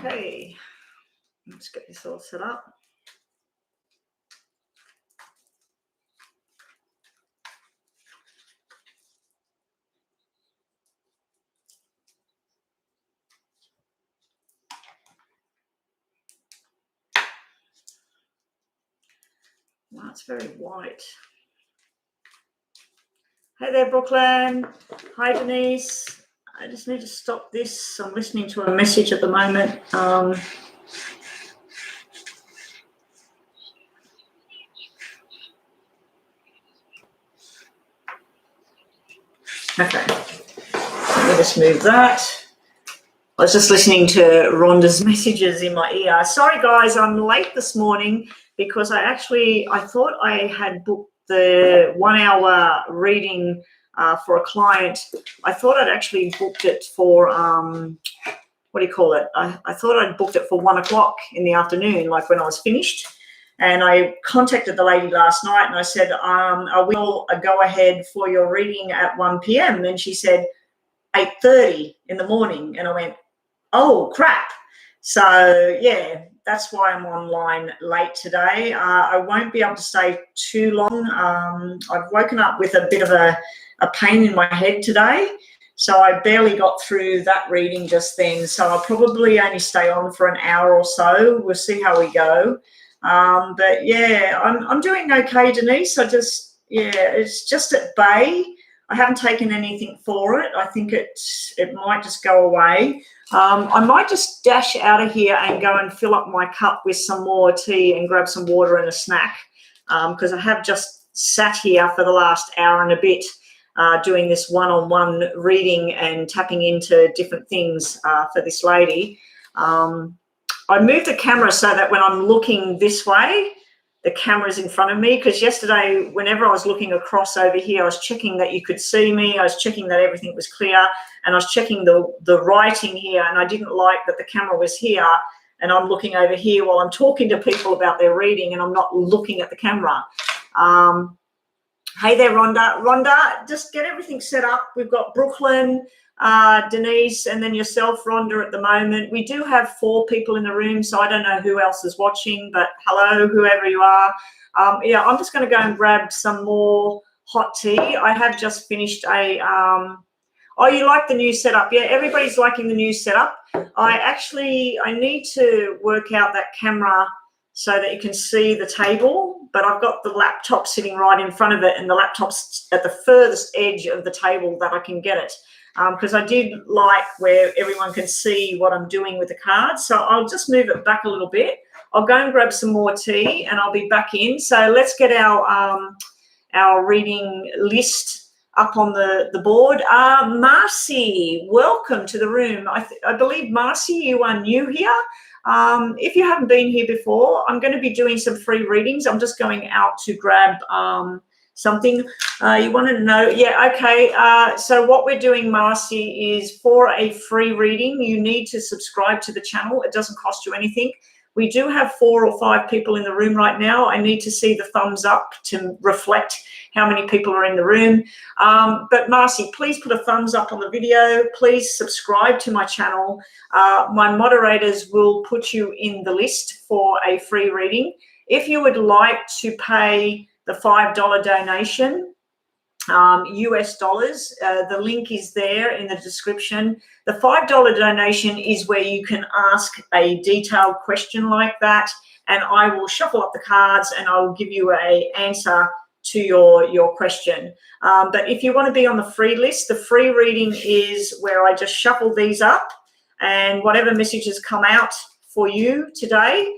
Okay, let's get this all set up. Wow, it's very white. Hey there, Brooklyn. Hi, Denise. I just need to stop this. I'm listening to a message at the moment. Okay, let me just move that. I was just listening to Rhonda's messages in my ear. Sorry, guys, I'm late this morning because I thought I had booked the 1 hour reading for a client. I thought I'd actually booked it for, what do you call it? I thought I'd booked it for 1 o'clock in the afternoon, like when I was finished. And I contacted the lady last night and I said, I will go ahead for your reading at 1 p.m. And she said 8:30 in the morning. And I went, oh, crap. So, yeah, that's why I'm online late today. I won't be able to stay too long. I've woken up with a bit of a pain in my head today. So I barely got through that reading just then. So I'll probably only stay on for an hour or so. We'll see how we go. But yeah, I'm doing okay, Denise. It's just at bay. I haven't taken anything for it. I think it might just go away. I might just dash out of here and go and fill up my cup with some more tea and grab some water and a snack, because I have just sat here for the last hour and a bit doing this one-on-one reading and tapping into different things for this lady. I moved the camera so that when I'm looking this way, the camera's in front of me, because yesterday, whenever I was looking across over here, I was checking that you could see me. I was checking that everything was clear, and I was checking the writing here, and I didn't like that the camera was here, and I'm looking over here while I'm talking to people about their reading, and I'm not looking at the camera. Hey there, Rhonda. Rhonda, just get everything set up. We've got Brooklyn, Denise, and then yourself, Rhonda, at the moment. We do have 4 people in the room, so I don't know who else is watching, but hello, whoever you are. Yeah, I'm just going to go and grab some more hot tea. I have just finished oh, you like the new setup? Yeah, everybody's liking the new setup. I need to work out that camera so that you can see the table, but I've got the laptop sitting right in front of it, and the laptop's at the furthest edge of the table that I can get it, because I did like where everyone can see what I'm doing with the cards. So I'll just move it back a little bit. I'll go and grab some more tea and I'll be back in. So let's get our reading list up on the board. Marcy, welcome to the room. I believe, Marcy, you are new here. If you haven't been here before, I'm going to be doing some free readings. I'm just going out to grab something. You wanted to know? Yeah, okay. So what we're doing, Marcy, is for a free reading, you need to subscribe to the channel. It doesn't cost you anything. We do have 4 or 5 people in the room right now. I need to see the thumbs up to reflect how many people are in the room. But Marcy, please put a thumbs up on the video. Please subscribe to my channel. My moderators will put you in the list for a free reading. If you would like to pay the $5 donation, US dollars, the link is there in the description. The $5 donation is where you can ask a detailed question like that, and I will shuffle up the cards and I will give you an answer to your question. But if you want to be on the free list, the free reading is where I just shuffle these up, and whatever messages come out for you today,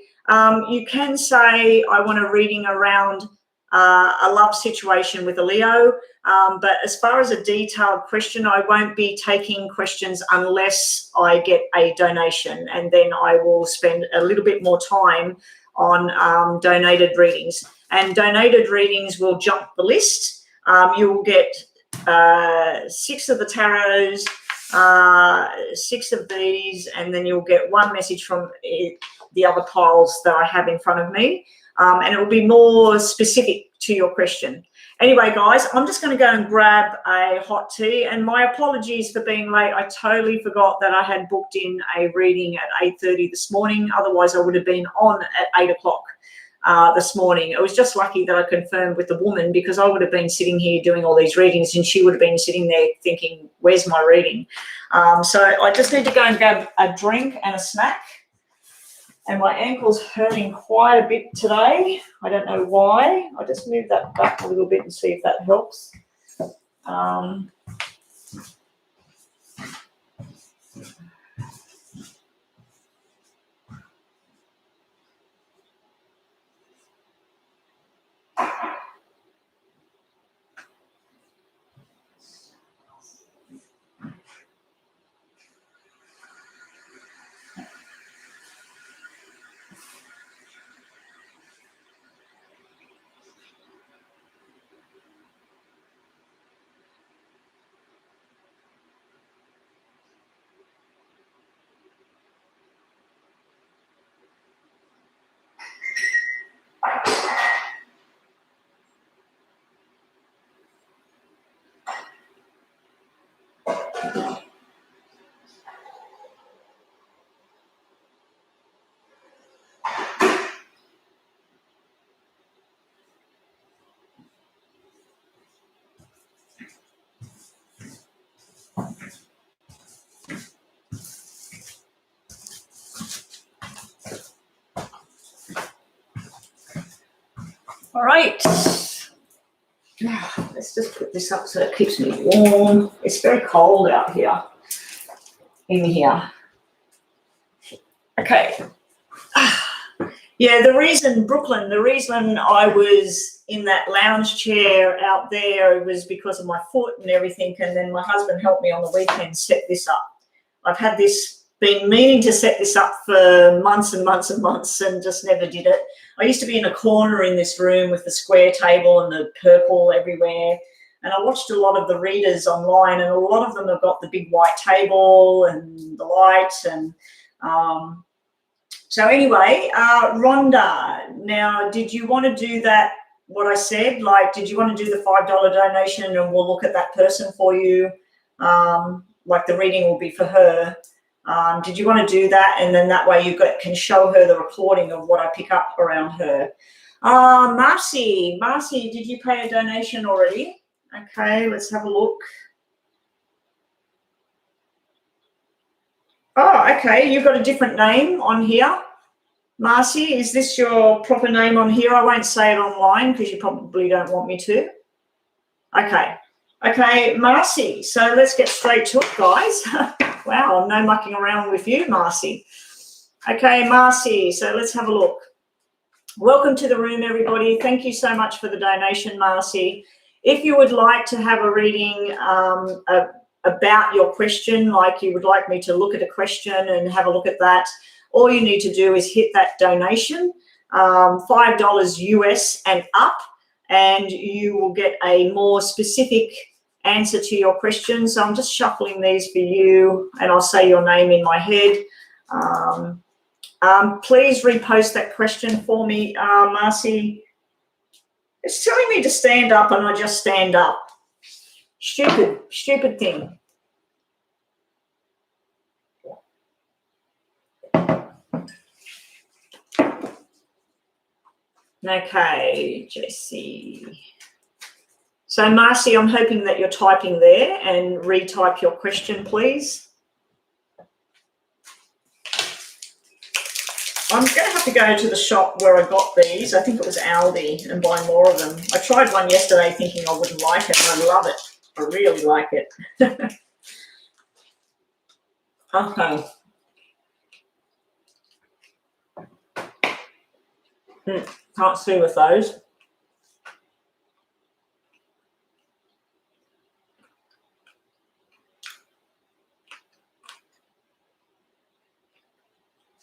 you can say, I want a reading around a love situation with a Leo. But as far as a detailed question, I won't be taking questions unless I get a donation, and then I will spend a little bit more time on donated readings. And donated readings will jump the list. You will get 6 of the tarots, 6 of these, and then you'll get 1 message from the other piles that I have in front of me. And it will be more specific to your question. Anyway, guys, I'm just going to go and grab a hot tea, and my apologies for being late. I totally forgot that I had booked in a reading at 8:30 this morning. Otherwise, I would have been on at 8 o'clock this morning. It was just lucky that I confirmed with the woman, because I would have been sitting here doing all these readings and she would have been sitting there thinking, where's my reading? So I just need to go and grab a drink and a snack. And my ankle's hurting quite a bit today. I don't know why. I'll just move that back a little bit and see if that helps. All right. Let's just put this up so it keeps me warm. It's very cold out here, in here. Okay. Yeah, the reason, Brooklyn, the reason I was in that lounge chair out there was because of my foot and everything, and then my husband helped me on the weekend set this up. I've had this, been meaning to set this up for months and months and months and just never did it. I used to be in a corner in this room with the square table and the purple everywhere, and I watched a lot of the readers online, and a lot of them have got the big white table and the light. And so anyway, Rhonda, now did you want to do that, what I said? Like, did you want to do the $5 donation and we'll look at that person for you? Like the reading will be for her. Did you want to do that? And then that way you can show her the recording of what I pick up around her. Marcy, did you pay a donation already? Okay, let's have a look. Oh, okay, you've got a different name on here. Marcy, is this your proper name on here? I won't say it online because you probably don't want me to. Okay, Marcy, so let's get straight to it, guys. Wow, no mucking around with you, Marcy. Okay, Marcy, so let's have a look. Welcome to the room, everybody. Thank you so much for the donation, Marcy. If you would like to have a reading about your question, like you would like me to look at a question and have a look at that, all you need to do is hit that donation, $5 US and up, and you will get a more specific answer to your question. So I'm just shuffling these for you, and I'll say your name in my head. Please repost that question for me, Marcy. It's telling me to stand up and I just stand up. Stupid thing. Okay, Jessie. So, Marcy, I'm hoping that you're typing there, and retype your question, please. I'm going to have to go to the shop where I got these. I think it was Aldi, and buy more of them. I tried one yesterday thinking I wouldn't like it, and I love it. I really like it. Okay. Can't see with those.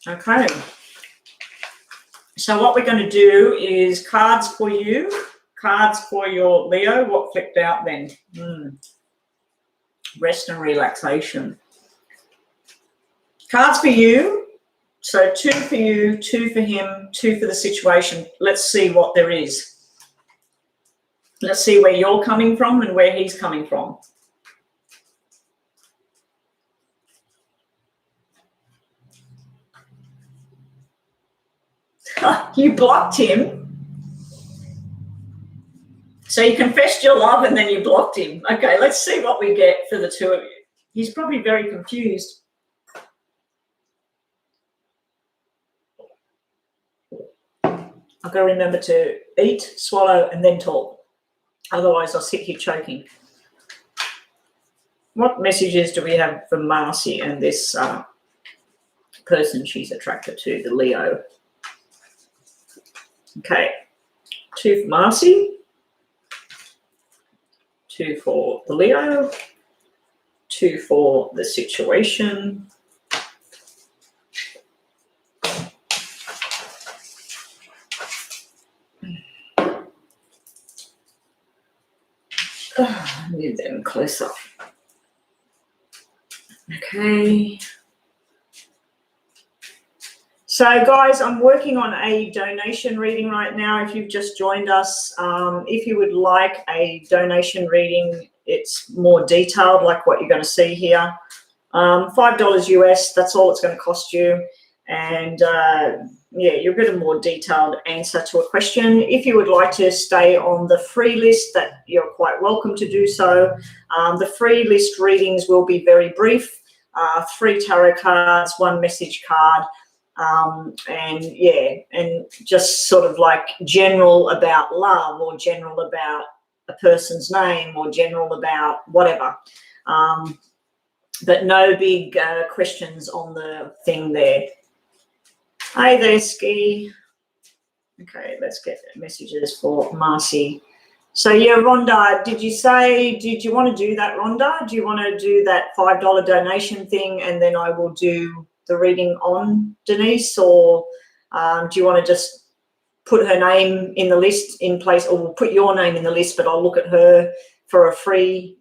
Okay. So what we're going to do is cards for you, cards for your Leo. What flipped out then? Rest and relaxation. Cards for you. So 2 for you, 2 for him, 2 for the situation. Let's see what there is. Let's see where you're coming from and where he's coming from. You blocked him. So you confessed your love and then you blocked him. Okay, let's see what we get for the two of you. He's probably very confused. I've got to remember to eat, swallow, and then talk. Otherwise, I'll sit here choking. What messages do we have for Marcy and this person she's attracted to, the Leo? Okay, 2 for Marcy, 2 for the Leo, 2 for the situation. Move them closer. Okay. So, guys, I'm working on a donation reading right now. If you've just joined us, if you would like a donation reading, it's more detailed, like what you're going to see here. $5 US, that's all it's going to cost you. And, yeah, you'll get a more detailed answer to a question. If you would like to stay on the free list, that you're quite welcome to do so. The free list readings will be very brief. 3 tarot cards, 1 message card. And yeah, and just sort of like general about love, or general about a person's name, or general about whatever. But no big questions on the thing there. Hi there, Ski. Okay, let's get messages for Marcy. So yeah, Rhonda, did you want to do that, Rhonda? Do you want to do that $5 donation thing, and then I will do the reading on Denise, or do you want to just put her name in the list in place, or we'll put your name in the list, but I'll look at her for a free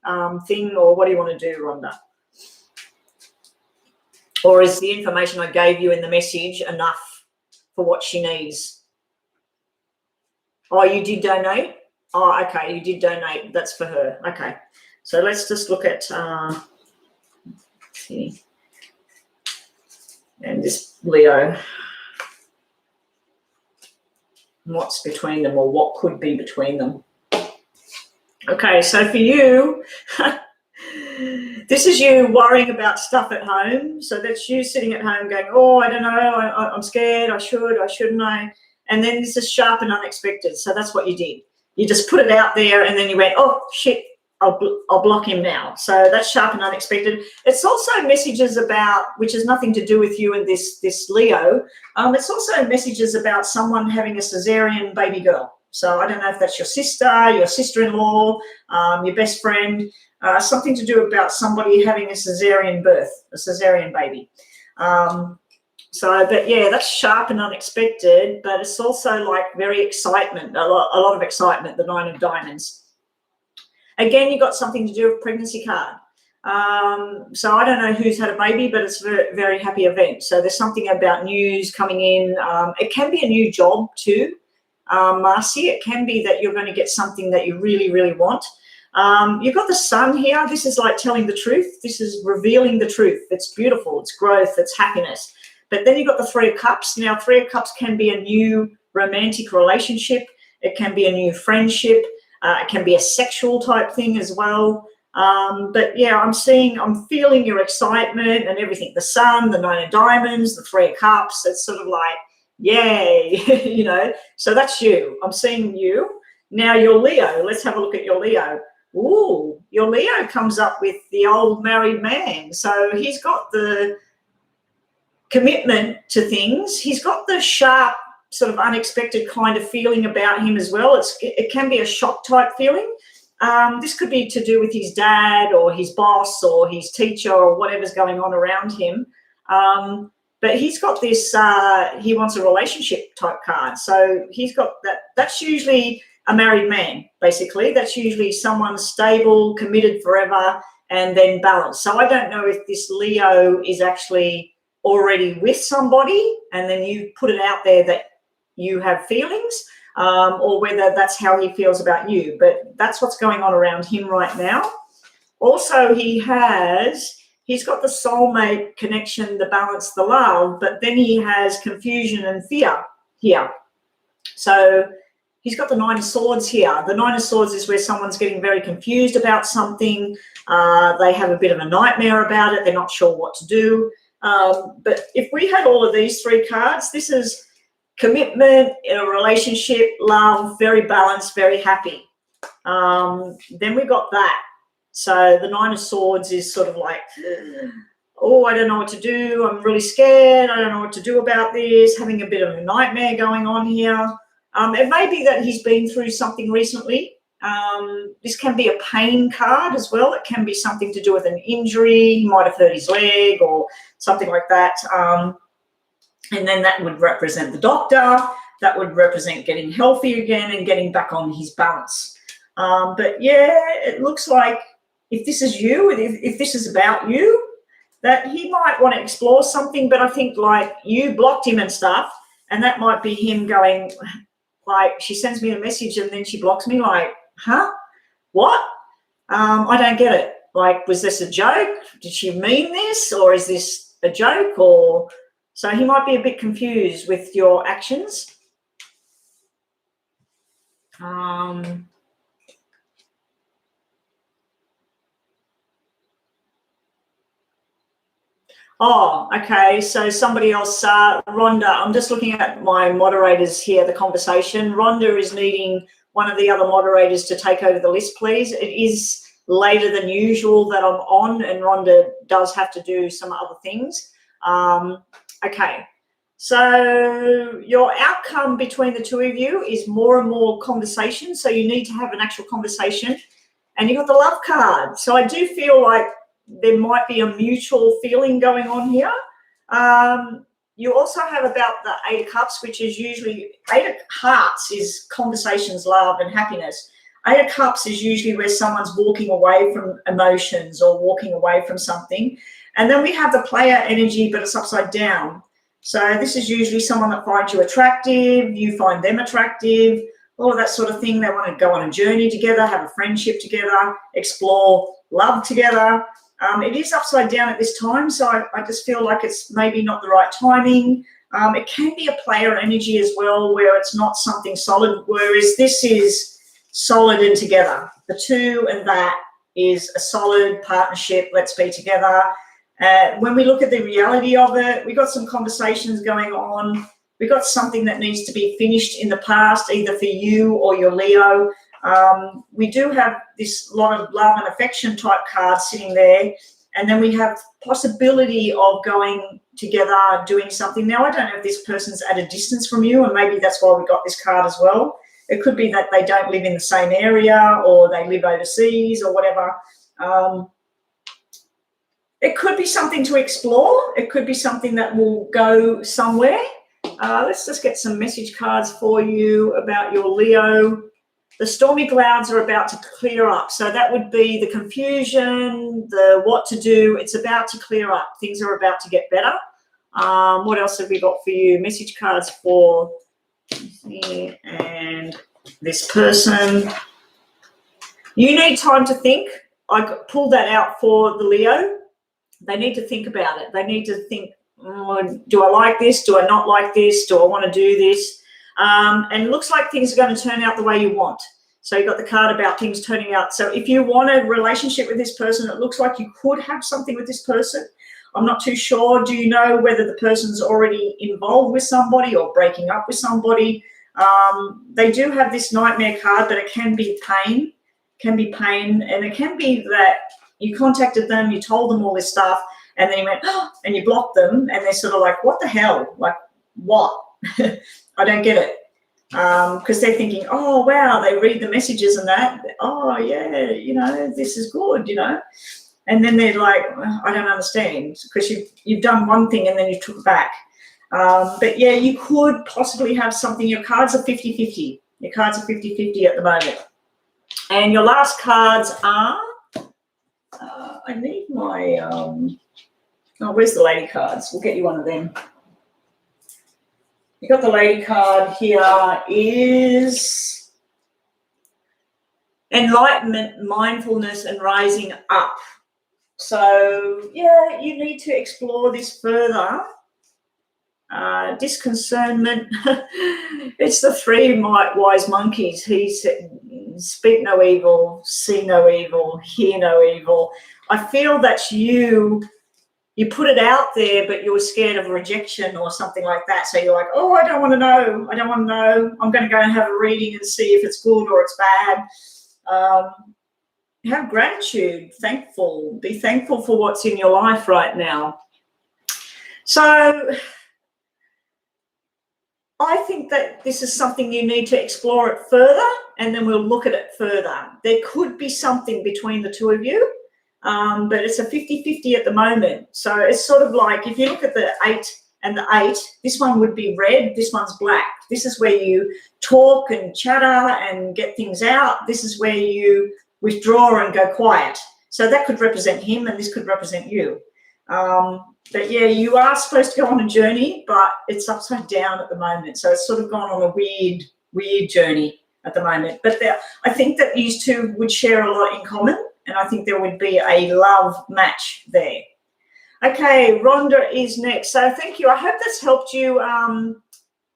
thing, or what do you want to do, Rhonda? Or is the information I gave you in the message enough for what she needs? Oh, you did donate? Oh, okay, you did donate. That's for her. Okay, so let's just look at, see. And this Leo, what's between them, or what could be between them. Okay, so for you, this is you worrying about stuff at home. So that's you sitting at home going, oh, I don't know, I'm scared, I shouldn't I? And then this is sharp and unexpected. So that's what you did. You just put it out there, and then you went, oh, shit, I'll block him now. So that's sharp and unexpected. It's also messages about, which has nothing to do with you and this Leo. It's also messages about someone having a cesarean baby girl. So I don't know if that's your sister, your sister-in-law, your best friend, something to do about somebody having a cesarean birth, a cesarean baby. But yeah, that's sharp and unexpected, but it's also like very excitement, a lot of excitement, the 9 of Diamonds. Again, you got something to do with pregnancy card. So I don't know who's had a baby, but it's a very, very happy event. So there's something about news coming in. It can be a new job too, Marcy. It can be that you're going to get something that you really, really want. You've got the Sun here. This is like telling the truth. This is revealing the truth. It's beautiful. It's growth. It's happiness. But then you've got the 3 of Cups. Now, 3 of Cups can be a new romantic relationship. It can be a new friendship. It can be a sexual type thing as well. But yeah, I'm feeling your excitement and everything. The Sun, the 9 of Diamonds, the 3 of Cups. It's sort of like, yay, you know. So that's you. I'm seeing you. Now your Leo. Let's have a look at your Leo. Ooh, your Leo comes up with the old married man. So he's got the commitment to things. He's got the sharp, sort of unexpected kind of feeling about him as well. It can be a shock type feeling. This could be to do with his dad or his boss or his teacher or whatever's going on around him. But he's got this, he wants a relationship type card. So he's got that. That's usually a married man, basically. That's usually someone stable, committed forever, and then balanced. So I don't know if this Leo is actually already with somebody and then you put it out there that you have feelings, or whether that's how he feels about you. But that's what's going on around him right now. Also, he's got the soulmate connection, the balance, the love, but then he has confusion and fear here. So he's got the Nine of Swords here. The Nine of Swords is where someone's getting very confused about something. They have a bit of a nightmare about it. They're not sure what to do. But if we had all of these three cards, this is commitment in a relationship, love, very balanced, very happy. Then we got that. So the Nine of Swords is sort of like, oh, I don't know what to do. I'm really scared. I don't know what to do about this. Having a bit of a nightmare going on here. It may be that he's been through something recently. This can be a pain card as well. It can be something to do with an injury. He might have hurt his leg or something like that. And then that would represent the doctor. That would represent getting healthy again and getting back on his balance. But yeah, it looks like if this is you, if this is about you, that he might want to explore something, but I think like you blocked him and stuff, and that might be him going like, she sends me a message and then she blocks me, like, huh? What? I don't get it. Like, was this a joke? Did she mean this, or is this a joke? Or so he might be a bit confused with your actions. Oh, okay. So somebody else, Rhonda, I'm just looking at my moderators here, the conversation. Rhonda is needing one of the other moderators to take over the list, please. It is later than usual that I'm on, and Rhonda does have to do some other things. Okay. So your outcome between the two of you is more and more conversation. So you need to have an actual conversation. And you got the love card. So I do feel like there might be a mutual feeling going on here. You also have about the Eight of Cups, which is usually, Eight of Hearts is conversations, love, and happiness. Eight of Cups is usually where someone's walking away from emotions or walking away from something. And then we have the player energy, but it's upside down. So this is usually someone that finds you attractive, you find them attractive, all of that sort of thing. They want to go on a journey together, have a friendship together, explore love together. It is upside down at this time, so I just feel like it's maybe not the right timing. It can be a player energy as well, where it's not something solid, whereas this is solid and together. The two and that is a solid partnership. Let's be together. When we look at the reality of it, we got some conversations going on. We got something that needs to be finished in the past, either for you or your Leo. We do have this lot of love and affection type cards sitting there. And then we have possibility of going together, doing something. Now, I don't know if this person's at a distance from you, and maybe that's why we got this card as well. It could be that they don't live in the same area, or they live overseas or whatever. It could be something to explore. It could be something that will go somewhere. Let's just get some message cards for you about your Leo. The stormy clouds are about to clear up. So that would be the confusion, the what to do. It's about to clear up. Things are about to get better. What else have we got for you? Message cards for me and this person. You need time to think. I pulled that out for the Leo. They need to think about it. They need to think, do I like this? Do I not like this? Do I want to do this? And it looks like things are going to turn out the way you want. So you got the card about things turning out. So if you want a relationship with this person, it looks like you could have something with this person. I'm not too sure. Do you know whether the person's already involved with somebody or breaking up with somebody? They do have this nightmare card, but it can be pain. And it can be that you contacted them, you told them all this stuff, and then you went, oh, and you blocked them, and they're sort of like, what the hell? Like, what? I don't get it. Because they're thinking, oh, wow, they read the messages and that. Oh, yeah, you know, this is good, you know. And then they're like, I don't understand, because you've done one thing and then you took it back. But, yeah, you could possibly have something. Your cards are 50-50. Your cards are 50-50 at the moment. And your last cards are, I need my, oh, where's the lady cards? We'll get you one of them. You got the lady card here is enlightenment, mindfulness, and rising up. So, yeah, you need to explore this further. Disconcernment. It's the three wise monkeys. He said, speak no evil, see no evil, hear no evil. I feel that's you put it out there, but you were scared of rejection or something like that. So you're like, oh, I don't want to know. I don't want to know. I'm going to go and have a reading and see if it's good or it's bad. Have gratitude, thankful. Be thankful for what's in your life right now. So I think that this is something you need to explore it further, and then we'll look at it further. There could be something between the two of you, but it's a 50-50 at the moment. So it's sort of like if you look at the 8 and the 8, this one would be red, this one's black. This is where you talk and chatter and get things out. This is where you withdraw and go quiet. So that could represent him and this could represent you. But yeah, you are supposed to go on a journey, but it's upside down at the moment. So it's sort of gone on a weird journey at the moment. But I think that these two would share a lot in common, and I think there would be a love match there. Okay, Rhonda is next. So thank you. I hope that's helped you. I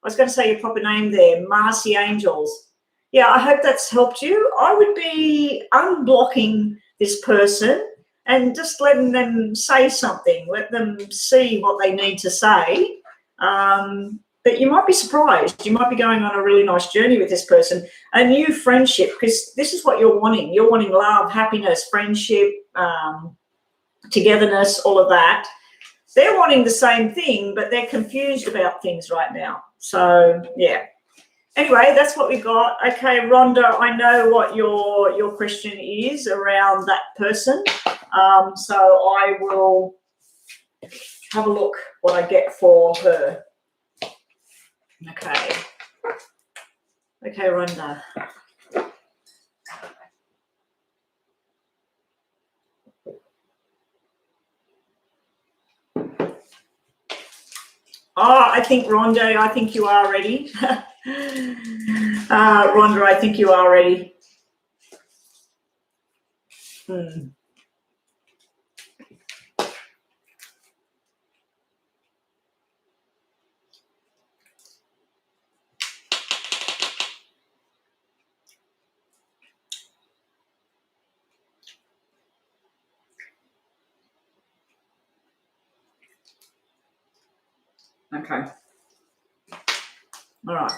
was going to say your proper name there, Marcy Angels. Yeah, I hope that's helped you. I would be unblocking this person and just letting them say something, let them see what they need to say. But you might be surprised. You might be going on a really nice journey with this person, a new friendship, because this is what you're wanting. You're wanting love, happiness, friendship, togetherness, all of that. They're wanting the same thing, but they're confused about things right now. So, yeah. Anyway, that's what we got. Okay, Rhonda, I know what your question is around that person. So I will have a look what I get for her. Okay. Okay, Rhonda. Oh, I think, Rhonda, I think you are ready. Rhonda, I think you are ready. Okay. All right.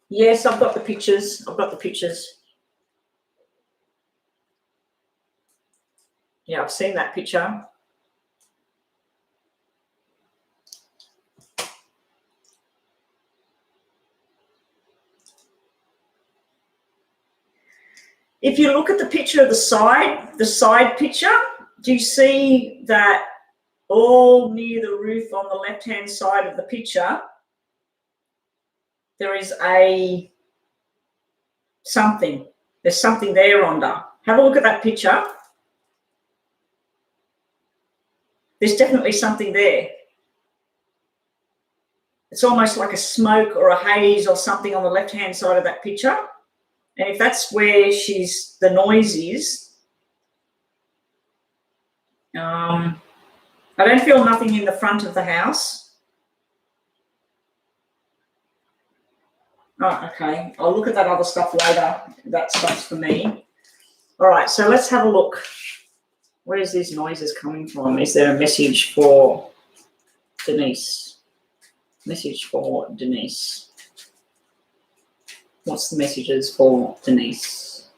Yes, I've got the pictures. Yeah, I've seen that picture. If you look at the picture of the side picture, do you see that all near the roof on the left-hand side of the picture, there is something. There's something there, Rhonda. Have a look at that picture. There's definitely something there. It's almost like a smoke or a haze or something on the left-hand side of that picture. And if that's where the noise is, I don't feel nothing in the front of the house. Oh, okay. I'll look at that other stuff later. That stuff's for me. All right, so let's have a look. Where's these noises coming from? Is there a message for Denise? Message for Denise. What's the messages for Denise?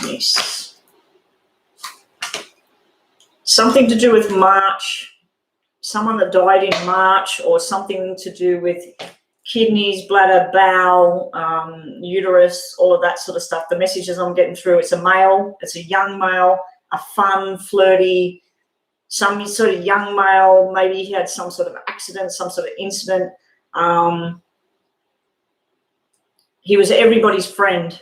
Yes. Something to do with March. Someone that died in March, or something to do with kidneys, bladder, bowel, uterus, all of that sort of stuff. The messages I'm getting through, it's a male, it's a young male, a fun, flirty, some sort of young male. Maybe he had some sort of accident, some sort of incident. He was everybody's friend.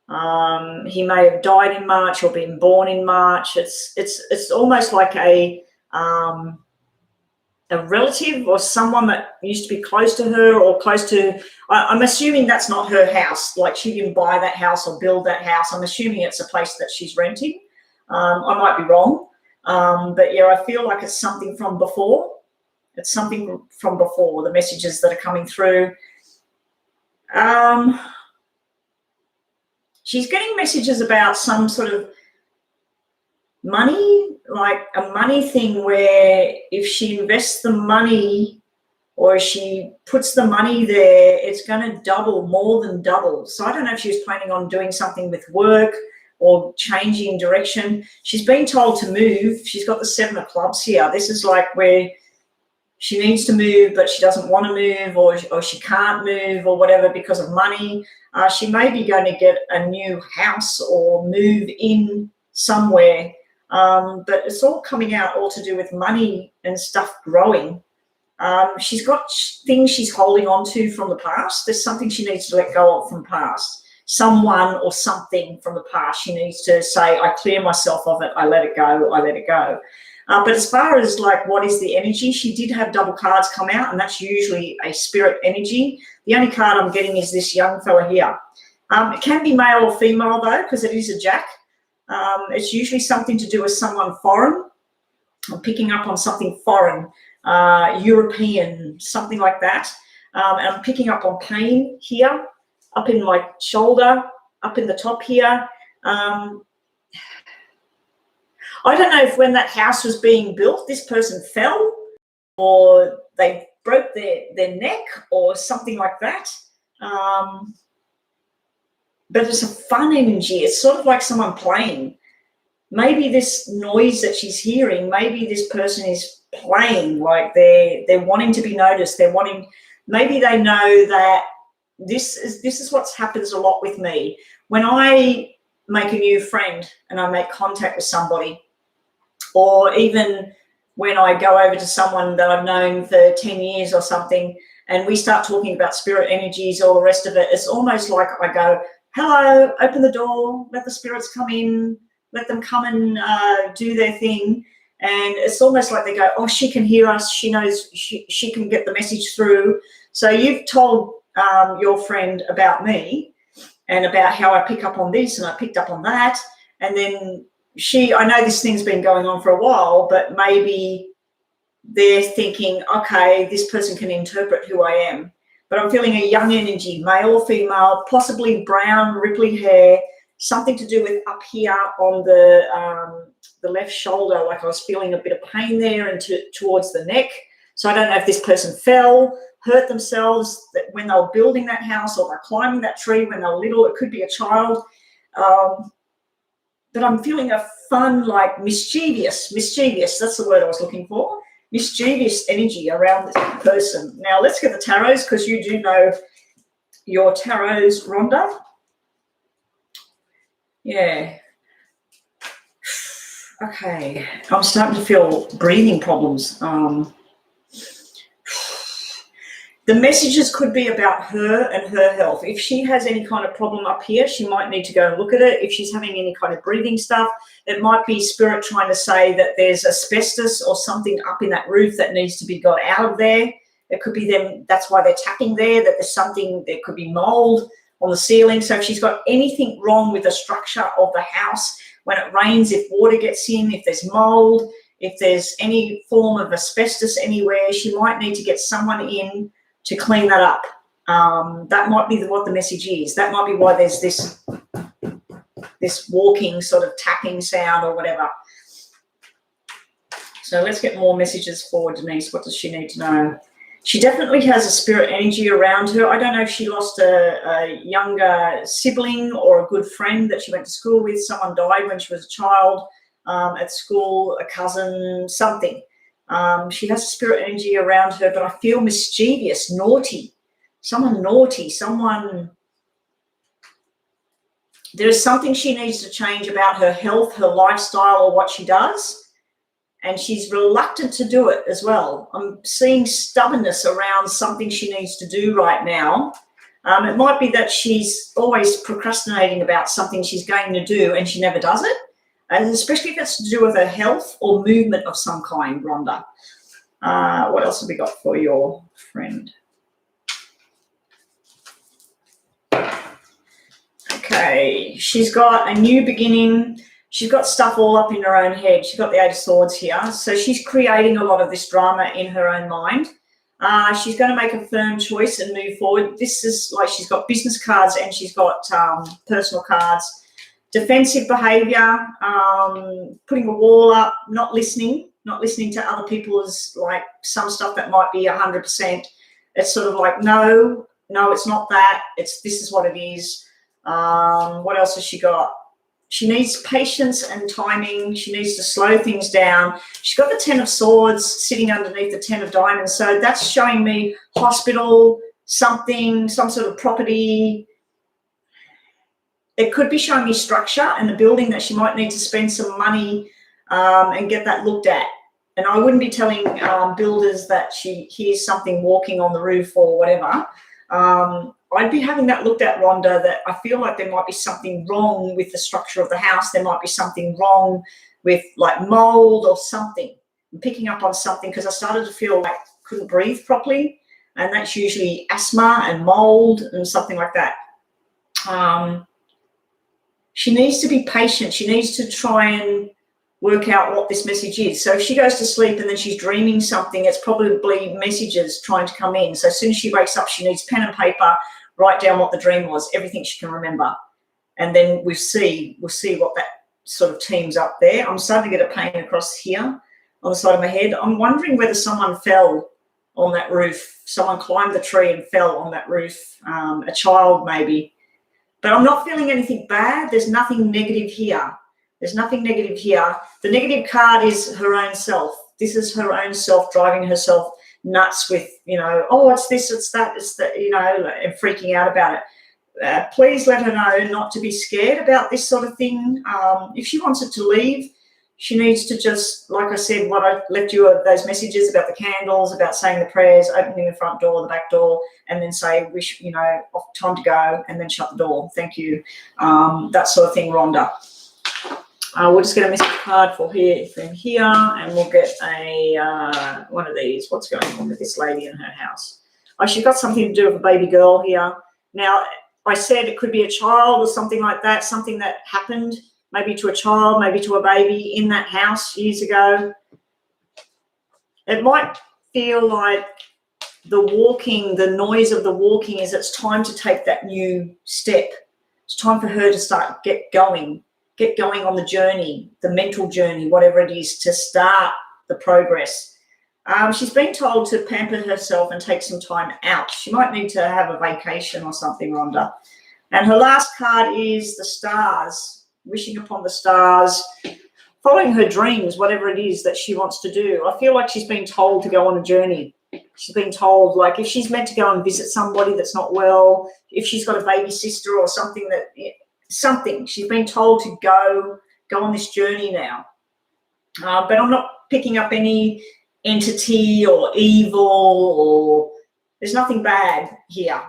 He may have died in March or been born in March. It's almost like a relative or someone that used to be close to her or close to. I'm assuming that's not her house. Like she didn't buy that house or build that house. I'm assuming it's a place that she's renting. I might be wrong, but yeah, I feel like it's something from before. It's something from before, the messages that are coming through. She's getting messages about some sort of money, like a money thing where if she invests the money or she puts the money there, it's going to double, more than double. So I don't know if she was planning on doing something with work or changing direction. She's been told to move. She's got the 7 of clubs here. This is like where she needs to move, but she doesn't want to move, or she can't move or whatever because of money. She may be going to get a new house or move in somewhere. But it's all coming out all to do with money and stuff growing. She's got things she's holding on to from the past. There's something she needs to let go of from the past. Someone or something from the past. She needs to say, I clear myself of it. I let it go. I let it go. But as far as like what is the energy, she did have double cards come out, and that's usually a spirit energy. The only card I'm getting is this young fella here. It can be male or female though, because it is a jack. It's usually something to do with someone foreign. I'm picking up on something foreign, European, something like that. And I'm picking up on pain here, up in my shoulder, up in the top here. I don't know if when that house was being built, this person fell or they broke their neck or something like that. But it's a fun energy. It's sort of like someone playing. Maybe this noise that she's hearing, maybe this person is playing, like they're wanting to be noticed. Maybe they know that this is what happens a lot with me. When I make a new friend and I make contact with somebody, or even when I go over to someone that I've known for 10 years or something, and we start talking about spirit energies, all the rest of it, it's almost like I go, hello, open the door, let the spirits come in, let them come and do their thing. And it's almost like they go, oh, she can hear us. She knows she can get the message through. So you've told your friend about me and about how I pick up on this and I picked up on that. And then I know this thing's been going on for a while, but maybe they're thinking, okay, this person can interpret who I am. But I'm feeling a young energy, male or female, possibly brown, ripply hair, something to do with up here on the left shoulder. Like I was feeling a bit of pain there and towards the neck. So I don't know if this person fell, hurt themselves when they were building that house, or they're climbing that tree when they were little. It could be a child. But I'm feeling a fun, like mischievous, that's the word I was looking for, mischievous energy around this person. Now let's get the tarots, because you do know your tarots, Rhonda. Yeah. Okay. I'm starting to feel breathing problems. The messages could be about her and her health. If she has any kind of problem up here, she might need to go and look at it. If she's having any kind of breathing stuff, it might be spirit trying to say that there's asbestos or something up in that roof that needs to be got out of there. It could be them, that's why they're tapping there, that there's something, there could be mold on the ceiling. So if she's got anything wrong with the structure of the house, when it rains, if water gets in, if there's mold, if there's any form of asbestos anywhere, she might need to get someone in to clean that up. That might be what the message is. That might be why there's this walking sort of tapping sound or whatever. So let's get more messages for Denise. What does she need to know? She definitely has a spirit energy around her. I don't know if she lost a younger sibling or a good friend that she went to school with. Someone died when she was a child at school, a cousin, something. She has a spirit energy around her, but I feel mischievous, naughty, someone naughty, there's something she needs to change about her health, her lifestyle, or what she does. And she's reluctant to do it as well. I'm seeing stubbornness around something she needs to do right now. It might be that she's always procrastinating about something she's going to do and she never does it, and especially if it's to do with her health or movement of some kind, Rhonda. What else have we got for your friend? Okay, she's got a new beginning. She's got stuff all up in her own head. She's got the Eight of Swords here. So she's creating a lot of this drama in her own mind. She's going to make a firm choice and move forward. This is like she's got business cards and she's got personal cards. Defensive behavior, putting a wall up, not listening to other people's, like, some stuff that might be 100%. It's sort of like, no, it's not that. This is what it is. What else has she got? She needs patience and timing. She needs to slow things down. She's got the Ten of Swords sitting underneath the Ten of Diamonds. So that's showing me hospital, something, some sort of property. It could be showing me structure and the building that she might need to spend some money and get that looked at. And I wouldn't be telling builders that she hears something walking on the roof or whatever. I'd be having that looked at, Rhonda, that I feel like there might be something wrong with the structure of the house. There might be something wrong with, like, mold or something. I'm picking up on something because I started to feel like I couldn't breathe properly, and that's usually asthma and mold and something like that. She needs to be patient. She needs to try and work out what this message is. So if she goes to sleep and then she's dreaming something, it's probably messages trying to come in. So as soon as she wakes up, she needs pen and paper, write down what the dream was, everything she can remember. And then we'll see what that sort of teams up there. I'm starting to get a pain across here on the side of my head. I'm wondering whether someone fell on that roof. Someone climbed the tree and fell on that roof, a child maybe. But I'm not feeling anything bad. There's nothing negative here. There's nothing negative here. The negative card is her own self. This is her own self driving herself nuts with, oh, it's this, it's that, it's that, and freaking out about it. Please let her know not to be scared about this sort of thing. If she wants it to leave, she needs to just, like I said, what I left you of those messages about the candles, about saying the prayers, opening the front door, the back door, and then say, wish, time to go, and then shut the door. Thank you. That sort of thing, Rhonda. We'll just get a message card for here, and we'll get a one of these. What's going on with this lady in her house? Oh, she's got something to do with a baby girl here. Now, I said it could be a child or something like that, something that happened maybe to a child, maybe to a baby in that house years ago. It might feel like the noise of the walking is it's time to take that new step. It's time for her to get going on the journey, the mental journey, whatever it is, to start the progress. She's been told to pamper herself and take some time out. She might need to have a vacation or something, Rhonda. And her last card is the stars, wishing upon the stars, following her dreams, whatever it is that she wants to do. I feel like she's been told to go on a journey. She's been told, like, if she's meant to go and visit somebody that's not well, if she's got a baby sister or something she's been told to go on this journey now. But I'm not picking up any entity or evil, or there's nothing bad here.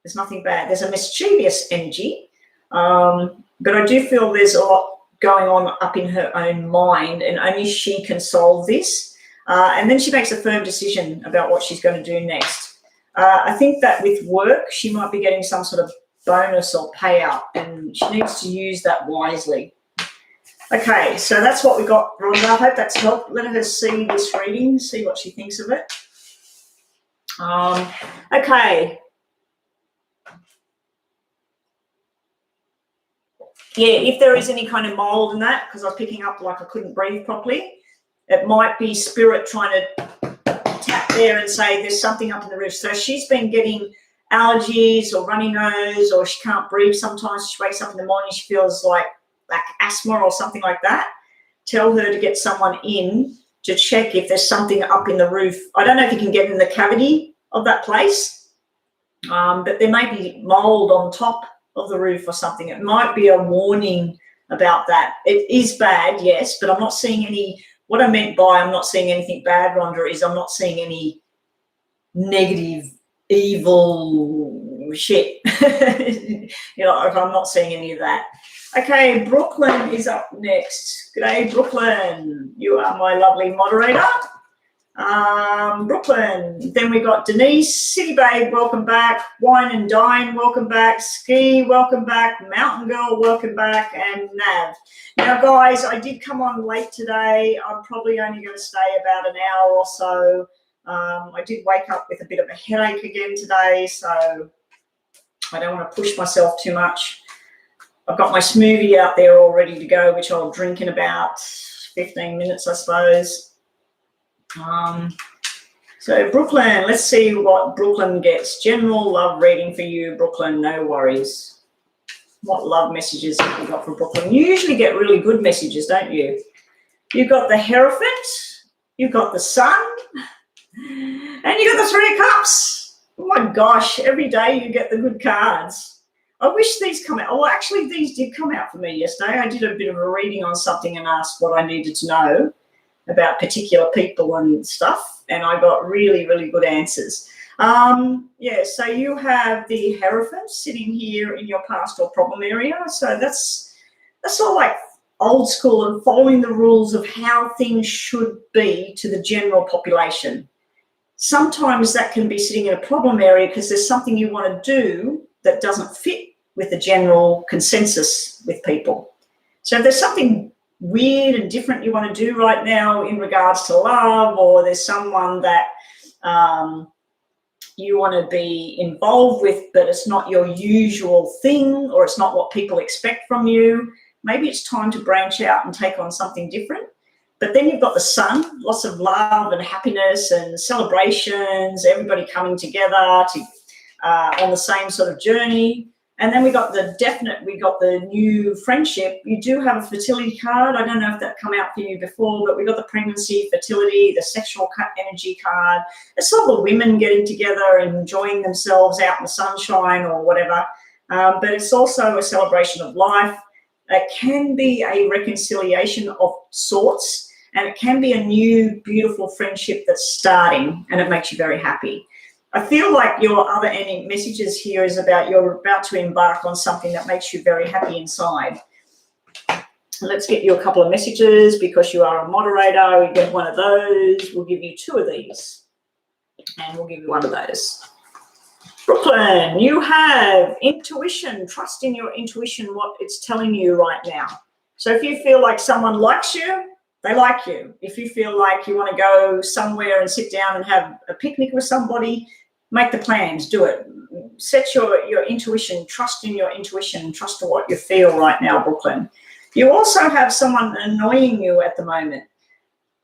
There's nothing bad. There's a mischievous energy, but I do feel there's a lot going on up in her own mind, and only she can solve this. And then she makes a firm decision about what she's going to do next. I think that with work, she might be getting some sort of bonus or payout, and she needs to use that wisely. Okay, so that's what we got, Rhonda. I hope that's helped. Let her see this reading, see what she thinks of it. Okay. Yeah, if there is any kind of mold in that, because I was picking up like I couldn't breathe properly, it might be spirit trying to tap there and say there's something up in the roof. So she's been getting allergies or runny nose, or she can't breathe sometimes. She wakes up in the morning, she feels like asthma or something like that. Tell her to get someone in to check if there's something up in the roof. I don't know if you can get in the cavity of that place, but there may be mold on top of the roof or something. It might be a warning about that. It is bad, yes, but I'm not seeing any. What I meant by I'm not seeing anything bad, Rhonda, is I'm not seeing any negative, evil shit. You know, I'm not seeing any of that. Okay, Brooklyn is up next. G'day, Brooklyn. You are my lovely moderator. Brooklyn. Then we got Denise, City Babe, welcome back. Wine and Dine, welcome back. Ski, welcome back. Mountain Girl, welcome back. And Nav. Now, guys, I did come on late today. I'm probably only going to stay about an hour or so. I did wake up with a bit of a headache again today, so I don't want to push myself too much. I've got my smoothie out there all ready to go, which I'll drink in about 15 minutes, I suppose. So Brooklyn, let's see what Brooklyn gets. General love reading for you, Brooklyn, no worries. What love messages have you got from Brooklyn? You usually get really good messages, don't you? You've got the Hierophant, you've got the Sun, and you got the Three of Cups. Oh my gosh, every day you get the good cards. I wish these come out. Well, actually, these did come out for me yesterday. I did a bit of a reading on something and asked what I needed to know about particular people and stuff, and I got really, really good answers. Yeah, so you have the Hierophant sitting here in your past or problem area. So that's sort of like old school and following the rules of how things should be to the general population. Sometimes that can be sitting in a problem area because there's something you want to do that doesn't fit with the general consensus with people. So if there's something weird and different you want to do right now in regards to love, or there's someone that you want to be involved with, but it's not your usual thing, or it's not what people expect from you, maybe it's time to branch out and take on something different. But then you've got the Sun, lots of love and happiness and celebrations, everybody coming together to on the same sort of journey. And then we got the definite, we got the new friendship. You do have a fertility card. I don't know if that come out for you before, but we got the pregnancy, fertility, the sexual energy card. It's sort of the women getting together and enjoying themselves out in the sunshine or whatever. But it's also a celebration of life. It can be a reconciliation of sorts, and it can be a new, beautiful friendship that's starting, and it makes you very happy. I feel like your other ending messages here is about you're about to embark on something that makes you very happy inside. Let's get you a couple of messages because you are a moderator. We get one of those. We'll give you two of these, and we'll give you one of those. Brooklyn, you have intuition. Trust in your intuition, what it's telling you right now. So if you feel like someone likes you, they like you. If you feel like you want to go somewhere and sit down and have a picnic with somebody, make the plans, do it. Set your intuition, trust in your intuition, trust in what you feel right now, Brooklyn. You also have someone annoying you at the moment.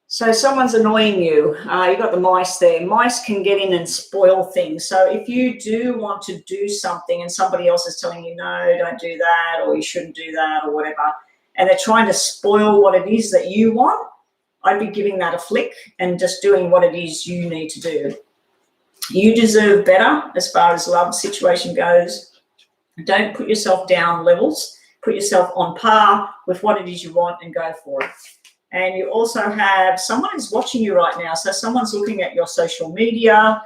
So someone's annoying you. You've got the mice there. Mice can get in and spoil things. So if you do want to do something and somebody else is telling you, no, don't do that, or you shouldn't do that, or whatever, and they're trying to spoil what it is that you want, I'd be giving that a flick and just doing what it is you need to do. You deserve better as far as love situation goes. Don't put yourself down levels. Put yourself on par with what it is you want and go for it. And you also have someone who's watching you right now. So someone's looking at your social media.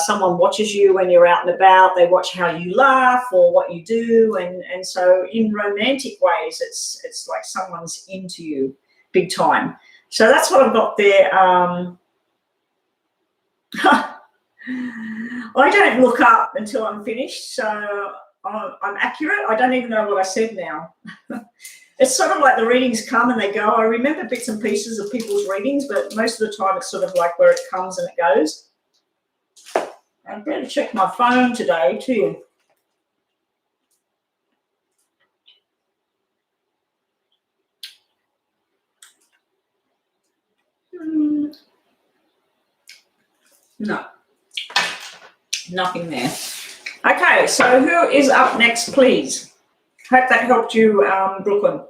Someone watches you when you're out and about. They watch how you laugh or what you do. And so in romantic ways, it's like someone's into you big time. So that's what I've got there. I don't look up until I'm finished, so I'm accurate. I don't even know what I said now. It's sort of like the readings come and they go. I remember bits and pieces of people's readings, but most of the time it's sort of like where it comes and it goes. I better check my phone today too. No, nothing there. Okay, so who is up next, please? Hope that helped you, Brooklyn.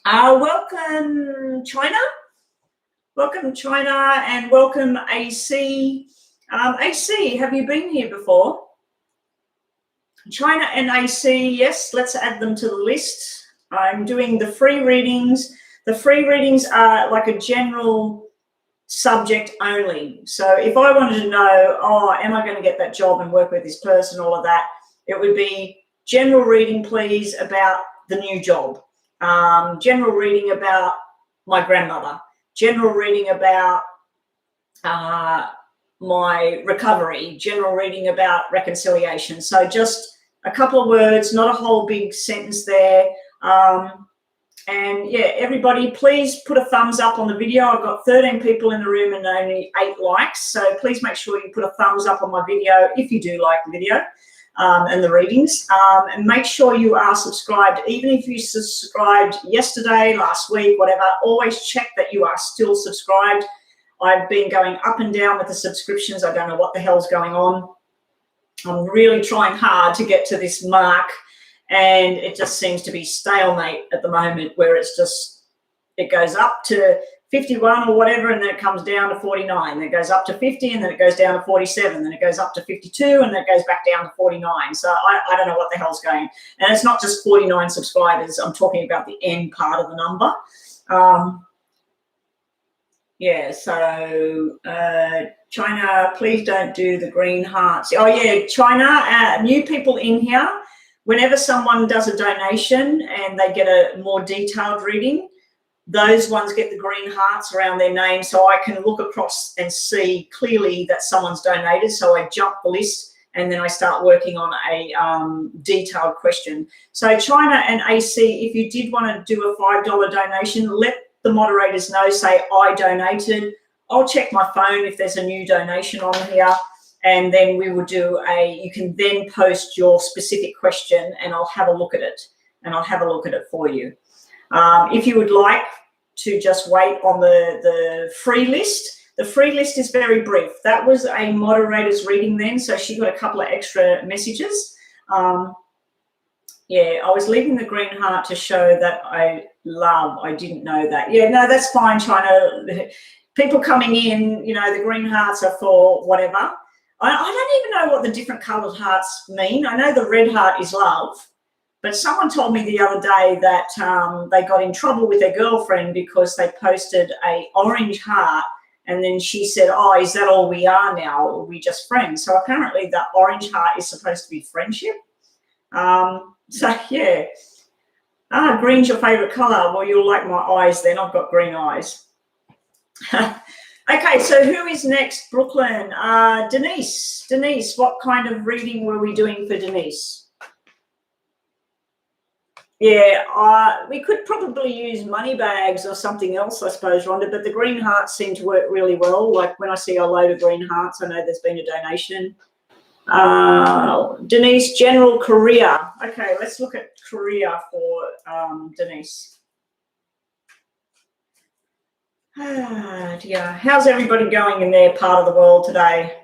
Welcome, China. Welcome, China, and welcome, AC. AC, have you been here before? China and AC, yes, let's add them to the list. I'm doing the free readings. The free readings are like a general subject only. So if I wanted to know, oh, am I going to get that job and work with this person, all of that, it would be general reading, please, about the new job. General reading about my grandmother. General reading about my recovery. General reading about reconciliation. So just a couple of words, not a whole big sentence there. And yeah, everybody, please put a thumbs up on the video. I've got 13 people in the room and only 8 likes. So please make sure you put a thumbs up on my video if you do like the video and the readings. And make sure you are subscribed. Even if you subscribed yesterday, last week, whatever, always check that you are still subscribed. I've been going up and down with the subscriptions. I don't know what the hell's going on. I'm really trying hard to get to this mark. And it just seems to be stalemate at the moment, where it's just, it goes up to 51 or whatever, and then it comes down to 49. Then it goes up to 50, and then it goes down to 47. Then it goes up to 52, and then it goes back down to 49. So I don't know what the hell's going. And it's not just 49 subscribers. I'm talking about the end part of the number. Yeah, so China, please don't do the green hearts. Oh, yeah, China, new people in here. Whenever someone does a donation and they get a more detailed reading, those ones get the green hearts around their name, so I can look across and see clearly that someone's donated. So I jump the list and then I start working on a detailed question. So China and AC, if you did want to do a $5 donation, let the moderators know, say I donated. I'll check my phone if there's a new donation on here. And then we will do you can then post your specific question and I'll have a look at it. And I'll have a look at it for you. If you would like to just wait on the free list, the free list is very brief. That was a moderator's reading then, so she got a couple of extra messages. Yeah, I was leaving the green heart to show that I didn't know that. Yeah, no, that's fine, China. People coming in, you know, the green hearts are for whatever. I don't even know what the different coloured hearts mean. I know the red heart is love, but someone told me the other day that they got in trouble with their girlfriend because they posted a orange heart, and then she said, oh, is that all we are now? Or are we just friends? So apparently the orange heart is supposed to be friendship. So, yeah. Green's your favourite colour. Well, you'll like my eyes then. I've got green eyes. Okay, so who is next? Brooklyn. Denise. Denise, what kind of reading were we doing for Denise? Yeah, we could probably use money bags or something else, I suppose, Rhonda, but the green hearts seem to work really well. Like when I see a load of green hearts, I know there's been a donation. Denise, general career. Okay, let's look at career for Denise. Dear. How's everybody going in their part of the world today?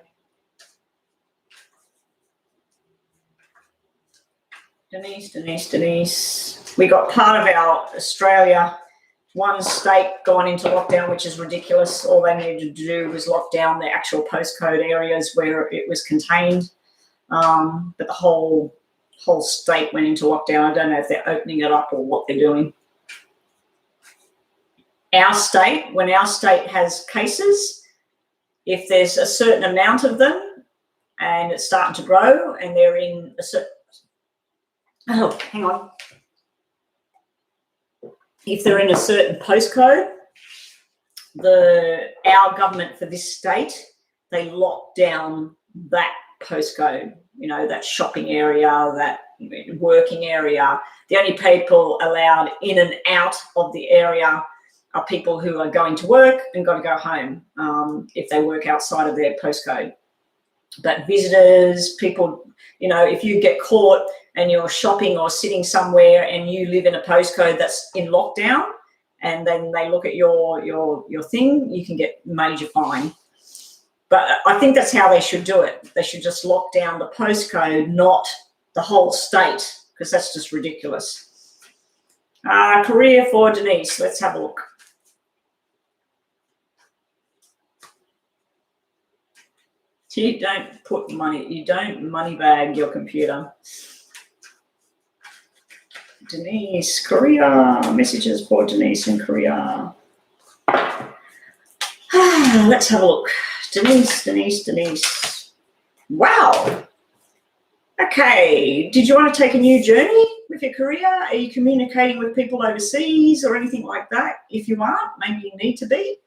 Denise, Denise, Denise. We got part of our Australia, one state gone into lockdown, which is ridiculous. All they needed to do was lock down the actual postcode areas where it was contained. But the whole state went into lockdown. I don't know if they're opening it up or what they're doing. Our state, when our state has cases, if there's a certain amount of them and it's starting to grow and they're in a certain, oh, hang on. If they're in a certain postcode, our government for this state, they lock down that postcode, you know, that shopping area, that working area. The only people allowed in and out of the area are people who are going to work and got to go home if they work outside of their postcode. But visitors, people, you know, if you get caught and you're shopping or sitting somewhere and you live in a postcode that's in lockdown and then they look at your thing, you can get major fine. But I think that's how they should do it. They should just lock down the postcode, not the whole state, because that's just ridiculous. Career for Denise. Let's have a look. You don't put money, you don't money bag your computer. Denise, Korea, messages for Denise in Korea. Let's have a look. Denise. Wow. Okay. Did you want to take a new journey with your career? Are you communicating with people overseas or anything like that? If you aren't, maybe you need to be.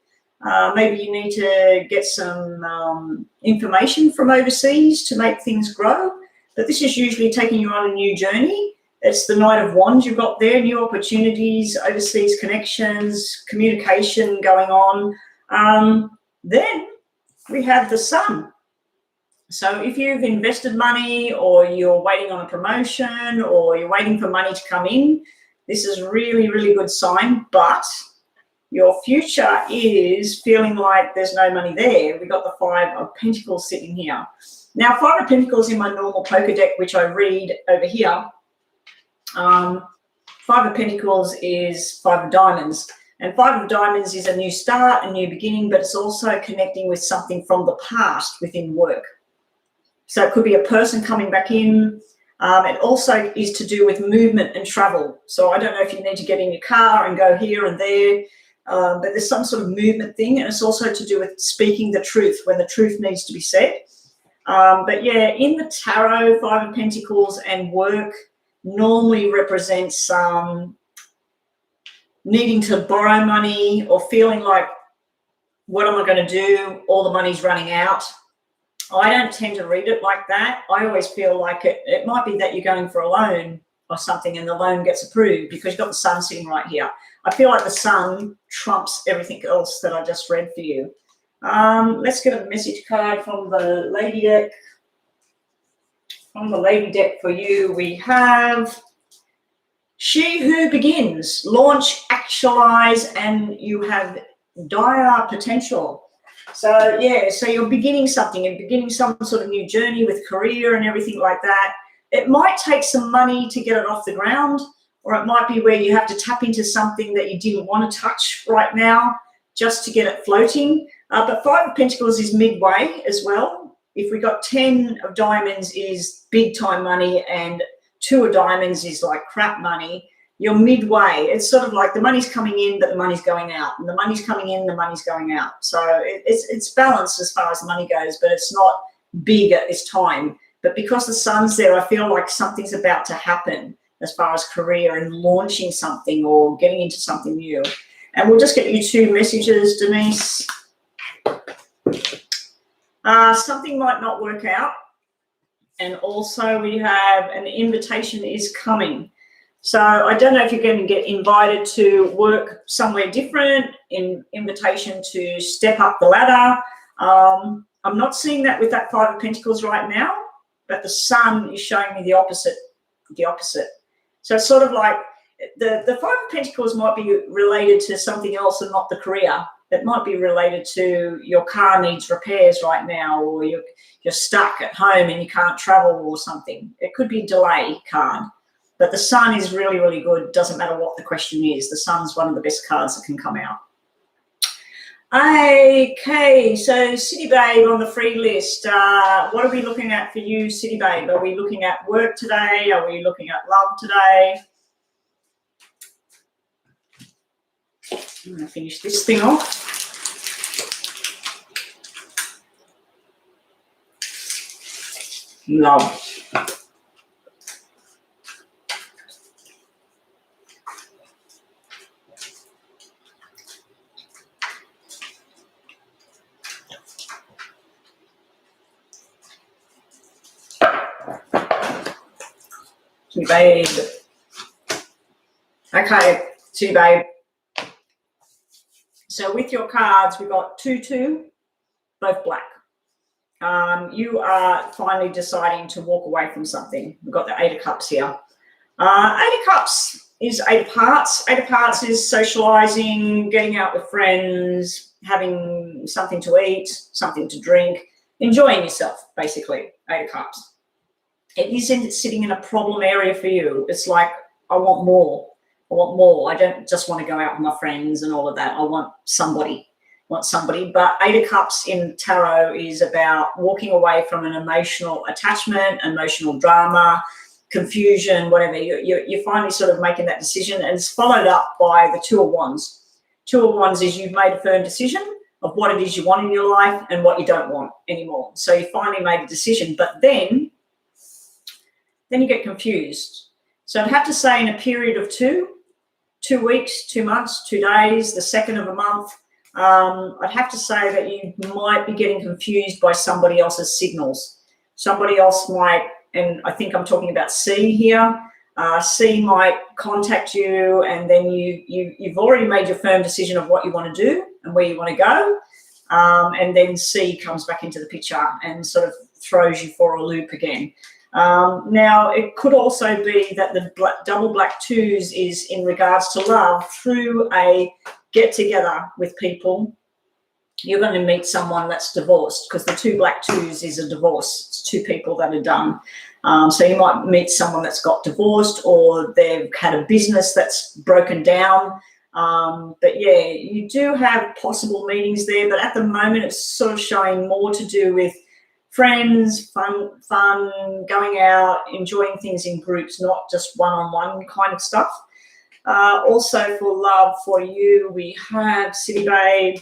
Maybe you need to get some information from overseas to make things grow. But this is usually taking you on a new journey. It's the Knight of Wands you've got there, new opportunities, overseas connections, communication going on. Then we have the Sun. So if you've invested money or you're waiting on a promotion or you're waiting for money to come in, this is really, really good sign. But your future is feeling like there's no money there. We've got the Five of Pentacles sitting here. Now, Five of Pentacles in my normal poker deck, which I read over here, Five of Pentacles is Five of Diamonds. And Five of Diamonds is a new start, a new beginning, but it's also connecting with something from the past within work. So it could be a person coming back in. It also is to do with movement and travel. So I don't know if you need to get in your car and go here and there, but there's some sort of movement thing. And it's also to do with speaking the truth when the truth needs to be said. But yeah, in the tarot, Five of Pentacles and work normally represents needing to borrow money or feeling like, what am I going to do? All the money's running out. I don't tend to read it like that. I always feel like it might be that you're going for a loan or something and the loan gets approved because you've got the Sun sitting right here. I feel like the Sun trumps everything else that I just read for you. Let's get a message card from the Lady deck. From the Lady deck for you, we have She Who Begins. Launch, actualize, and you have dire potential. So yeah, so you're beginning something and beginning some sort of new journey with career and everything like that. It might take some money to get it off the ground, or it might be where you have to tap into something that you didn't want to touch right now just to get it floating. But Five of Pentacles is midway as well. If we got 10 of Diamonds is big time money and 2 of Diamonds is like crap money, you're midway. It's sort of like the money's coming in, but the money's going out, and the money's coming in, the money's going out. So it's balanced as far as the money goes, but it's not big at this time. But because the Sun's there, I feel like something's about to happen as far as career and launching something or getting into something new. And we'll just get you 2 messages, Denise. Something might not work out. And also we have an invitation is coming. So I don't know if you're going to get invited to work somewhere different, invitation to step up the ladder. I'm not seeing that with that Five of Pentacles right now, but the Sun is showing me the opposite. So it's sort of like the Five of Pentacles might be related to something else and not the career. It might be related to your car needs repairs right now, or you're stuck at home and you can't travel or something. It could be a delay card. But the Sun is really, really good. Doesn't matter what the question is. The Sun's one of the best cards that can come out. Okay, so City Babe on the free list. What are we looking at for you, City Babe? Are we looking at work today? Are we looking at love today? I'm going to finish this thing off. Love. City Babe. Okay, City Babe. So with your cards, we've got 2-2, both black. You are finally deciding to walk away from something. We've got the 8 of Cups here. 8 of Cups is 8 of Hearts. 8 of Hearts is socializing, getting out with friends, having something to eat, something to drink, enjoying yourself, basically, 8 of Cups. It isn't sitting in a problem area for you. It's like, I want more. I want more. I don't just want to go out with my friends and all of that. I want somebody. But 8 of Cups in tarot is about walking away from an emotional attachment, emotional drama, confusion, whatever. You're finally sort of making that decision, and it's followed up by the 2 of Wands. 2 of Wands is you've made a firm decision. of what it is you want in your life and what you don't want anymore. So you finally made a decision, but then you get confused. So I'd have to say in a period of 2 weeks, 2 months, 2 days, the second of a month, I'd have to say that you might be getting confused by somebody else's signals. Somebody else might, and I think I'm talking about C here, C might contact you, and then you've already made your firm decision of what you want to do and where you want to go, and then C comes back into the picture and sort of throws you for a loop again. Now, it could also be that the double black twos is in regards to love through a get-together with people. You're going to meet someone that's divorced, because the 2 black twos is a divorce. It's 2 people that are done. So you might meet someone that's got divorced, or they've had a business that's broken down. But yeah, you do have possible meetings there, but at the moment it's sort of showing more to do with friends, fun, going out, enjoying things in groups, not just one-on-one kind of stuff. Also for love for you, we have City Babe.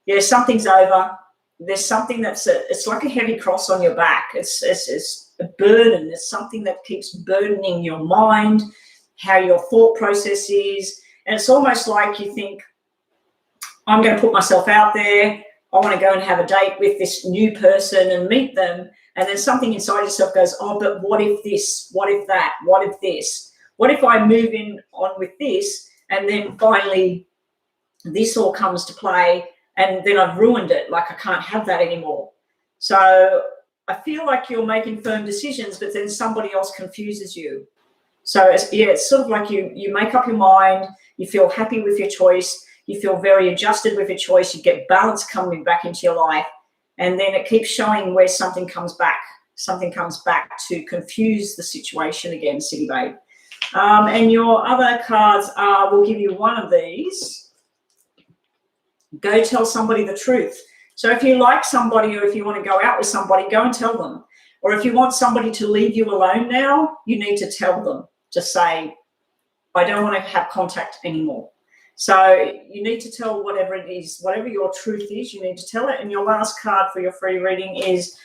Yeah, something's over. There's something it's like a heavy cross on your back. It's a burden. It's something that keeps burdening your mind, how your thought process is. And it's almost like you think, I'm going to put myself out there. I want to go and have a date with this new person and meet them. And then something inside yourself goes, oh, but what if this? What if that? What if this? What if I move on with this, and then finally this all comes to play, and then I've ruined it, like I can't have that anymore. So I feel like you're making firm decisions, but then somebody else confuses you. So it's sort of like you make up your mind, you feel happy with your choice, you feel very adjusted with your choice, you get balance coming back into your life, and then it keeps showing where something comes back. Something comes back to confuse the situation again, City Babe. And your other cards are, we'll give you one of these. Go tell somebody the truth. So if you like somebody, or if you want to go out with somebody, go and tell them. Or if you want somebody to leave you alone now, you need to tell them. Just say, I don't want to have contact anymore. So you need to tell whatever it is, whatever your truth is, you need to tell it. And your last card for your free reading is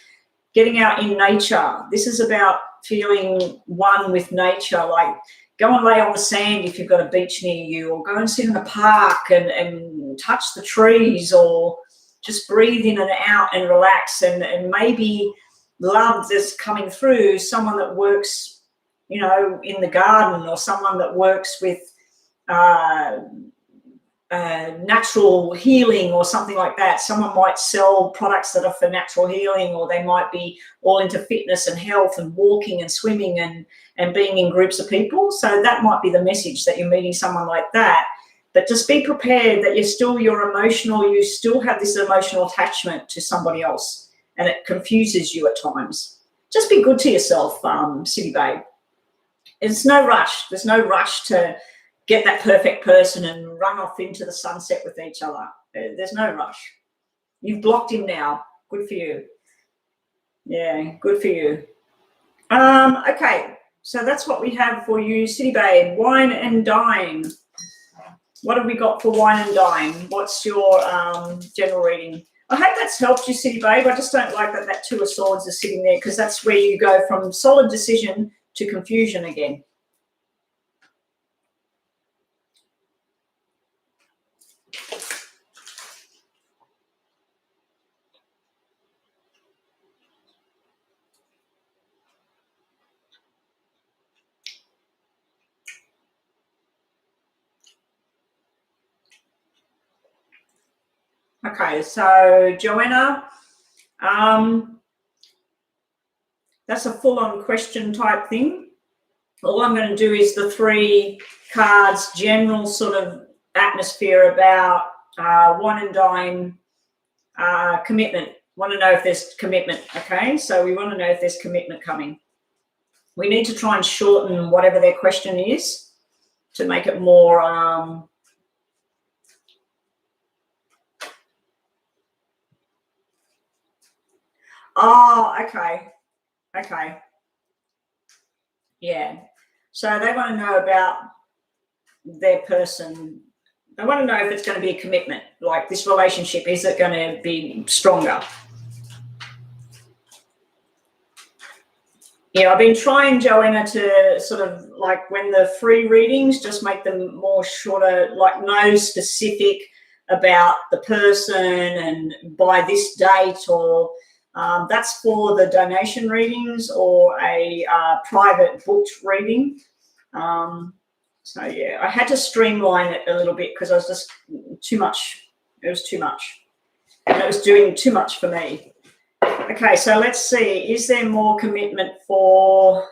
getting out in nature. This is about feeling one with nature, like go and lay on the sand if you've got a beach near you, or go and sit in the park and touch the trees, or just breathe in and out and relax, and maybe love that's coming through someone that works, you know, in the garden, or someone that works with natural healing or something like that. Someone might sell products that are for natural healing, or they might be all into fitness and health and walking and swimming and being in groups of people. So that might be the message, that you're meeting someone like that. But just be prepared that you're emotional, you still have this emotional attachment to somebody else, and it confuses you at times. Just be good to yourself, City Babe. It's no rush. There's no rush to get that perfect person and run off into the sunset with each other. There's no rush. You've blocked him now. Good for you. Yeah, good for you. Okay, so that's what we have for you, City Babe. Wine and Dine. What have we got for Wine and Dine? What's your general reading? I hope that's helped you, City Babe. I just don't like that 2 of Swords is sitting there, because that's where you go from solid decision to confusion again. Okay, so Joanna, that's a full-on question type thing. All I'm going to do is the 3 cards, general sort of atmosphere about Wine and Dine, commitment. Want to know if there's commitment, okay? So we want to know if there's commitment coming. We need to try and shorten whatever their question is to make it more okay. Yeah. So they want to know about their person, I want to know if it's going to be a commitment, like this relationship, is it going to be stronger? Yeah, I've been trying, Joanna, to sort of like when the free readings, just make them more shorter, like no specific about the person and by this date, or that's for the donation readings or a private booked reading. So yeah, I had to streamline it a little bit because I was just too much. It was too much. And it was doing too much for me. Okay, so let's see. Is there more commitment for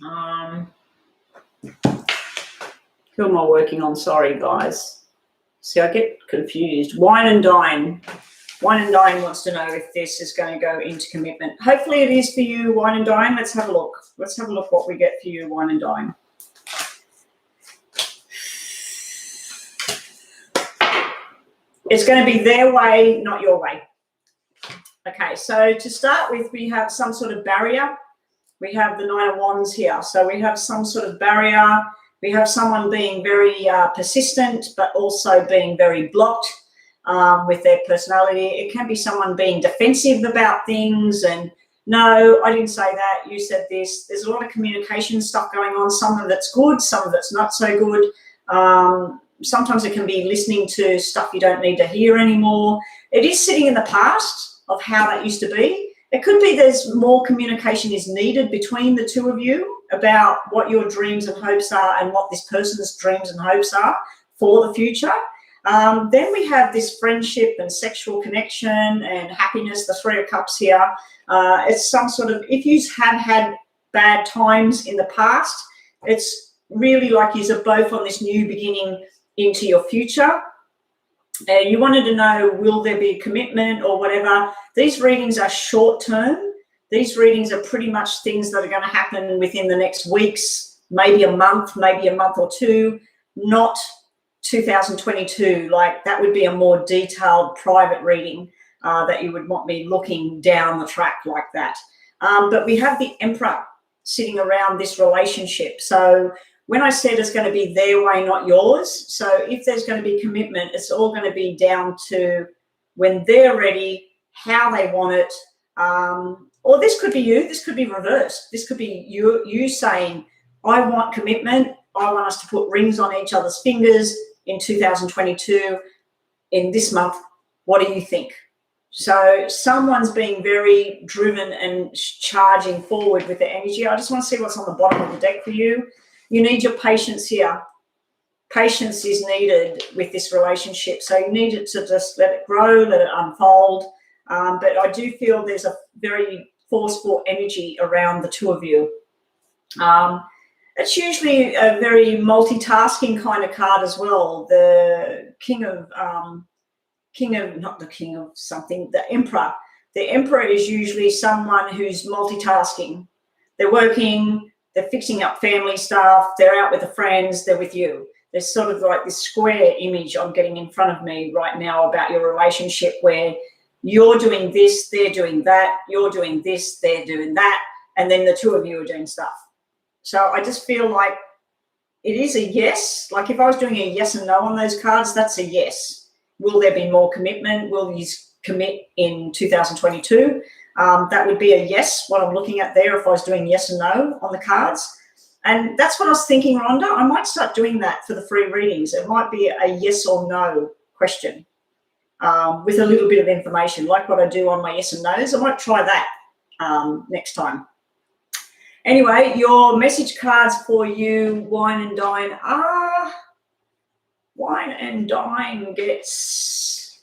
who am I working on? Sorry, guys. See, I get confused. Wine and Dine. Wine and Dine wants to know if this is going to go into commitment. Hopefully it is for you, Wine and Dine. Let's have a look. Let's have a look what we get for you, Wine and Dine. It's going to be their way, not your way. Okay, so to start with, we have some sort of barrier. We have the Nine of Wands here. So we have some sort of barrier. We have someone being very persistent, but also being very blocked with their personality. It can be someone being defensive about things and, no, I didn't say that, you said this. There's a lot of communication stuff going on. Some of it's good, some of it's not so good. Sometimes it can be listening to stuff you don't need to hear anymore. It is sitting in the past of how that used to be. It could be there's more communication is needed between the two of you about what your dreams and hopes are and what this person's dreams and hopes are for the future. Then we have this friendship and sexual connection and happiness, the Three of Cups here. It's some sort of, if you have had bad times in the past, it's really like you're both on this new beginning into your future. You wanted to know, will there be a commitment or whatever? These readings are short term. These readings are pretty much things that are going to happen within the next weeks, maybe a month or two, not 2022. Like that would be a more detailed private reading that you would want me looking down the track like that. But we have the Emperor sitting around this relationship. So when I said it's going to be their way, not yours, so if there's going to be commitment, it's all going to be down to when they're ready, how they want it. Or this could be you, this could be reversed. This could be you saying, I want commitment. I want us to put rings on each other's fingers in 2022, in this month. What do you think? So someone's being very driven and charging forward with the energy. I just want to see what's on the bottom of the deck for you. You need your patience here. Patience is needed with this relationship. So you need it to just let it grow, let it unfold. But I do feel there's a very forceful energy around the two of you. It's usually a very multitasking kind of card as well. The the Emperor. The Emperor is usually someone who's multitasking. They're working, they're fixing up family stuff, they're out with the friends, they're with you. There's sort of like this square image I'm getting in front of me right now about your relationship where you're doing this, they're doing that, you're doing this, they're doing that, and then the two of you are doing stuff. So I just feel like it is a yes. Like if I was doing a yes and no on those cards, that's a yes. Will there be more commitment? Will you commit in 2022? That would be a yes, what I'm looking at there if I was doing yes and no on the cards. And that's what I was thinking, Rhonda. I might start doing that for the free readings. It might be a yes or no question with a little bit of information, like what I do on my yes and no's. I might try that next time. Anyway, your message cards for you, Wine and Dine, are Wine and Dine gets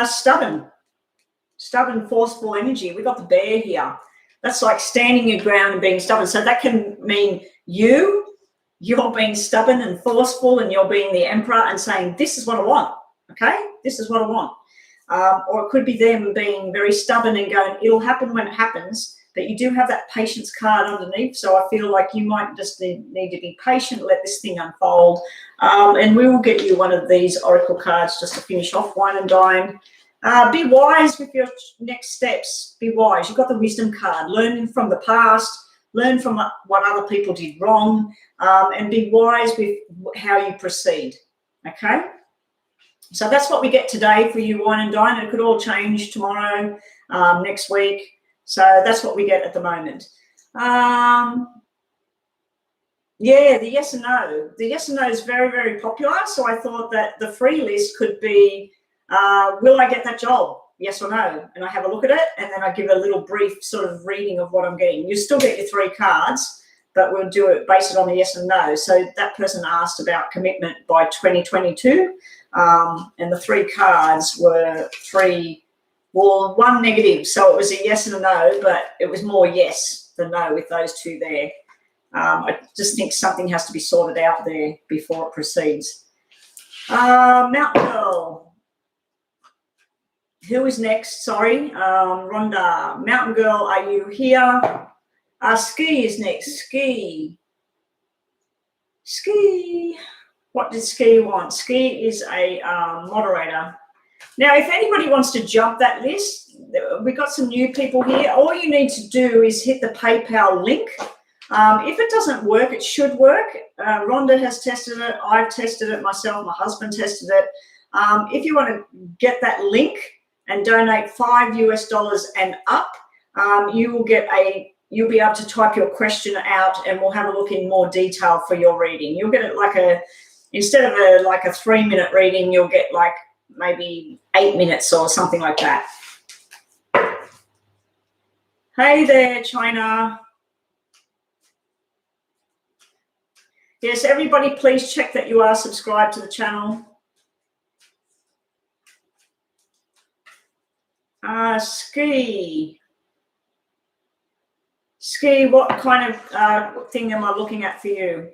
stubborn, forceful energy. We've got the Bear here. That's like standing your ground and being stubborn. So that can mean you're being stubborn and forceful and you're being the Emperor and saying, this is what I want, okay? This is what I want. Or it could be them being very stubborn and going, it'll happen when it happens, but you do have that patience card underneath. So I feel like you might just need to be patient, let this thing unfold. And we will get you one of these oracle cards just to finish off, Wine and Dine. Be wise with your next steps. Be wise. You've got the wisdom card, learning from the past, learn from what other people did wrong, and be wise with how you proceed. Okay? So that's what we get today for you, Wine and Dine. It could all change tomorrow, next week. So that's what we get at the moment. Yeah, the yes and no. The yes and no is very, very popular. So I thought that the free list could be, will I get that job? Yes or no? And I have a look at it, and then I give a little brief sort of reading of what I'm getting. You still get your 3 cards, but we'll do it based on the yes and no. So that person asked about commitment by 2022, and the 3 cards were 1 negative. So it was a yes and a no, but it was more yes than no with those 2 there. I just think something has to be sorted out there before it proceeds. Mountain Girl. Who is next? Sorry. Rhonda. Mountain Girl, are you here? Ski is next. Ski. What did Ski want? Ski is a moderator. Now, if anybody wants to jump that list, we've got some new people here. All you need to do is hit the PayPal link. If it doesn't work, it should work. Rhonda has tested it. I've tested it myself. My husband tested it. If you want to get that link and donate $5 and up, you'll be able to type your question out, and we'll have a look in more detail for your reading. You'll get it instead of a 3-minute reading, you'll get like maybe 8 minutes or something like that. Hey there, China. Yes, everybody, please check that you are subscribed to the channel. Ski, what kind of thing am I looking at for you?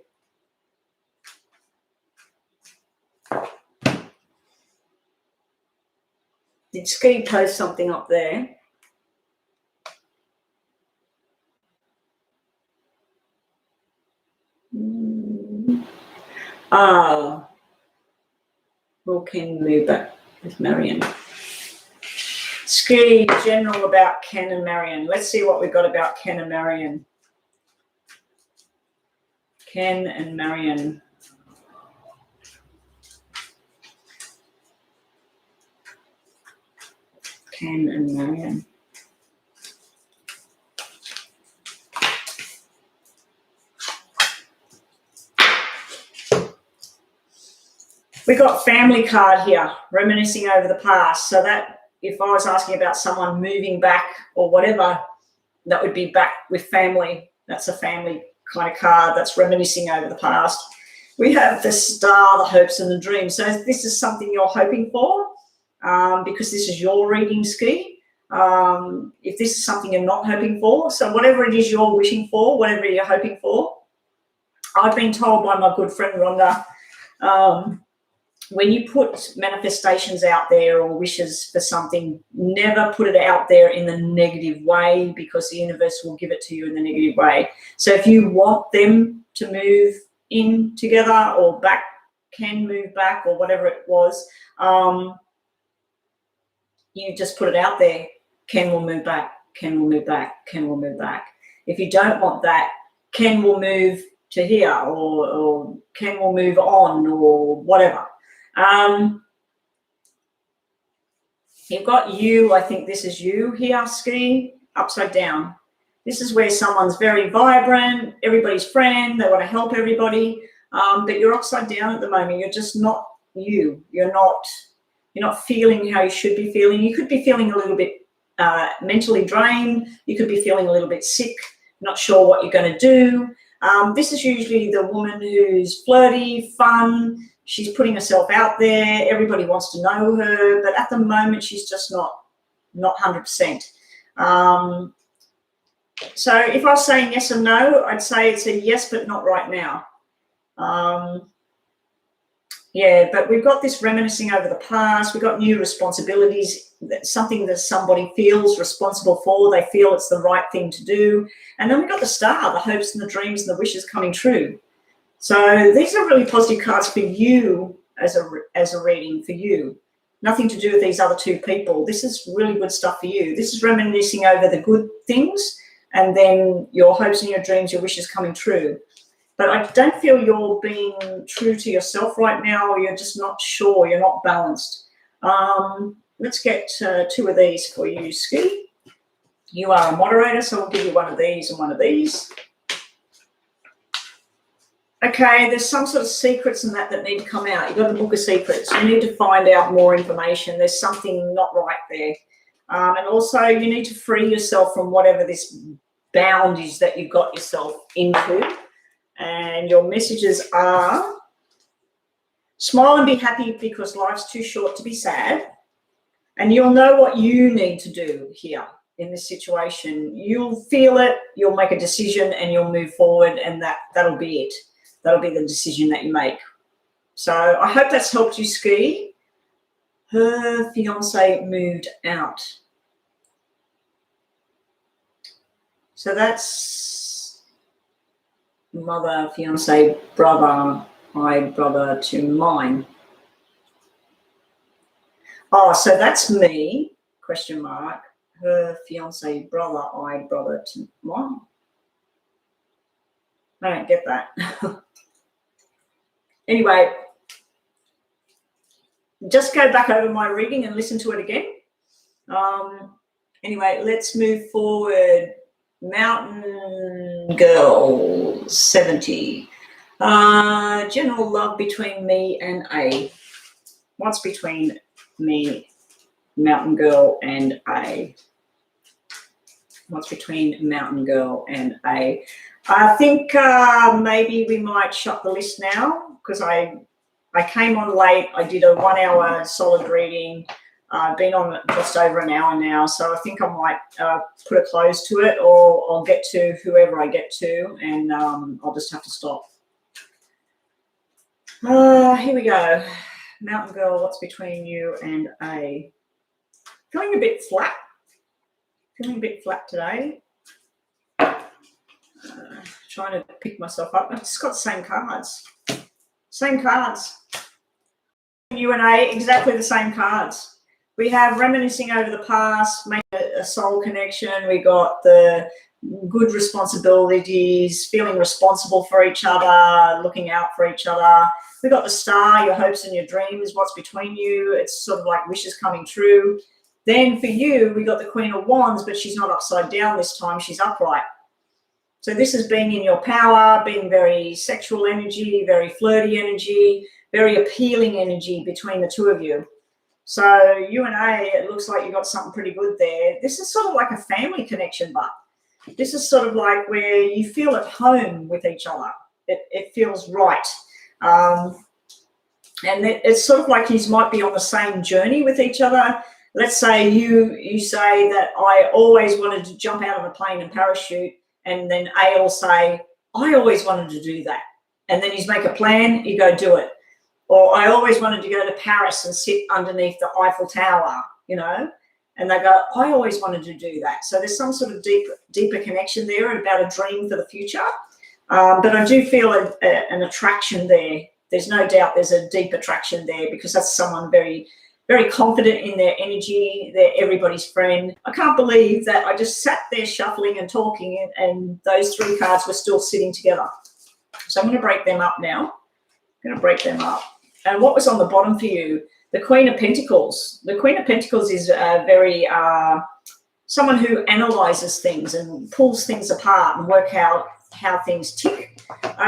Did Ski post something up there? Will Ken move back with Marion? Ski, general about Ken and Marion. Let's see what we've got about Ken and Marion. Ken and Marion. Ken and Marion. We got family card here, reminiscing over the past. So that if I was asking about someone moving back or whatever, that would be back with family. That's a family kind of card that's reminiscing over the past. We have the star, the hopes and the dreams. So this is something you're hoping for, because this is your reading, Ski. If this is something you're not hoping for, so whatever it is you're wishing for, whatever you're hoping for, I've been told by my good friend Rhonda, when you put manifestations out there or wishes for something, never put it out there in the negative way, because the universe will give it to you in the negative way. So if you want them to move in together or back, can move back or whatever it was, you just put it out there. Ken will move back. Ken will move back. Ken will move back. If you don't want that, Ken will move to here, or Ken will move on, or whatever. You've got you. I think this is you here, Ski, upside down. This is where someone's very vibrant, everybody's friend, they want to help everybody, but you're upside down at the moment. You're just not you. You're not feeling how you should be feeling. You could be feeling a little bit mentally drained. You could be feeling a little bit sick, not sure what you're going to do. This is usually the woman who's flirty, fun. She's putting herself out there. Everybody wants to know her, but at the moment she's just not 100%. So if I was saying yes or no, I'd say it's a yes, but not right now. Yeah, but we've got this reminiscing over the past. We've got new responsibilities, something that somebody feels responsible for. They feel it's the right thing to do. And then we've got the star, the hopes and the dreams and the wishes coming true. So these are really positive cards for you as a reading for you. Nothing to do with these other 2 people. This is really good stuff for you. This is reminiscing over the good things, and then your hopes and your dreams, your wishes coming true. But I don't feel you're being true to yourself right now, or you're just not sure, you're not balanced. Let's get 2 of these for you, Ski. You are a moderator, so I'll give you one of these and one of these. Okay, there's some sort of secrets and that need to come out. You've got the Book of Secrets. You need to find out more information. There's something not right there. And also you need to free yourself from whatever this bound is that you've got yourself into. And your messages are: smile and be happy because life's too short to be sad. And you'll know what you need to do here in this situation. You'll feel it, you'll make a decision, and you'll move forward, and that'll be it. That'll be the decision that you make. So I hope that's helped you, Ski. Her fiance moved out. So that's mother, fiance, brother, brother to mine. Oh, so that's me, question mark. Her fiance, brother, brother to mine. I don't get that. Anyway, just go back over my reading and listen to it again. Anyway, let's move forward. Mountain Girl 70. General love between me and A. What's between me, Mountain Girl, and A? What's between Mountain Girl and A? I think maybe we might shut the list now, because I came on late. I did a 1 hour solid reading. I've been on just over an hour now, so I think I might put a close to it, or I'll get to whoever I get to, and I'll just have to stop. Here we go. Mountain Girl, what's between you and A? Feeling a bit flat. Feeling a bit flat today. Trying to pick myself up. I've just got the same cards. Same cards. You and A, exactly the same cards. We have reminiscing over the past, make a soul connection. We got the good responsibilities, feeling responsible for each other, looking out for each other. We got the Star, your hopes and your dreams, what's between you. It's sort of like wishes coming true. Then for you, we got the Queen of Wands, but she's not upside down this time. She's upright. So this is being in your power, being very sexual energy, very flirty energy, very appealing energy between the two of you. So you and A, it looks like you got something pretty good there. This is sort of like a family connection, but this is sort of like where you feel at home with each other. It feels right. And it's sort of like you might be on the same journey with each other. Let's say you say that I always wanted to jump out of a plane and parachute, and then A will say, I always wanted to do that. And then you make a plan, you go do it. Or I always wanted to go to Paris and sit underneath the Eiffel Tower, you know, and they go, I always wanted to do that. So there's some sort of deeper connection there about a dream for the future. But I do feel an attraction there. There's no doubt there's a deep attraction there, because that's someone very, very confident in their energy. They're everybody's friend. I can't believe that I just sat there shuffling and talking, and those 3 cards were still sitting together. So I'm going to break them up now. I'm going to break them up. And what was on the bottom for you? The Queen of Pentacles. The Queen of Pentacles is very someone who analyzes things and pulls things apart and work out how things tick.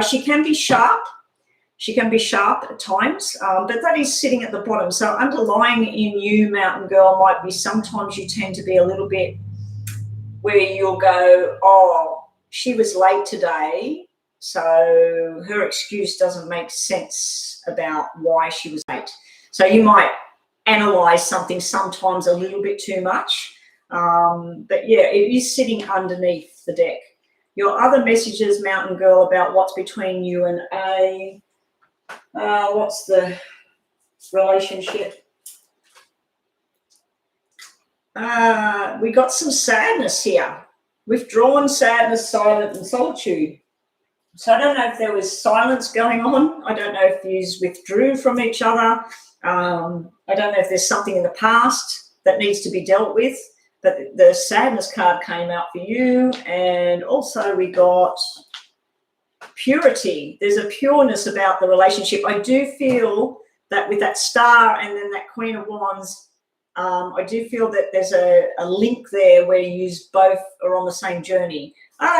She can be sharp. She can be sharp at times, but that is sitting at the bottom. So underlying in you, Mountain Girl, might be sometimes you tend to be a little bit where you'll go, oh, she was late today, so her excuse doesn't make sense about why she was late. So you might analyze something sometimes a little bit too much. But yeah, it is sitting underneath the deck. Your other messages, Mountain Girl, about what's between you and A. What's the relationship? We got some sadness here. Withdrawn, sadness, silent, and solitude. So I don't know if there was silence going on. I don't know if you withdrew from each other. I don't know if there's something in the past that needs to be dealt with. but the sadness card came out for you. And also we got purity. There's a pureness about the relationship. I do feel that with that star and then that Queen of Wands, I do feel that there's a link there where you both are on the same journey.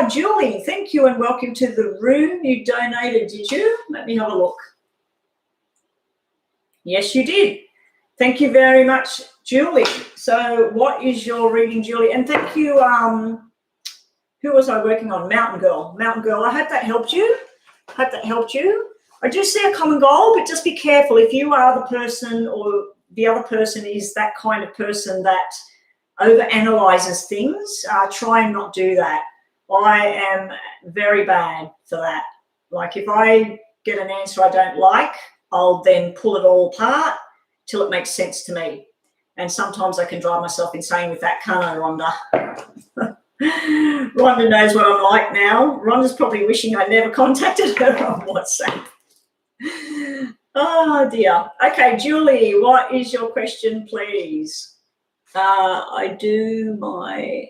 Julie, thank you and welcome to the room. You donated, did you? Let me have a look. Yes, you did. Thank you very much, Julie. So what is your reading, Julie? And thank you, who was I working on? Mountain Girl. Mountain Girl, I hope that helped you. I do see a common goal, but just be careful. If you are the person or the other person is that kind of person that overanalyzes things, try and not do that. I am very bad for that. Like if I get an answer I don't like, I'll then pull it all apart till it makes sense to me. And sometimes I can drive myself insane with that, can't I, Rhonda? Rhonda knows what I'm like now. Rhonda's probably wishing I never contacted her on WhatsApp. Oh, dear. Okay, Julie, what is your question, please? I do my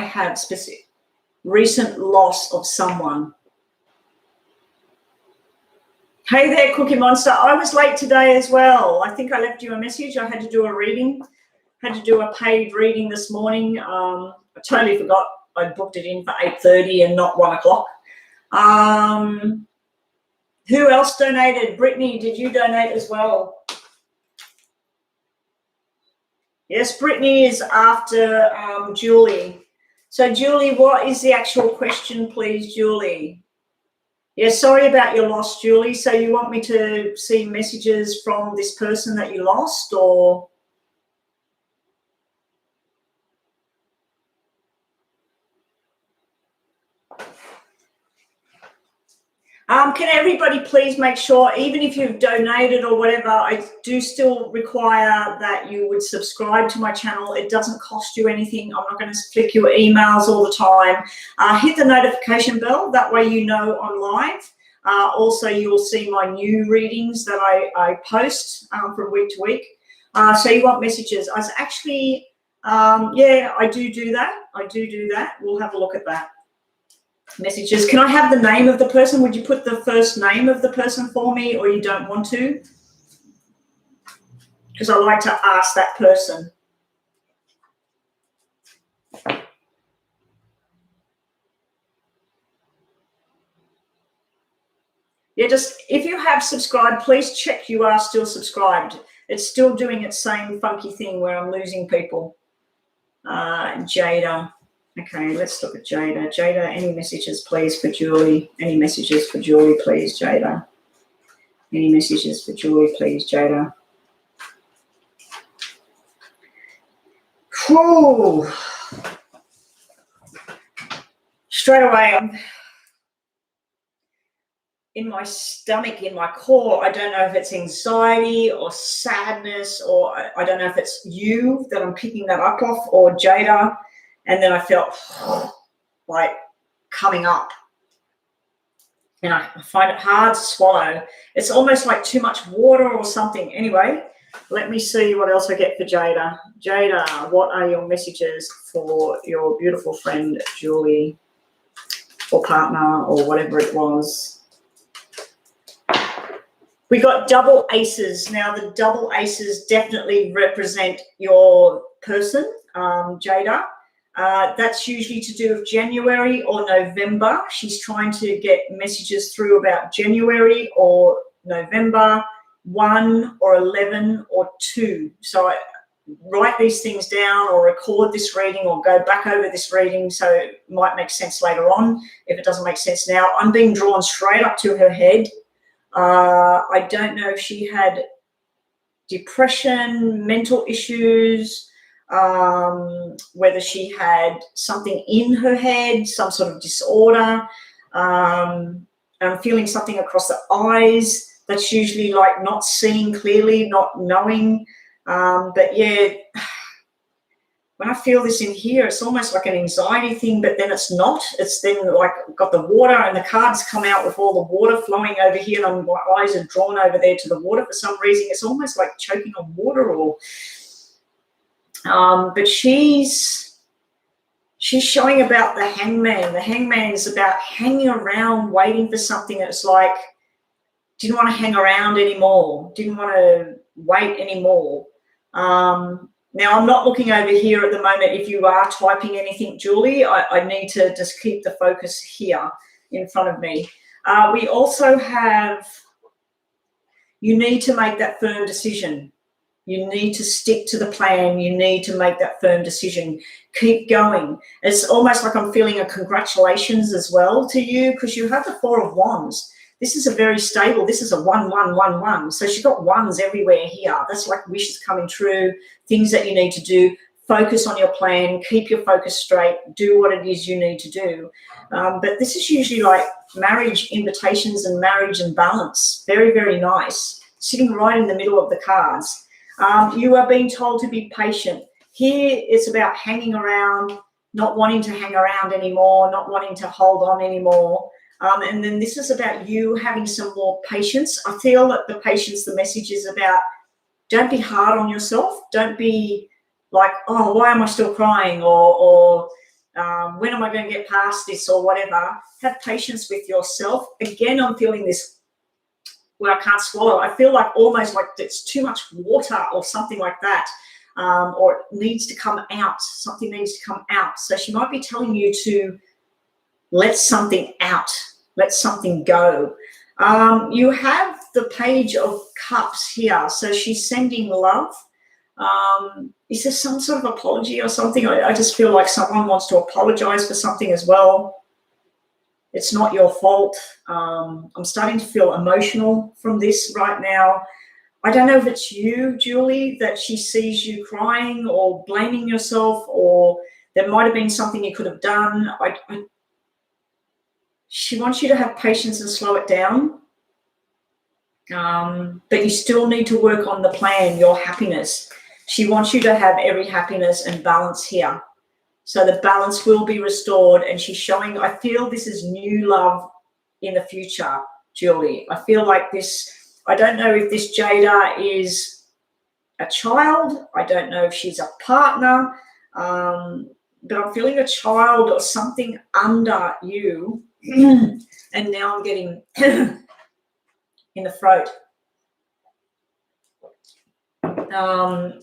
have specific recent loss of someone. Hey there, Cookie Monster. I was late today as well. I think I left you a message. I had to do a reading. Had to do a paid reading this morning. I totally forgot I booked it in for 8:30 and not 1 o'clock. Who else donated? Brittany, did you donate as well? Yes, Brittany is after Julie. So, Julie, what is the actual question, please, Julie? Yeah, sorry about your loss, Julie. So you want me to see messages from this person that you lost, or? Can everybody please make sure, even if you've donated or whatever, I do still require that you would subscribe to my channel. It doesn't cost you anything. I'm not going to flick your emails all the time. Hit the notification bell. That way you know I'm live. Also, you'll see my new readings that I post from week to week. So you want messages. I was actually, yeah, I do that. I do that. We'll have a look at that. Messages. Can I have the name of the person? Would you put the first name of the person for me, or you don't want to? Because I like to ask that person. Yeah, just if you have subscribed, please check you are still subscribed. It's still doing its same funky thing where I'm losing people. Jada. Okay, let's look at Jada. Jada, any messages, please, for Julie? Any messages for Julie, please, Jada? Any messages for Julie, please, Jada? Whew. Straight away, I'm in my stomach, in my core. I don't know if it's anxiety or sadness, or I don't know if it's you that I'm picking that up off, or Jada. And then I felt like coming up. And I find it hard to swallow. It's almost like too much water or something. Anyway, let me see what else I get for Jada. Jada, what are your messages for your beautiful friend, Julie, or partner, or whatever it was? We got double aces. Now, the double aces definitely represent your person, Jada. That's usually to do with January or November. She's trying to get messages through about January or November, 1 or 11 or 2. So I write these things down or record this reading or go back over this reading so it might make sense later on if it doesn't make sense now. I'm being drawn straight up to her head. I don't know if she had depression, mental issues, whether she had something in her head, some sort of disorder. I'm feeling something across the eyes. That's usually like not seeing clearly, not knowing. But yeah, when I feel this in here, it's almost like an anxiety thing, but then it's not. It's then like got the water, and the cards come out with all the water flowing over here, and my eyes are drawn over there to the water for some reason. It's almost like choking on water, or but she's showing about the hangman. The hangman is about hanging around, waiting for something that's like, didn't want to hang around anymore, didn't want to wait anymore. Now, I'm not looking over here at the moment. If you are typing anything, Julie, I need to just keep the focus here in front of me. We also have, you need to make that firm decision. You need to stick to the plan. You need to make that firm decision. Keep going. It's almost like I'm feeling a congratulations as well to you, because you have the Four of Wands. This is a very stable, this is a 1, 1, 1, 1. So she's got ones everywhere here. That's like wishes coming true, things that you need to do. Focus on your plan, keep your focus straight, do what it is you need to do. But this is usually like marriage invitations and marriage and balance. Very, very nice. Sitting right in the middle of the cards. You are being told to be patient. Here it's about hanging around, not wanting to hang around anymore, not wanting to hold on anymore. And then this is about you having some more patience. I feel that the patience, the message is about, don't be hard on yourself. Don't be like, oh, why am I still crying? Or when am I going to get past this, or whatever. Have patience with yourself. Again, I'm feeling this where I can't swallow. I feel like almost like it's too much water or something like that. Or it needs to come out. Something needs to come out. So she might be telling you to let something out. Let something go. You have the Page of Cups here. So she's sending love. Is there some sort of apology or something? I just feel like someone wants to apologize for something as well. It's not your fault. I'm starting to feel emotional from this right now. I don't know if it's you, Julie, that she sees you crying or blaming yourself, or there might have been something you could have done. She wants you to have patience and slow it down. But you still need to work on the plan, your happiness. She wants you to have every happiness and balance here. So the balance will be restored. And she's showing, I feel this is new love in the future, Julie. I feel like this, I don't know if this Jada is a child. I don't know if she's a partner. But I'm feeling a child or something under you. And now I'm getting in the throat.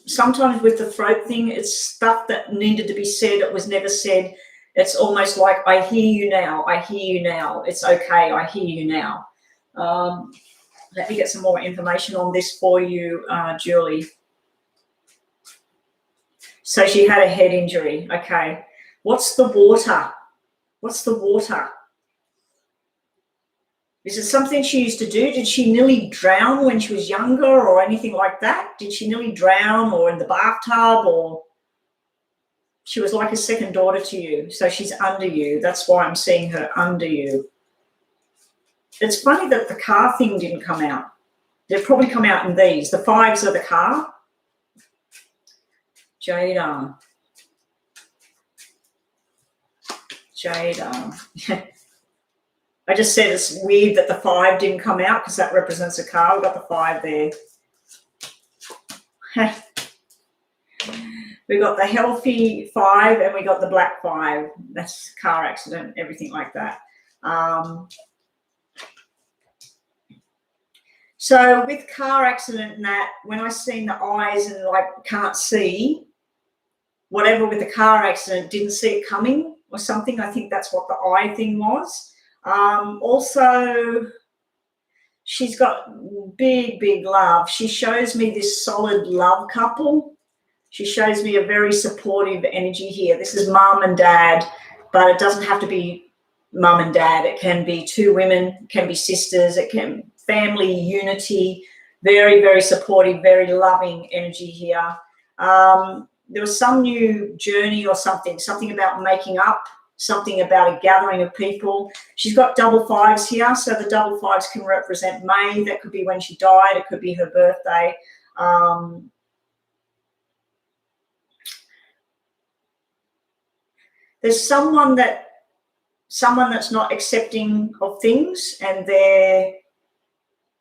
Sometimes with the throat thing, it's stuff that needed to be said. It was never said. It's almost like, I hear you now. I hear you now. It's okay. I hear you now. Let me get some more information on this for you, Julie. So she had a head injury. Okay. What's the water? What's the water? Is it something she used to do? Did she nearly drown when she was younger or anything like that? Did she nearly drown, or in the bathtub, or she was like a second daughter to you? So she's under you. That's why I'm seeing her under you. It's funny that the car thing didn't come out. They'll probably come out in these. The fives are the car. Jada. Jada. I just said it's weird that the 5 didn't come out, because that represents a car. We've got the 5 there. We got the healthy 5 and we got the black 5. That's car accident, everything like that. So with car accident and that, when I seen the eyes and like can't see, whatever with the car accident, didn't see it coming or something. I think that's what the eye thing was. Also, she's got big, big love. She shows me this solid love couple. She shows me a very supportive energy here. This is mum and dad, but it doesn't have to be mum and dad. It can be 2 women, it can be sisters, it can family unity. Very, very supportive, very loving energy here. There was some new journey or something about making up, something about a gathering of people. She's got double 5s here, so the double 5s can represent May. That could be when she died. It could be her birthday. There's someone that's not accepting of things, and they're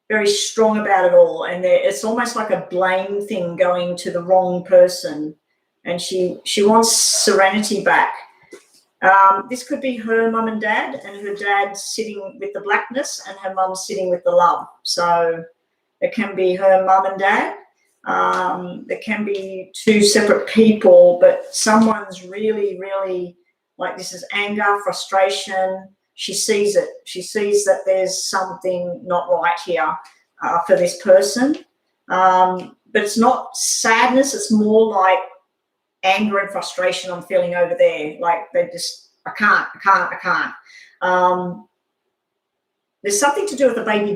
very strong about it all, and it's almost like a blame thing going to the wrong person, and she wants serenity back. This could be her mum and dad, and her dad sitting with the blackness and her mum sitting with the love. So it can be her mum and dad. There can be two separate people, but someone's really, really, like, this is anger, frustration. She sees it. She sees that there's something not right here for this person. But it's not sadness. It's more like anger and frustration I'm feeling over there. Like, they just, I can't. There's something to do with a baby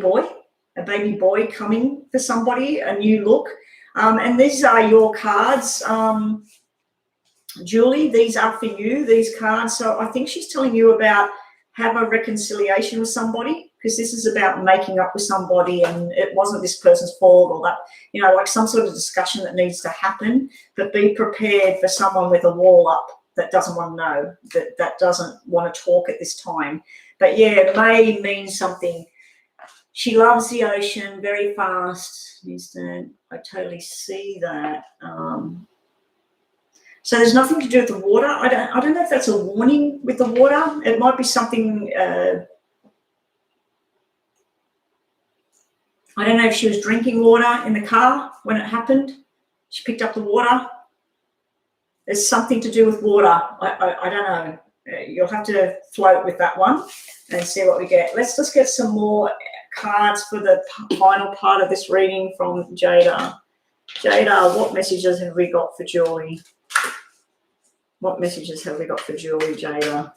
boy coming for somebody, a new look. And these are your cards, Julie. These are for you, these cards. So I think she's telling you about have a reconciliation with somebody, because this is about making up with somebody, and it wasn't this person's fault, or that, like some sort of discussion that needs to happen. But be prepared for someone with a wall up that doesn't want to know, that doesn't want to talk at this time. But yeah, it may mean something. She loves the ocean, very fast. I totally see that. So there's nothing to do with the water. I don't know if that's a warning with the water. It might be something. I don't know if she was drinking water in the car when it happened. She picked up the water. There's something to do with water. I don't know. You'll have to float with that one and see what we get. Let's just get some more cards for the final part of this reading from Jada. Jada, what messages have we got for Julie? What messages have we got for Julie, Jada?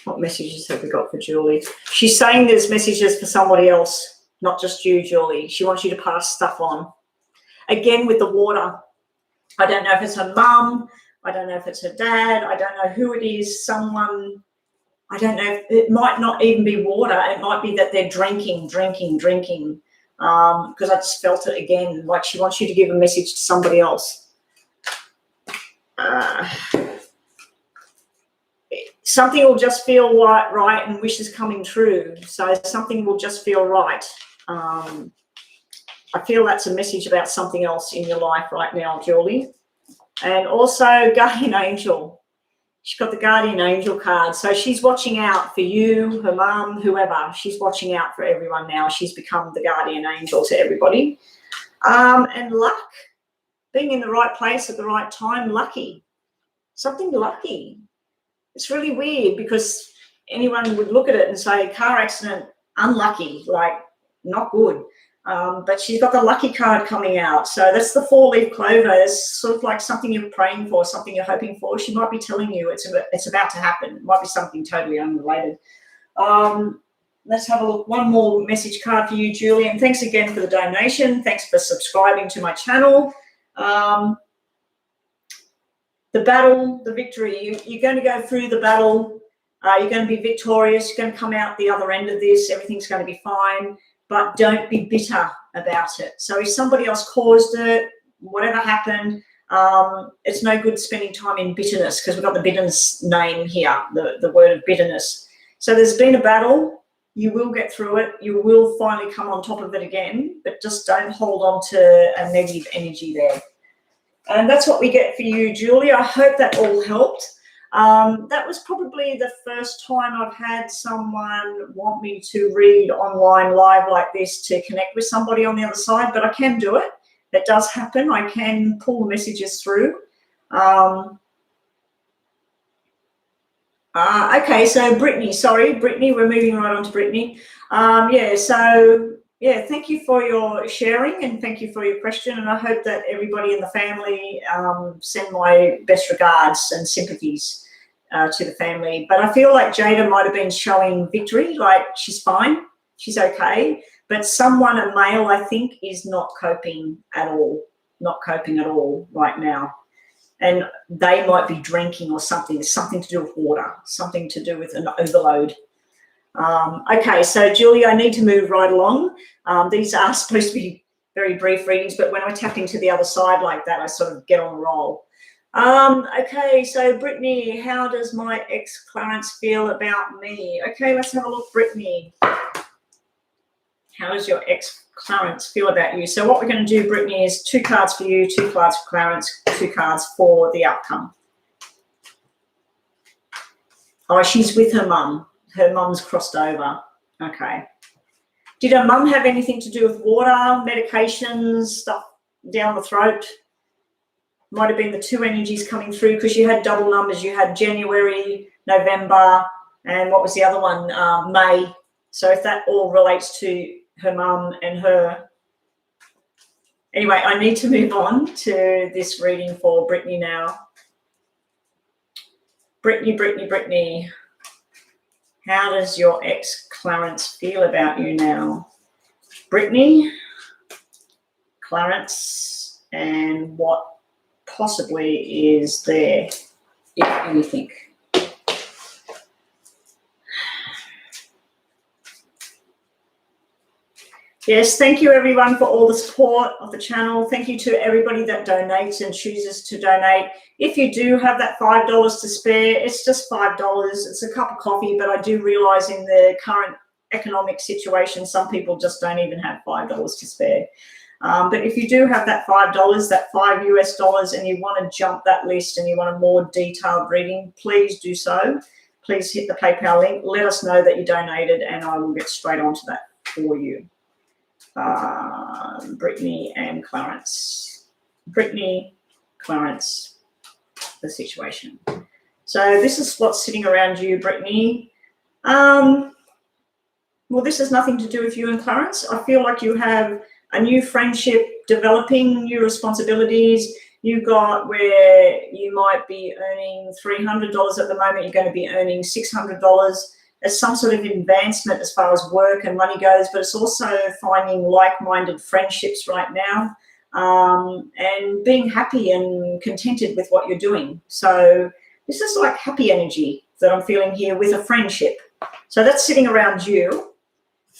What messages have we got for Julie? She's saying there's messages for somebody else, not just you, Julie. She wants you to pass stuff on. Again, with the water. I don't know if it's her mum. I don't know if it's her dad. I don't know who it is. Someone, I don't know. It might not even be water. It might be that they're drinking. Because I just felt it again. Like she wants you to give a message to somebody else. Something will just feel right, and wishes coming true. So something will just feel right. I feel that's a message about something else in your life right now, Julie. And also Guardian Angel. She's got the Guardian Angel card. So she's watching out for you, her mum, whoever. She's watching out for everyone now. She's become the Guardian Angel to everybody. And luck. Being in the right place at the right time, lucky. Something lucky. It's really weird because anyone would look at it and say, car accident, unlucky, like not good. But she's got the lucky card coming out. So that's the 4-leaf clover. It's sort of like something you're praying for, something you're hoping for. She might be telling you it's about to happen. It might be something totally unrelated. Let's have a look. One more message card for you, Julie. And thanks again for the donation. Thanks for subscribing to my channel. The battle, the victory. You're going to go through the battle. You're going to be victorious. You're going to come out the other end of this. Everything's going to be fine. But don't be bitter about it. So if somebody else caused it, whatever happened, it's no good spending time in bitterness, because we've got the bitterness name here, the word of bitterness. So there's been a battle. You will get through it. You will finally come on top of it again, but just don't hold on to a negative energy there. And that's what we get for you, Julie. I hope that all helped. That was probably the first time I've had someone want me to read online live like this to connect with somebody on the other side, but I can do it. That does happen. I can pull messages through. Okay, so Brittany, we're moving right on to Brittany. Thank you for your sharing and thank you for your question, and I hope that everybody in the family send my best regards and sympathies to the family. But I feel like Jada might have been showing victory, like she's fine, she's okay, but someone, a male, I think, is not coping at all right now. And they might be drinking or something. It's something to do with water, something to do with an overload. Okay, so Julie, I need to move right along. These are supposed to be very brief readings, but when I tap into the other side like that, I sort of get on the roll. Okay, so Brittany, how does my ex Clarence feel about me? Okay, let's have a look, Brittany. How does your ex Clarence feel about you? So what we're going to do, Brittany, is 2 cards for you, 2 cards for Clarence, 2 cards for the outcome. Oh, she's with her mum. Her mum's crossed over. Okay. Did her mum have anything to do with water, medications, stuff down the throat? Might have been the 2 energies coming through because you had double numbers. You had January, November, and what was the other one? May. So if that all relates to her mum and her. Anyway, I need to move on to this reading for Brittany now. Brittany. How does your ex Clarence feel about you now? Brittany, Clarence, and what possibly is there, if anything? Yes, thank you everyone for all the support of the channel. Thank you to everybody that donates and chooses to donate. If you do have that $5 to spare, it's just $5. It's a cup of coffee, but I do realize in the current economic situation, some people just don't even have $5 to spare. But if you do have that $5, that $5 US, and you want to jump that list and you want a more detailed reading, please do so. Please hit the PayPal link. Let us know that you donated and I will get straight onto that for you. Brittany and Clarence. Brittany, Clarence, the situation. So this is what's sitting around you, Brittany. Well, this has nothing to do with you and Clarence. I feel like you have a new friendship developing, new responsibilities. You got where you might be earning $300 at the moment. You're going to be earning $600. There's some sort of advancement as far as work and money goes, but it's also finding like-minded friendships right now, and being happy and contented with what you're doing. So this is like happy energy that I'm feeling here with a friendship. So that's sitting around you.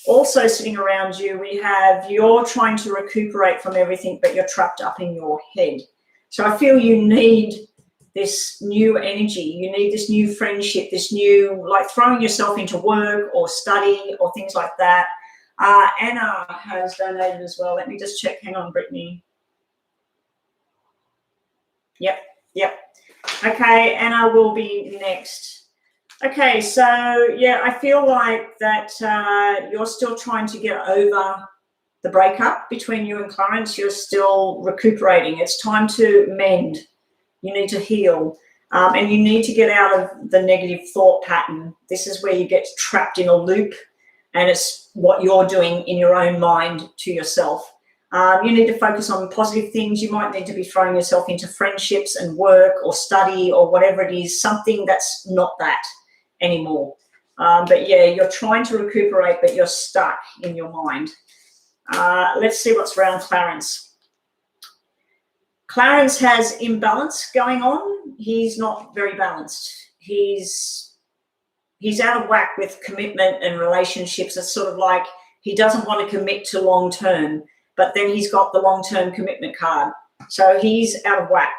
Also sitting around you, we have you're trying to recuperate from everything, but you're trapped up in your head. So I feel you need this new energy. You need this new friendship, this new, like throwing yourself into work or study or things like that. Anna has donated as well. Let me just check. Hang on, Brittany. Yep. Okay, Anna will be next. Okay, so yeah, I feel like that you're still trying to get over the breakup between you and Clarence. You're still recuperating. It's time to mend. You need to heal, and you need to get out of the negative thought pattern. This is where you get trapped in a loop, and it's what you're doing in your own mind to yourself. You need to focus on positive things. You might need to be throwing yourself into friendships and work or study or whatever it is, something that's not that anymore. But yeah, you're trying to recuperate, but you're stuck in your mind. Let's see what's around Clarence. Clarence has imbalance going on. He's not very balanced. He's out of whack with commitment and relationships. It's sort of like he doesn't want to commit to long term, but then he's got the long-term commitment card. So he's out of whack.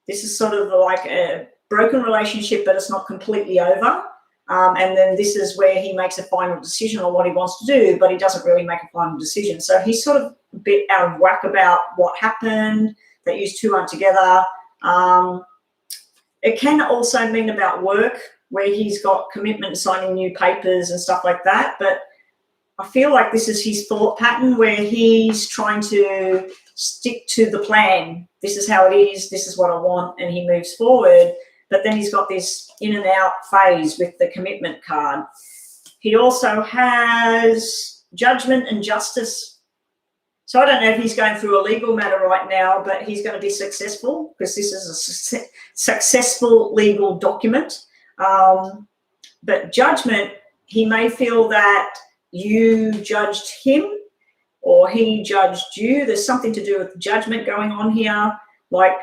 This is sort of like a broken relationship, but it's not completely over. And then this is where he makes a final decision on what he wants to do, but he doesn't really make a final decision. So he's sort of a bit out of whack about what happened, that you two aren't together. It can also mean about work, where he's got commitment, signing new papers and stuff like that. But I feel like this is his thought pattern, where he's trying to stick to the plan. This is how it is. This is what I want. And he moves forward. But then he's got this in and out phase with the commitment card. He also has judgment and justice. So I don't know if he's going through a legal matter right now, but he's going to be successful because this is a successful legal document. But judgment, he may feel that you judged him or he judged you. There's something to do with judgment going on here, like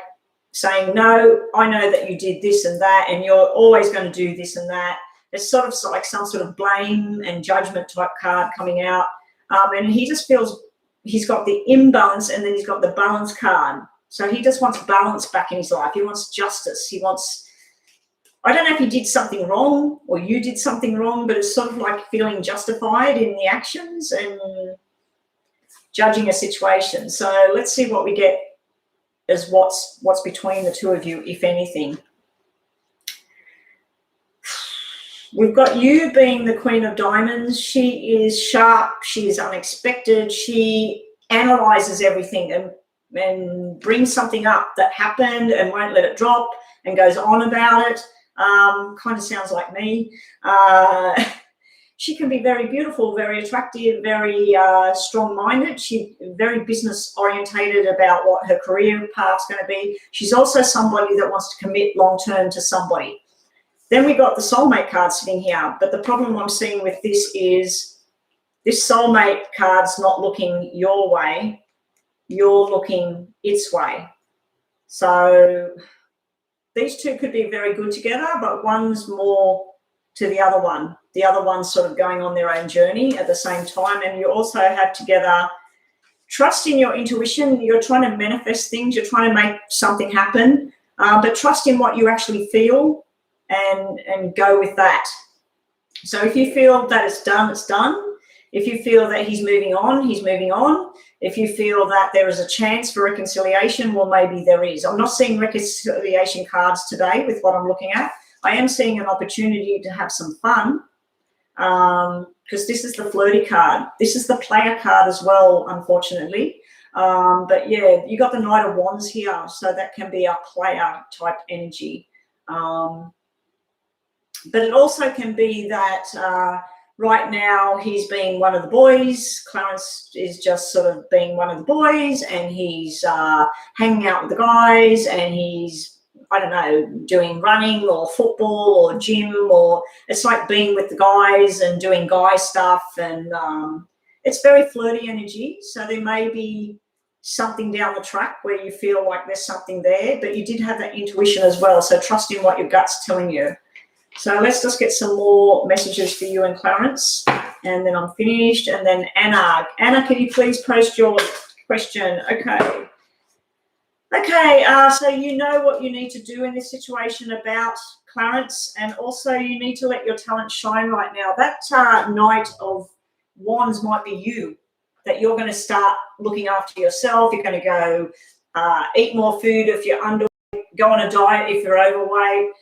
saying, no, I know that you did this and that, and you're always going to do this and that. It's sort of like some sort of blame and judgment type card coming out. And he just feels he's got the imbalance and then he's got the balance card. So he just wants balance back in his life. He wants justice. He wants, I don't know if he did something wrong or you did something wrong, but it's sort of like feeling justified in the actions and judging a situation. So let's see what we get as what's between the two of you, if anything. We've got you being the Queen of Diamonds. She is sharp. She is unexpected. She analyzes everything and brings something up that happened and won't let it drop and goes on about it. Kind of sounds like me. She can be very beautiful, very attractive, very strong-minded. She's very business-orientated about what her career path's going to be. She's also somebody that wants to commit long-term to somebody. Then we got the soulmate card sitting here. But the problem I'm seeing with this is this soulmate card's not looking your way. You're looking its way. So these two could be very good together, but one's more to the other one. The other one's sort of going on their own journey at the same time. And you also have together trust in your intuition. You're trying to manifest things. You're trying to make something happen, but trust in what you actually feel and go with that. So if you feel that it's done, it's done. If you feel that he's moving on, he's moving on. If you feel that there is a chance for reconciliation, well, maybe there is. I'm not seeing reconciliation cards today with what I'm looking at. I am seeing an opportunity to have some fun because this is the flirty card. This is the player card as well, unfortunately. But yeah, you got the Knight of Wands here, so that can be a player type energy. But it also can be that right now he's being one of the boys. Clarence is just sort of being one of the boys, and he's hanging out with the guys, and he's, I don't know, doing running or football or gym, or it's like being with the guys and doing guy stuff. And it's very flirty energy. So there may be something down the track where you feel like there's something there, but you did have that intuition as well. So trust in what your gut's telling you. So let's just get some more messages for you and Clarence, and then I'm finished. And then Anna. Anna, can you please post your question? Okay. Okay, so you know what you need to do in this situation about Clarence, and also you need to let your talent shine right now. That Knight of Wands might be you, that you're going to start looking after yourself. You're going to go eat more food if you're underweight, go on a diet if you're overweight,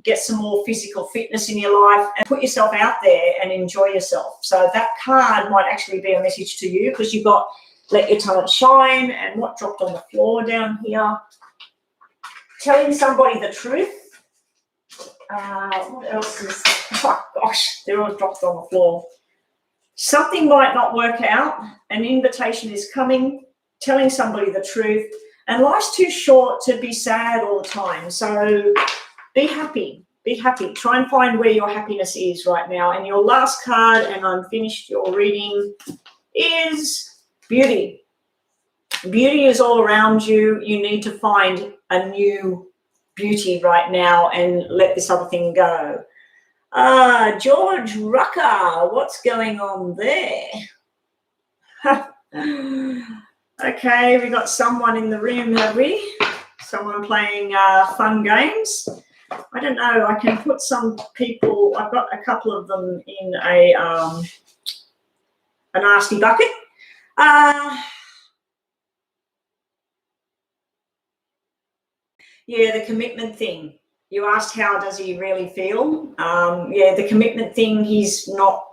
get some more physical fitness in your life, and put yourself out there and enjoy yourself. So that card might actually be a message to you, because you've got let your talent shine. And what dropped on the floor down here? Telling somebody the truth. What else is, oh gosh, they're all dropped on the floor. Something might not work out. An invitation is coming. Telling somebody the truth. And life's too short to be sad all the time. So be happy. Be happy. Try and find where your happiness is right now. And your last card, and I'm finished your reading, is beauty. Beauty is all around you. You need to find a new beauty right now and let this other thing go. George Rucker, what's going on there? Okay, we got someone in the room, have we? Someone playing fun games. I don't know. I can put some people. I've got a couple of them in a nasty bucket. Yeah, the commitment thing. You asked how does he really feel? Yeah, the commitment thing, he's not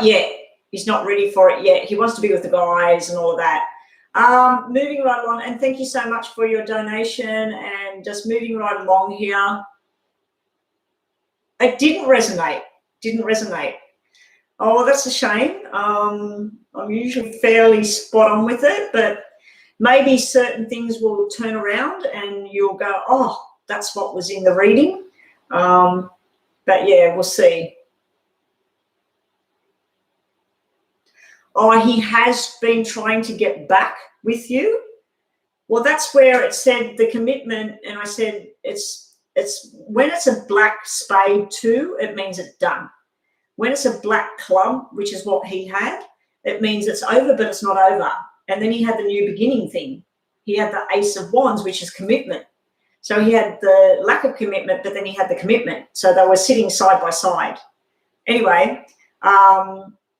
yet. He's not ready for it yet. He wants to be with the guys and all of that. Moving right along, and thank you so much for your donation, and just moving right along here. It didn't resonate. Oh, that's a shame. I'm usually fairly spot on with it, but maybe certain things will turn around and you'll go, oh, that's what was in the reading. But yeah, we'll see. Oh, he has been trying to get back with you. Well, that's where it said the commitment, and I said it's when it's a black spade 2, it means it's done. When it's a black club, which is what he had, it means it's over, but it's not over. And then he had the new beginning thing. he had the Ace of Wands, which is commitment. So he had the lack of commitment, but then he had the commitment. So they were sitting side by side. Anyway,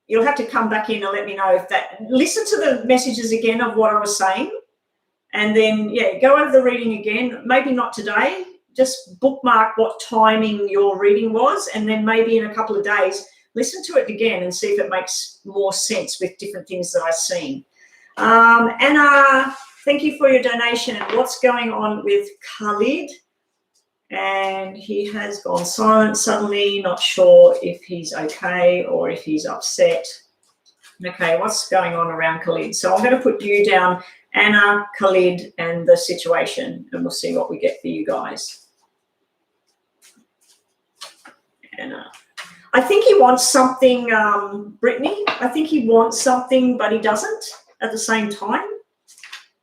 you'll have to come back in and let me know if that. Listen to the messages again of what I was saying, and then, yeah, go over the reading again. Maybe not today. Just bookmark what timing your reading was, and then maybe in a couple of days, listen to it again and see if it makes more sense with different things that I've seen. Anna, thank you for your donation. And what's going on with Khalid? And he has gone silent suddenly, not sure if he's okay or if he's upset. Okay, what's going on around Khalid? So I'm going to put you down, Anna, Khalid, and the situation, and we'll see what we get for you guys. Anna. I think he wants something, Brittany. I think he wants something, but he doesn't at the same time.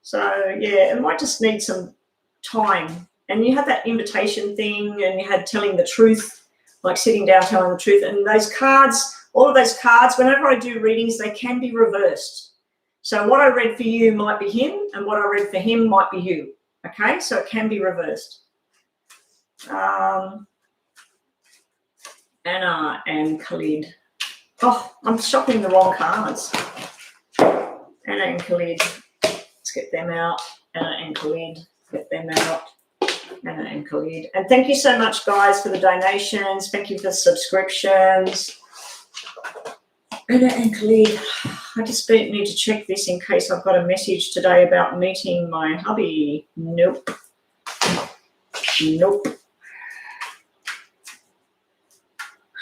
So, yeah, it might just need some time. And you had that invitation thing, and you had telling the truth, like sitting down telling the truth. And those cards, all of those cards, whenever I do readings, they can be reversed. So what I read for you might be him, and what I read for him might be you. Okay, so it can be reversed. Anna and Khalid. Oh, I'm shuffling the wrong cards. Anna and Khalid. Let's get them out. Anna and Khalid. Get them out. Anna and Khalid. And thank you so much, guys, for the donations. Thank you for the subscriptions. Anna and Khalid. I just need to check this in case I've got a message today about meeting my hubby. Nope. Nope.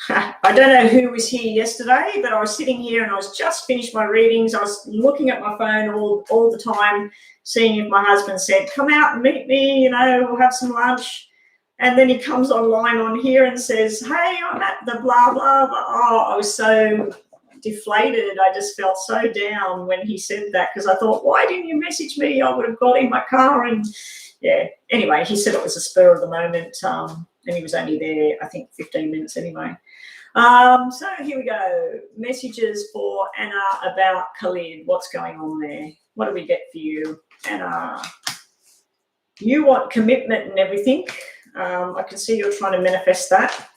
I don't know who was here yesterday, but I was sitting here and I was just finished my readings. I was looking at my phone all the time, seeing if my husband said, come out and meet me, you know, we'll have some lunch. And then he comes online on here and says, hey, I'm at the blah, blah, blah. Oh, I was so deflated. I just felt so down when he said that, because I thought, why didn't you message me? I would have got in my car. And yeah, anyway, he said it was a spur of the moment. And he was only there, I think, 15 minutes anyway. So here we go. Messages for Anna about Khalid. What's going on there? What do we get for you, Anna? You want commitment and everything. I can see you're trying to manifest that.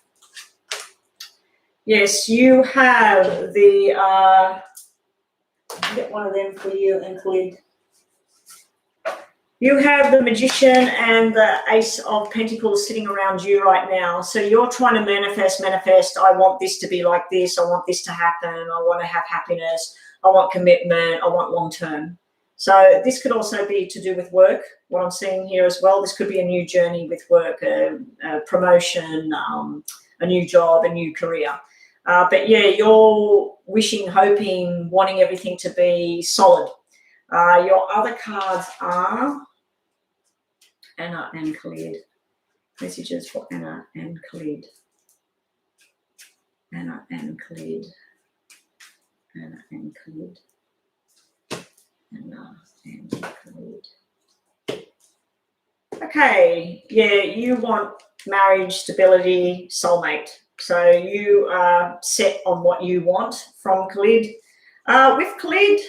Yes, you have the, I'll get one of them for you and Khalid. You have the Magician and the Ace of Pentacles sitting around you right now. So you're trying to manifest. I want this to be like this. I want this to happen. I want to have happiness. I want commitment. I want long-term. So this could also be to do with work, what I'm seeing here as well. This could be a new journey with work, a promotion, a new job, a new career. But yeah, you're wishing, hoping, wanting everything to be solid. Your other cards are Anna and Khalid. Messages for Anna and Khalid. Anna and Khalid. Anna and Khalid. Anna and Khalid. Okay, yeah, you want marriage, stability, soulmate. So you are set on what you want from Khalid. With Khalid,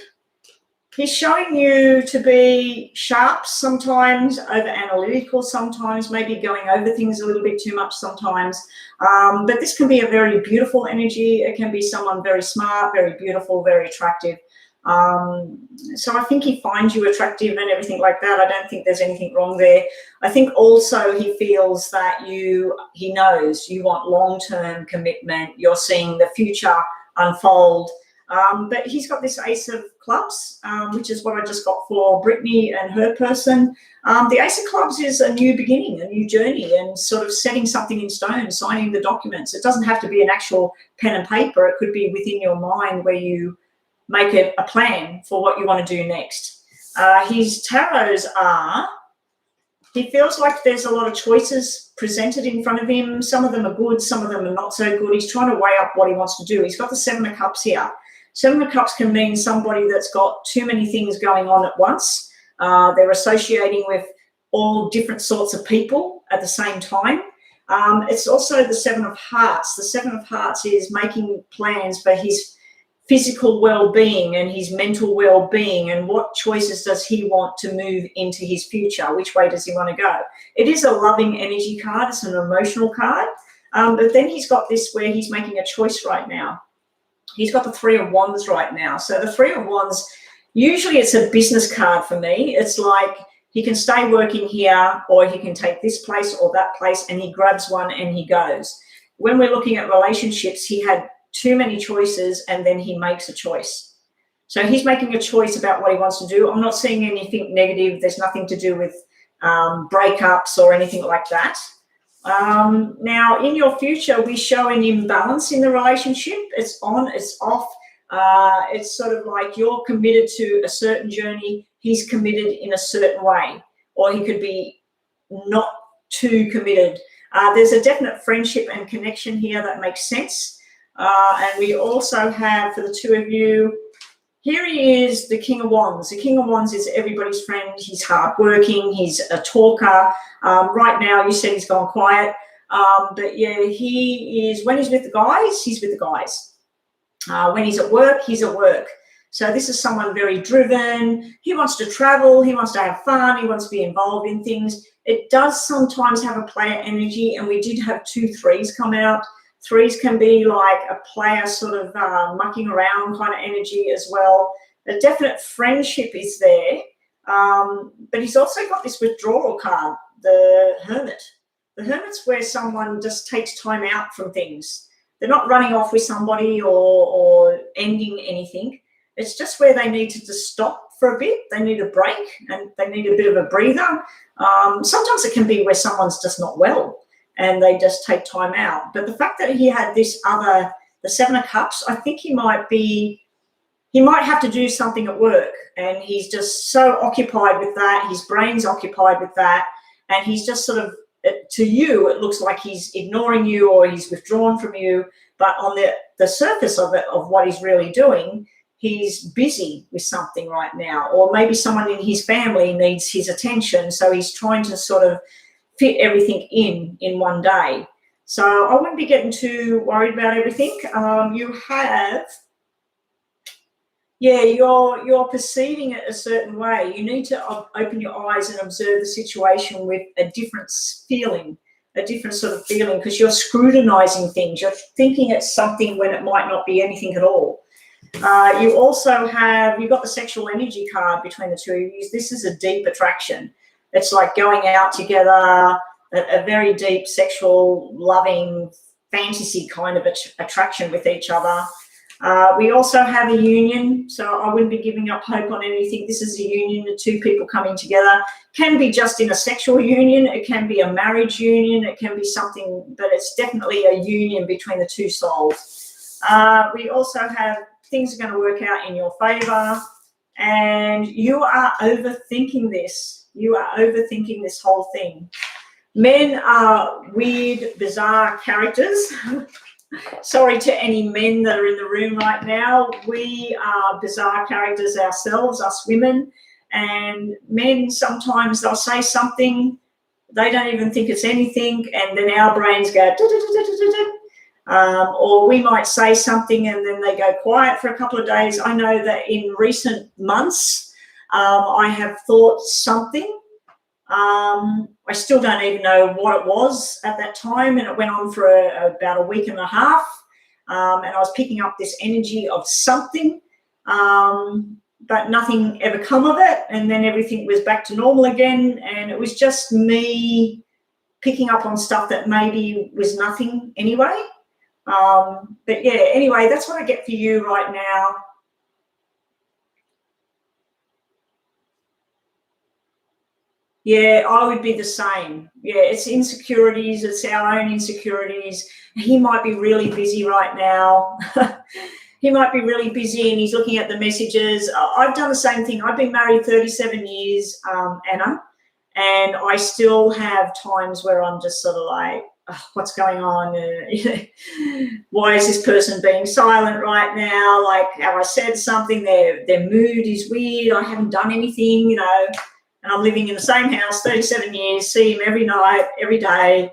he's showing you to be sharp sometimes, over analytical sometimes, maybe going over things a little bit too much sometimes. But this can be a very beautiful energy. It can be someone very smart, very beautiful, very attractive. So I think he finds you attractive and everything like that. I don't think there's anything wrong there. I think also he feels that he knows you want long-term commitment. You're seeing the future unfold. But he's got this Ace of Clubs, which is what I just got for Brittany and her person. The Ace of Clubs is a new beginning, a new journey, and sort of setting something in stone, signing the documents. It doesn't have to be an actual pen and paper. It could be within your mind where you make a plan for what you want to do next. His tarots are, he feels like there's a lot of choices presented in front of him. Some of them are good, some of them are not so good. He's trying to weigh up what he wants to do. He's got the Seven of Cups here. Seven of Cups can mean somebody that's got too many things going on at once. They're associating with all different sorts of people at the same time. It's also the Seven of Hearts. The Seven of Hearts is making plans for his physical well-being and his mental well-being, and what choices does he want to move into his future? Which way does he want to go? It is a loving energy card. It's an emotional card. But then he's got this where he's making a choice right now. He's got the Three of Wands right now. So the Three of Wands, usually it's a business card for me. It's like he can stay working here, or he can take this place or that place, and he grabs one and he goes. When we're looking at relationships, he had too many choices and then he makes a choice. So he's making a choice about what he wants to do. I'm not seeing anything negative. There's nothing to do with breakups or anything like that. Now, in your future, we show an imbalance in the relationship. It's on, it's off. It's sort of like you're committed to a certain journey. He's committed in a certain way, or he could be not too committed. There's a definite friendship and connection here that makes sense. And we also have, for the two of you, here he is, the King of Wands. The King of Wands is everybody's friend. He's hardworking. He's a talker. Right now, you said he's gone quiet. But yeah, he is, when he's with the guys, he's with the guys. When he's at work, he's at work. So this is someone very driven. He wants to travel. He wants to have fun. He wants to be involved in things. It does sometimes have a player energy, and we did have 2 threes come out. Threes can be like a player sort of mucking around kind of energy as well. A definite friendship is there, but he's also got this withdrawal card, the Hermit. The Hermit's where someone just takes time out from things. They're not running off with somebody or ending anything. It's just where they need to just stop for a bit. They need a break and they need a bit of a breather. Sometimes it can be where someone's just not well and they just take time out. But the fact that he had this other, the Seven of Cups, I think he might have to do something at work, and he's just so occupied with that. His brain's occupied with that, and he's just sort of, to you, it looks like he's ignoring you or he's withdrawn from you. But on the surface of it, of what he's really doing, he's busy with something right now, or maybe someone in his family needs his attention. So he's trying to sort of fit everything in one day. So I wouldn't be getting too worried about everything. You have, yeah, you're perceiving it a certain way. You need to open your eyes and observe the situation with a different feeling, a different sort of feeling, because you're scrutinizing things. You're thinking it's something when it might not be anything at all. You also have, you've got the sexual energy card between the two of you. This is a deep attraction. It's like going out together, a very deep sexual, loving, fantasy kind of attraction with each other. We also have a union, so I wouldn't be giving up hope on anything. This is a union, the two people coming together. Can be just in a sexual union. It can be a marriage union. It can be something, but it's definitely a union between the two souls. We also have things are going to work out in your favor, and you are overthinking this. You are overthinking this whole thing. Men are weird, bizarre characters. Sorry to any men that are in the room right now. We are bizarre characters ourselves, us women. And men, sometimes they'll say something, they don't even think it's anything, and then our brains go, or we might say something and then they go quiet for a couple of days. I know that in recent months, I have thought something. I still don't even know what it was at that time, and it went on for about a week and a half, and I was picking up this energy of something, but nothing ever come of it, and then everything was back to normal again, and it was just me picking up on stuff that maybe was nothing anyway. But yeah, anyway, that's what I get for you right now. Yeah, I would be the same. Yeah, it's insecurities. It's our own insecurities. He might be really busy right now. He might be really busy and he's looking at the messages. I've done the same thing. I've been married 37 years, Anna, and I still have times where I'm just sort of like, oh, what's going on? Why is this person being silent right now? Like, have I said something? Their mood is weird. I haven't done anything, and I'm living in the same house 37 years, see him every night, every day.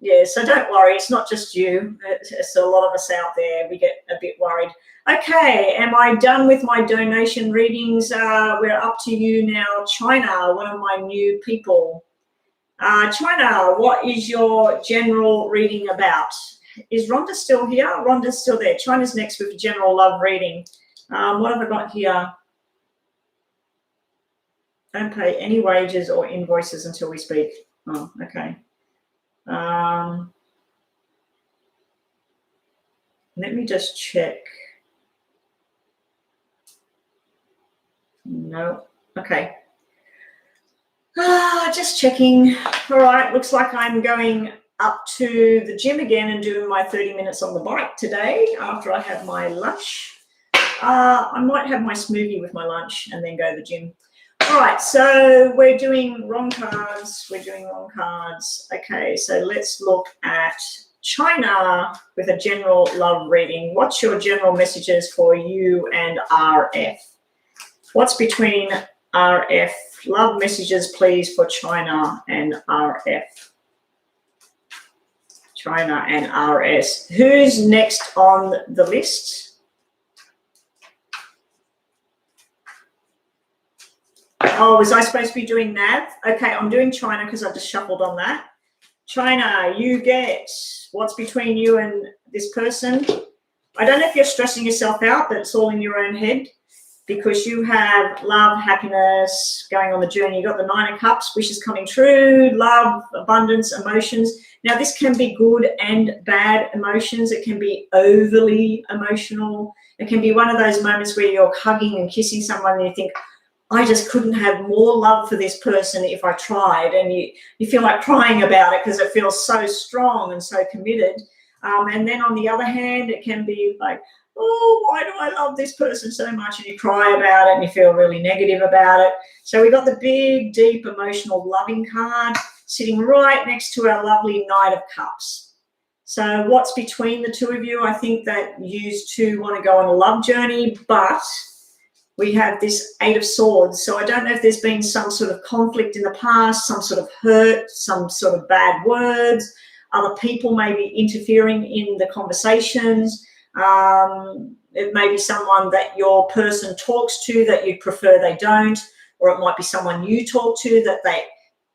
Yeah, so don't worry, it's not just you. It's a lot of us out there. We get a bit worried. Okay, am I done with my donation readings? We're up to you now, China, one of my new people. China, what is your general reading about? Is Rhonda still here? Rhonda's still there. China's next with general love reading. What have I got here? Don't pay any wages or invoices until we speak. Oh, okay. Let me just check. No. Okay. Just checking. All right. Looks like I'm going up to the gym again and doing my 30 minutes on the bike today after I have my lunch. I might have my smoothie with my lunch and then go to the gym. All right, so we're doing wrong cards. Okay, so let's look at China with a general love reading. What's your general messages for you and RF? What's between RF? Love messages, please, for China and RF. China and RS. Who's next on the list? Oh, was I supposed to be doing Nav? Okay, I'm doing China because I just shuffled on that. China, you get what's between you and this person. I don't know if you're stressing yourself out, but it's all in your own head because you have love, happiness, going on the journey. You've got the Nine of Cups, wishes coming true, love, abundance, emotions. Now, this can be good and bad emotions. It can be overly emotional. It can be one of those moments where you're hugging and kissing someone and you think, I just couldn't have more love for this person if I tried, and you feel like crying about it because it feels so strong and so committed. And then on the other hand, it can be like, oh, why do I love this person so much? And you cry about it and you feel really negative about it. So we got the big, deep, emotional, loving card sitting right next to our lovely Knight of Cups. So what's between the two of you? I think that you two want to go on a love journey, but we have this Eight of Swords. So I don't know if there's been some sort of conflict in the past, some sort of hurt, some sort of bad words, other people may be interfering in the conversations. It may be someone that your person talks to that you prefer they don't, or it might be someone you talk to that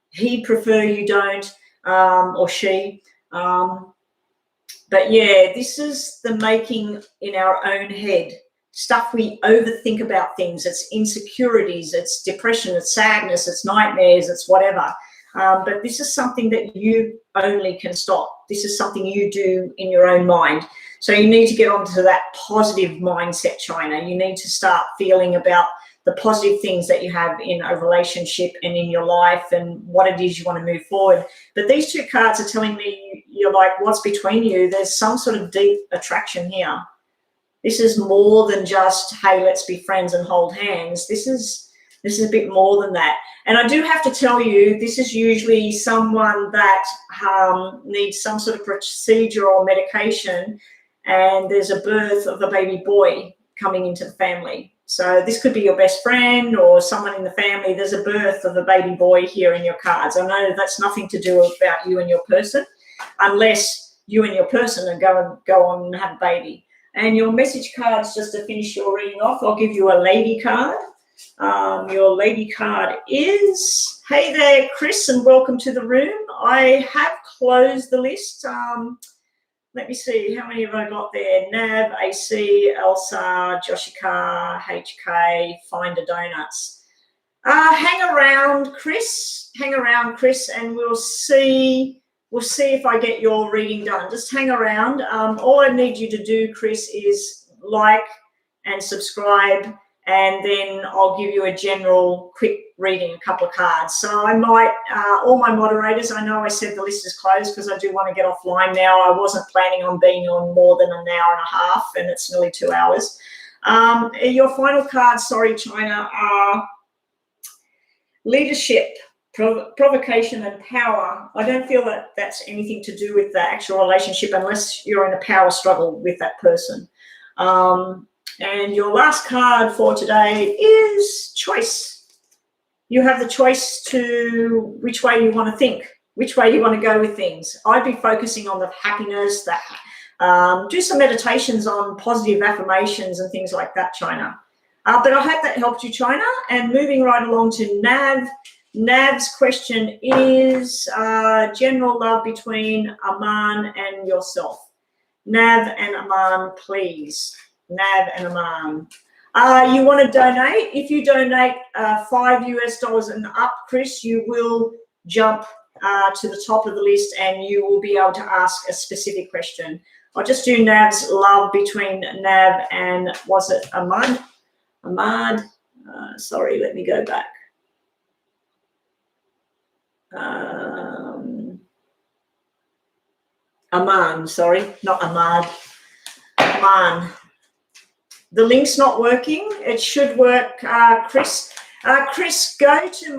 he prefer you don't, or she. But yeah, this is the making in our own head. Stuff we overthink about things. It's insecurities, it's depression, it's sadness, it's nightmares, it's whatever. But this is something that you only can stop. This is something you do in your own mind. So you need to get onto that positive mindset, China. You need to start feeling about the positive things that you have in a relationship and in your life and what it is you want to move forward. But these two cards are telling me you're like, what's between you? There's some sort of deep attraction here. This is more than just, hey, let's be friends and hold hands. This is a bit more than that. And I do have to tell you, this is usually someone that needs some sort of procedure or medication, and there's a birth of a baby boy coming into the family. So this could be your best friend or someone in the family. There's a birth of a baby boy here in your cards. I know that's nothing to do about you and your person, unless you and your person are go on and have a baby. And your message cards, just to finish your reading off, I'll give you a lady card. Your lady card is, hey there, Chris, and welcome to the room. I have closed the list. Let me see, how many have I got there? Nav, AC, Elsa, Joshika, HK, Finder Donuts. Hang around, Chris, and we'll see if I get your reading done. Just hang around. All I need you to do, Chris, is like and subscribe, and then I'll give you a general quick reading, a couple of cards. So I might, all my moderators, I know I said the list is closed because I do want to get offline now. I wasn't planning on being on more than an hour and a half, and it's nearly 2 hours. Your final cards, sorry, China, are leadership, provocation and power. I don't feel that that's anything to do with the actual relationship unless you're in a power struggle with that person. And your last card for today is choice. You have the choice to which way you want to think. which way you want to go with things. I'd be focusing on the happiness, do some meditations on positive affirmations and things like that, China. But I hope that helped you, China. And moving right along to Nav. Nav's question is general love between Aman and yourself. Nav and Aman, please. Nav and Aman. You want to donate? If you donate $5 and up, Chris, you will jump to the top of the list and you will be able to ask a specific question. I'll just do Nav's love between Nav and, was it Ahmad? Ahmad, sorry, let me go back. Aman, sorry, not Ahmad. Aman. The link's not working. It should work, Chris. Chris, go to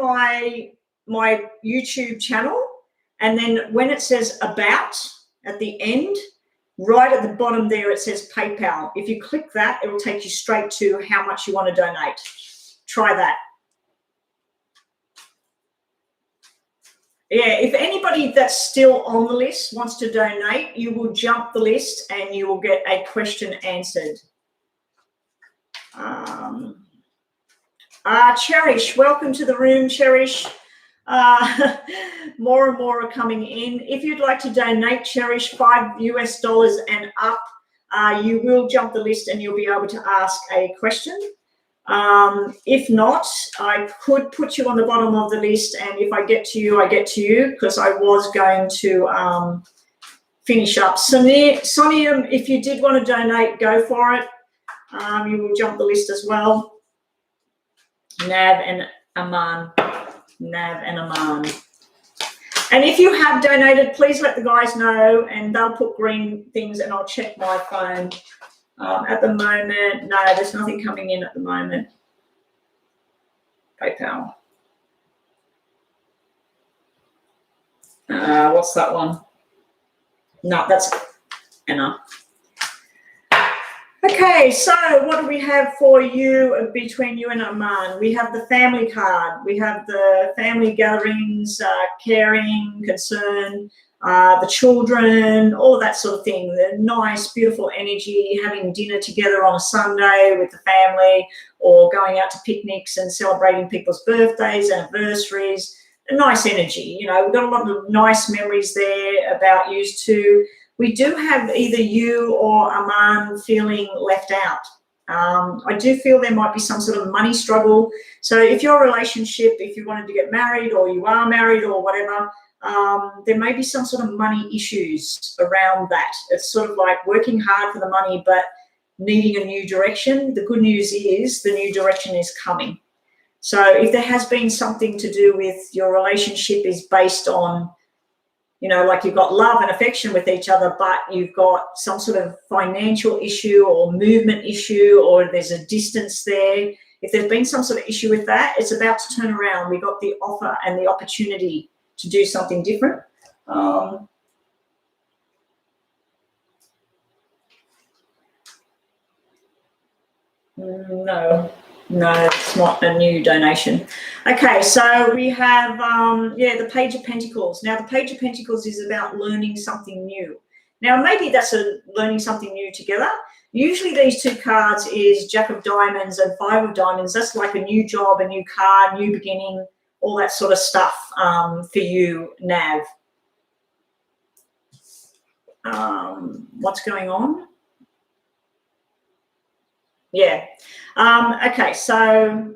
my YouTube channel, and then when it says about at the end, right at the bottom there, it says PayPal. If you click that, it will take you straight to how much you want to donate. Try that. Yeah, if anybody that's still on the list wants to donate, you will jump the list and you will get a question answered. Cherish, welcome to the room, Cherish. More and more are coming in. If you'd like to donate, Cherish, $5 and up, you will jump the list and you'll be able to ask a question. If not, I could put you on the bottom of the list, and if I get to you, I get to you, because I was going to finish up. Sonia, if you did want to donate, go for it. You will jump the list as well. Nav and Aman. Nav and Aman. And if you have donated, please let the guys know, and they'll put green things, and I'll check my phone. At the moment, no, there's nothing coming in at the moment. PayPal. What's that one? No, that's enough. Okay, so what do we have for you between you and Aman? We have the family card. We have the family gatherings, caring, concern, the children, all that sort of thing. The nice, beautiful energy, having dinner together on a Sunday with the family, or going out to picnics and celebrating people's birthdays, anniversaries. A nice energy. You know, we've got a lot of nice memories there about you two. We do have either you or Aman feeling left out. I do feel there might be some sort of money struggle. So if your relationship, if you wanted to get married, or you are married, or whatever, there may be some sort of money issues around that. It's sort of like working hard for the money but needing a new direction. The good news is the new direction is coming. So if there has been something to do with your relationship is based on, you know, like you've got love and affection with each other, but you've got some sort of financial issue or movement issue, or there's a distance there. If there's been some sort of issue with that, it's about to turn around. We got the offer and the opportunity to do something different. No, it's not a new donation. Okay, so we have, the Page of Pentacles. Now, the Page of Pentacles is about learning something new. Now, maybe that's learning something new together. Usually these two cards is Jack of Diamonds and Five of Diamonds. That's like a new job, a new car, new beginning, all that sort of stuff for you, Nav. What's going on? Yeah. Okay, so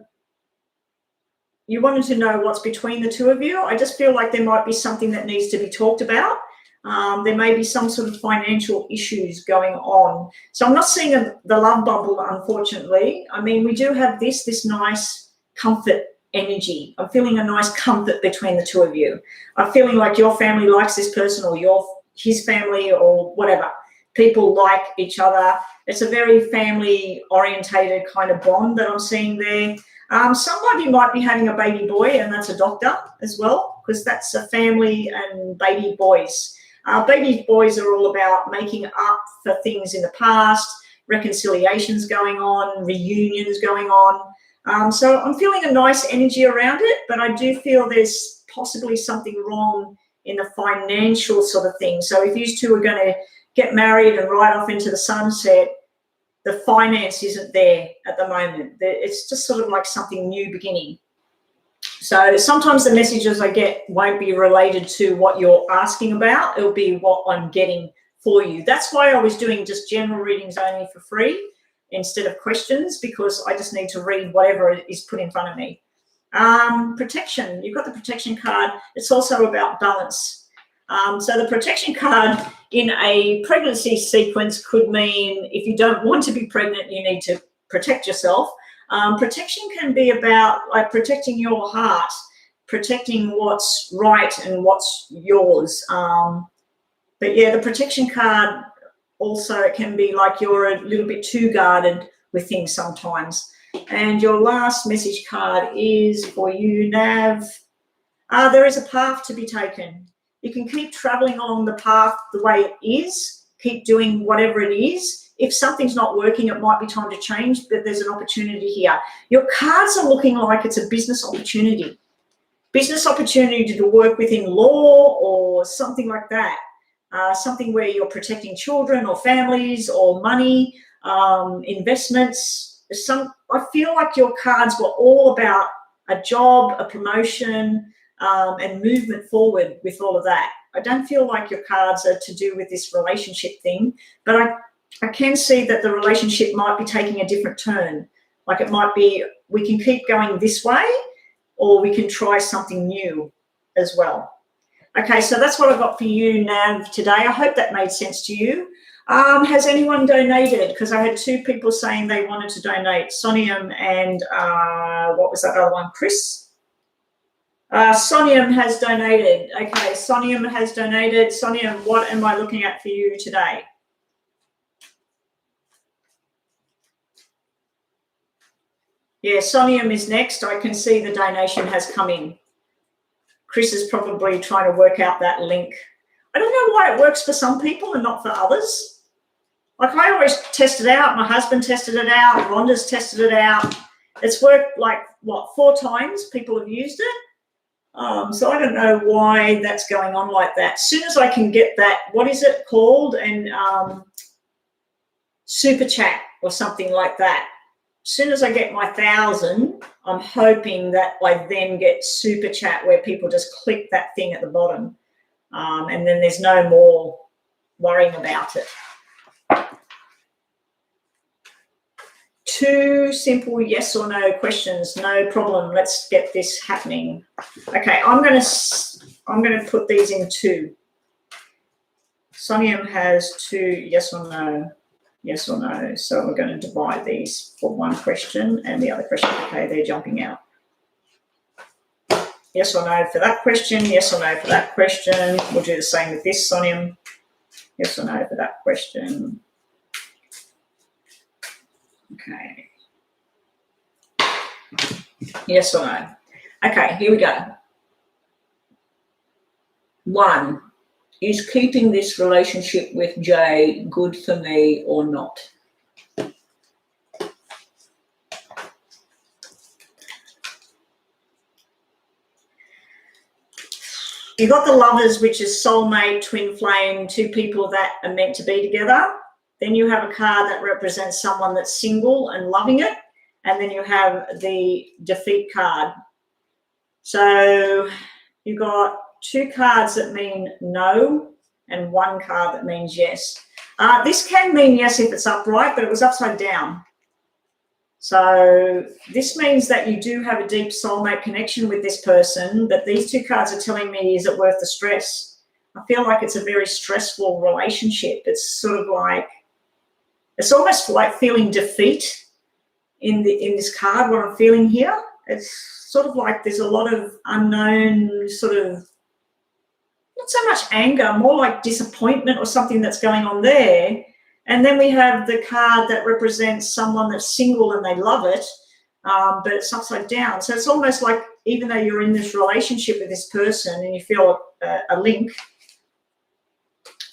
you wanted to know what's between the two of you. I just feel like there might be something that needs to be talked about. There may be some sort of financial issues going on. So I'm not seeing the love bubble, unfortunately. I mean, we do have this nice comfort energy. I'm feeling a nice comfort between the two of you. I'm feeling like your family likes this person, or his family, or whatever. People like each other. It's a very family-orientated kind of bond that I'm seeing there. Somebody might be having a baby boy, and that's a doctor as well, because that's a family and baby boys. Baby boys are all about making up for things in the past, reconciliations going on, reunions going on. So I'm feeling a nice energy around it, but I do feel there's possibly something wrong in the financial sort of thing. So if you two are going to get married and ride off into the sunset, the finance isn't there at the moment. It's just sort of like something new beginning. So sometimes the messages I get won't be related to what you're asking about. It'll be what I'm getting for you. That's why I was doing just general readings only for free instead of questions, because I just need to read whatever is put in front of me. Protection. You've got the protection card. It's also about balance. So the protection card in a pregnancy sequence could mean if you don't want to be pregnant, you need to protect yourself. Protection can be about like protecting your heart, protecting what's right and what's yours. But yeah, the protection card also can be like you're a little bit too guarded with things sometimes. And your last message card is for you, Nav. There is a path to be taken. You can keep traveling along the path the way it is, keep doing whatever it is. If something's not working, it might be time to change, but there's an opportunity here. Your cards are looking like it's a business opportunity. Business opportunity to work within law or something like that. Something where you're protecting children or families or money, investments. I feel like your cards were all about a job, a promotion, and movement forward with all of that. I don't feel like your cards are to do with this relationship thing, but I can see that the relationship might be taking a different turn. Like it might be, we can keep going this way, or we can try something new as well. Okay, so that's what I've got for you, Nav, today. I hope that made sense to you. Has anyone donated? Because I had two people saying they wanted to donate, Sonium and what was that other one, Chris? Sonium has donated. Okay, Sonium has donated. Sonium, what am I looking at for you today? Yeah, Sonium is next. I can see the donation has come in. Chris is probably trying to work out that link. I don't know why it works for some people and not for others. Like I always test it out. My husband tested it out. Rhonda's tested it out. It's worked like, what, 4 times people have used it. So I don't know why that's going on like that. As soon as I can get that, what is it called? And super chat or something like that. As soon as I get my 1,000, I'm hoping that I then get super chat where people just click that thing at the bottom. And then there's no more worrying about it. 2 simple yes or no questions. No problem. Let's get this happening. Okay, I'm going to put these in 2. Sonium has 2 yes or no. Yes or no. So we're going to divide these for 1 question and the other question. Okay, they're jumping out. Yes or no for that question. Yes or no for that question. We'll do the same with this, Sonium. Yes or no for that question. Okay. Yes or no. Okay, here we go. 1. Is keeping this relationship with Jay good for me or not? You've got the Lovers, which is soulmate, twin flame, 2 people that are meant to be together. Then you have a card that represents someone that's single and loving it. And then you have the Defeat card. So you've got 2 cards that mean no and 1 card that means yes. This can mean yes if it's upright, but it was upside down. So this means that you do have a deep soulmate connection with this person, but these 2 cards are telling me, is it worth the stress? I feel like it's a very stressful relationship. It's sort of like, it's almost like feeling defeat in this card, what I'm feeling here. It's sort of like there's a lot of unknown sort of, not so much anger, more like disappointment or something that's going on there. And then we have the card that represents someone that's single and they love it, but it's upside down. So it's almost like even though you're in this relationship with this person and you feel a link,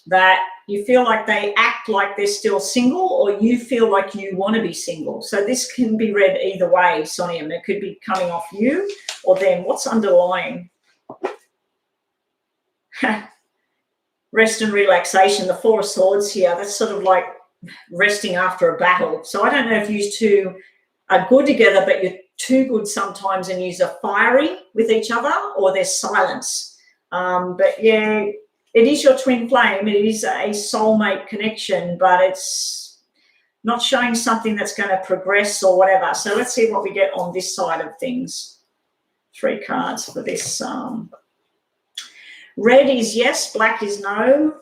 that you feel like they act like they're still single or you feel like you want to be single. So this can be read either way, Sonium. It could be coming off you or them. What's underlying? Rest and relaxation, the Four of Swords here, that's sort of like resting after a battle. So I don't know if you two are good together, but you're too good sometimes and you are fiery with each other, or there's silence. But yeah, it is your twin flame. It is a soulmate connection, but it's not showing something that's going to progress or whatever. So let's see what we get on this side of things. 3 cards for this. Red is yes, black is no.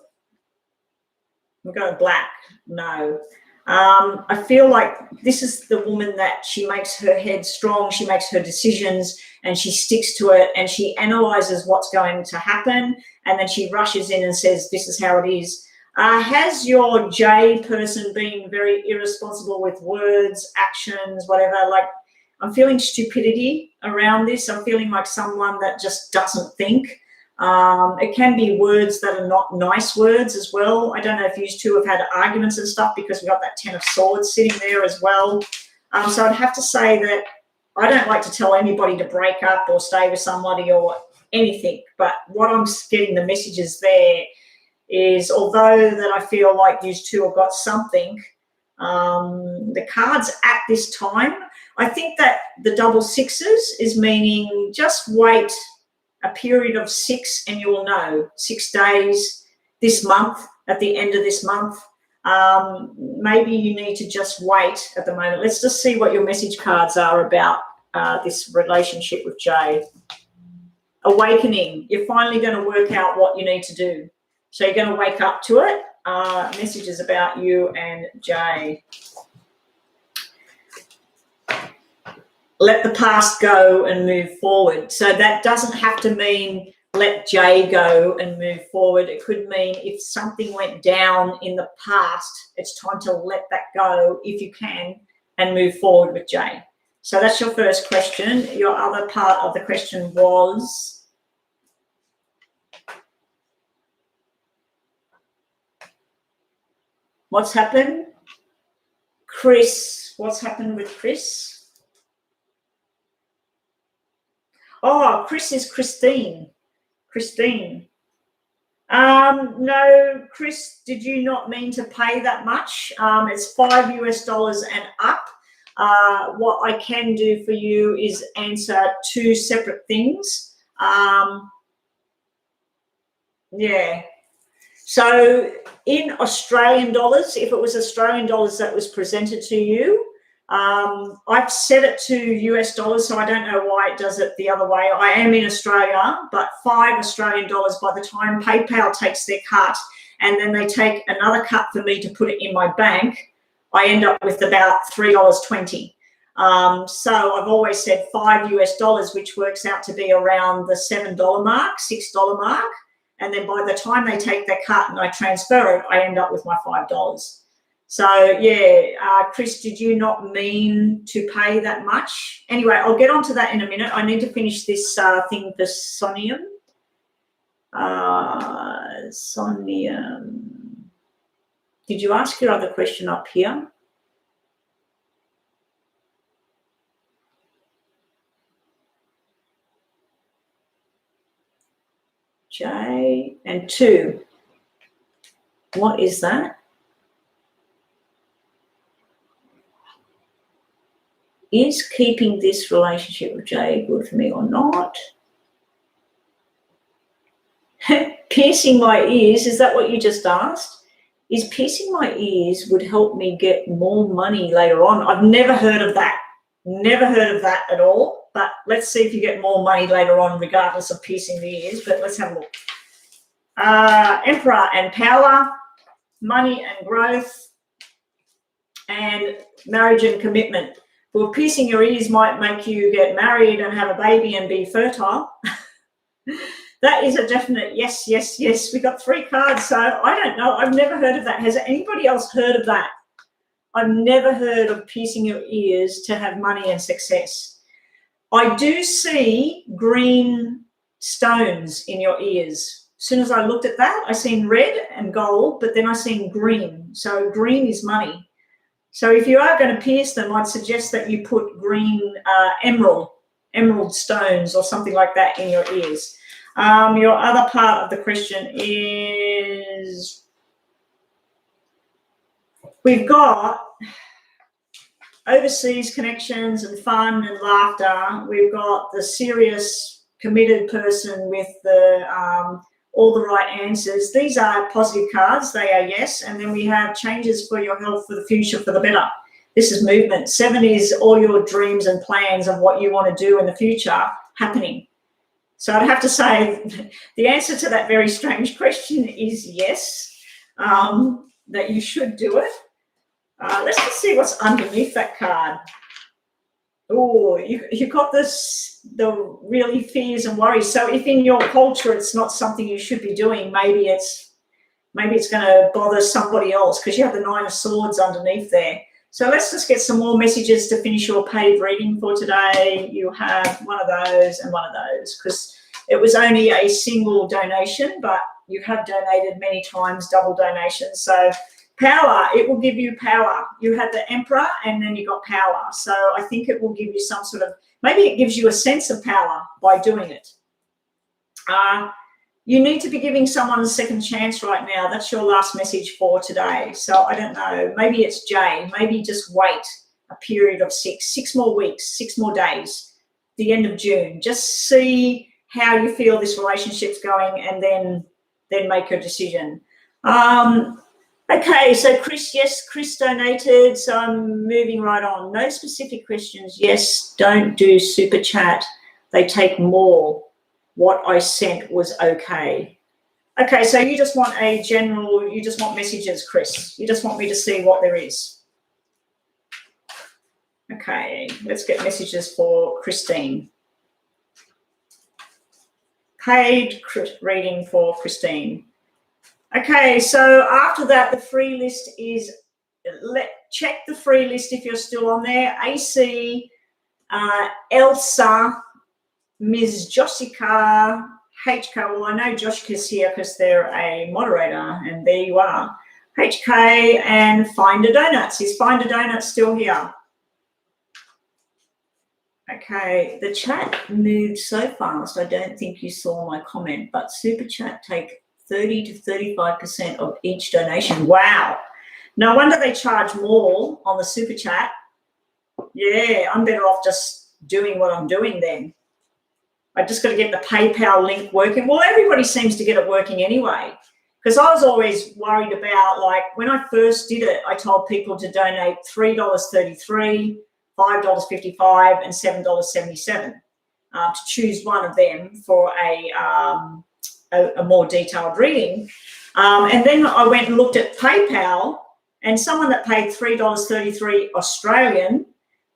We'll go black, no. I feel like this is the woman that she makes her head strong, she makes her decisions and she sticks to it and she analyzes what's going to happen and then she rushes in and says, this is how it is. Has your J person been very irresponsible with words, actions, whatever? Like, I'm feeling stupidity around this. I'm feeling like someone that just doesn't think. It can be words that are not nice words as well. I don't know if you two have had arguments and stuff because we've got that 10 of Swords sitting there as well. So I'd have to say that I don't like to tell anybody to break up or stay with somebody or anything. But what I'm getting the messages there is, although that I feel like you two have got something, the cards at this time, I think that the double sixes is meaning just wait a period of 6 and you will know. 6 days this month, at the end of this month. Maybe you need to just wait at the moment. Let's just see what your message cards are about this relationship with Jay. Awakening. You're finally going to work out what you need to do. So you're going to wake up to it. Messages about you and Jay. Let the past go and move forward. So that doesn't have to mean let Jay go and move forward. It could mean if something went down in the past, it's time to let that go if you can and move forward with Jay. So that's your first question. Your other part of the question was, what's happened? Chris, what's happened with Chris? Oh, Chris is Christine. Christine. No, Chris, did you not mean to pay that much? It's $5 US and up. What I can do for you is answer 2 separate things. Yeah. So in Australian dollars, if it was Australian dollars that was presented to you, I've set it to US dollars, so I don't know why it does it the other way. I am in Australia, but $5 Australian by the time PayPal takes their cut and then they take another cut for me to put it in my bank, I end up with about $3.20. So I've always said $5 US, which works out to be around the $7 mark, $6 mark. And then by the time they take their cut and I transfer it, I end up with my $5. So, yeah, Chris, did you not mean to pay that much? Anyway, I'll get onto that in a minute. I need to finish this thing for Sonium. Sonium. Did you ask your other question up here? J and 2. What is that? Is keeping this relationship with Jay good for me or not? Piercing my ears, is that what you just asked? Is piercing my ears would help me get more money later on? I've never heard of that. Never heard of that at all. But let's see if you get more money later on regardless of piercing the ears. But let's have a look. Emperor and power, money and growth, and marriage and commitment. Well, piercing your ears might make you get married and have a baby and be fertile. That is a definite yes, yes, yes. We got 3 cards, so I don't know. I've never heard of that. Has anybody else heard of that? I've never heard of piercing your ears to have money and success. I do see green stones in your ears. As soon as I looked at that, I seen red and gold, but then I seen green. So green is money. So if you are going to pierce them, I'd suggest that you put green emerald stones or something like that in your ears. Your other part of the question is, we've got overseas connections and fun and laughter. We've got the serious, committed person with the all the right answers. These are positive cards. They are yes. And then we have changes for your health, for the future, for the better. This is movement. 7 is all your dreams and plans of what you want to do in the future happening. So I'd have to say the answer to that very strange question is yes, that you should do it. Let's just see what's underneath that card. Oh, you got the really fears and worries. So if in your culture it's not something you should be doing, maybe it's going to bother somebody else, because you have the 9 of Swords underneath there. So let's just get some more messages to finish your paid reading for today. You have one of those and one of those, because it was only a single donation, but you have donated many times, double donations. So power, it will give you power. You had the Emperor and then you got power. So I think it will give you some sort of, maybe it gives you a sense of power by doing it. You need to be giving someone a second chance right now. That's your last message for today. So I don't know, maybe it's Jay. Maybe just wait a period of 6 more weeks, 6 more days, the end of June. Just see how you feel this relationship's going, and then make a decision. Okay, so Chris, yes, Chris donated, so I'm moving right on. No specific questions. Yes, don't do super chat. They take more. What I sent was okay. Okay, so you just want a general, you just want messages, Chris. You just want me to see what there is. Okay, let's get messages for Christine. Paid reading for Christine. Okay, so after that, the free list is, check the free list if you're still on there. AC, Elsa, Ms. Jessica, HK. Well, I know Joshka's here because they're a moderator, and there you are. HK and Finder Donuts. Is Finder Donuts still here? Okay, the chat moved so fast, I don't think you saw my comment, but Super Chat take 30 to 35% of each donation. Wow. No wonder they charge more on the Super Chat. Yeah, I'm better off just doing what I'm doing then. I just got to get the PayPal link working. Well, everybody seems to get it working anyway, because I was always worried about, like, when I first did it, I told people to donate $3.33, $5.55 and $7.77 to choose one of them for a more detailed reading. And then I went and looked at PayPal, and someone that paid $3.33 Australian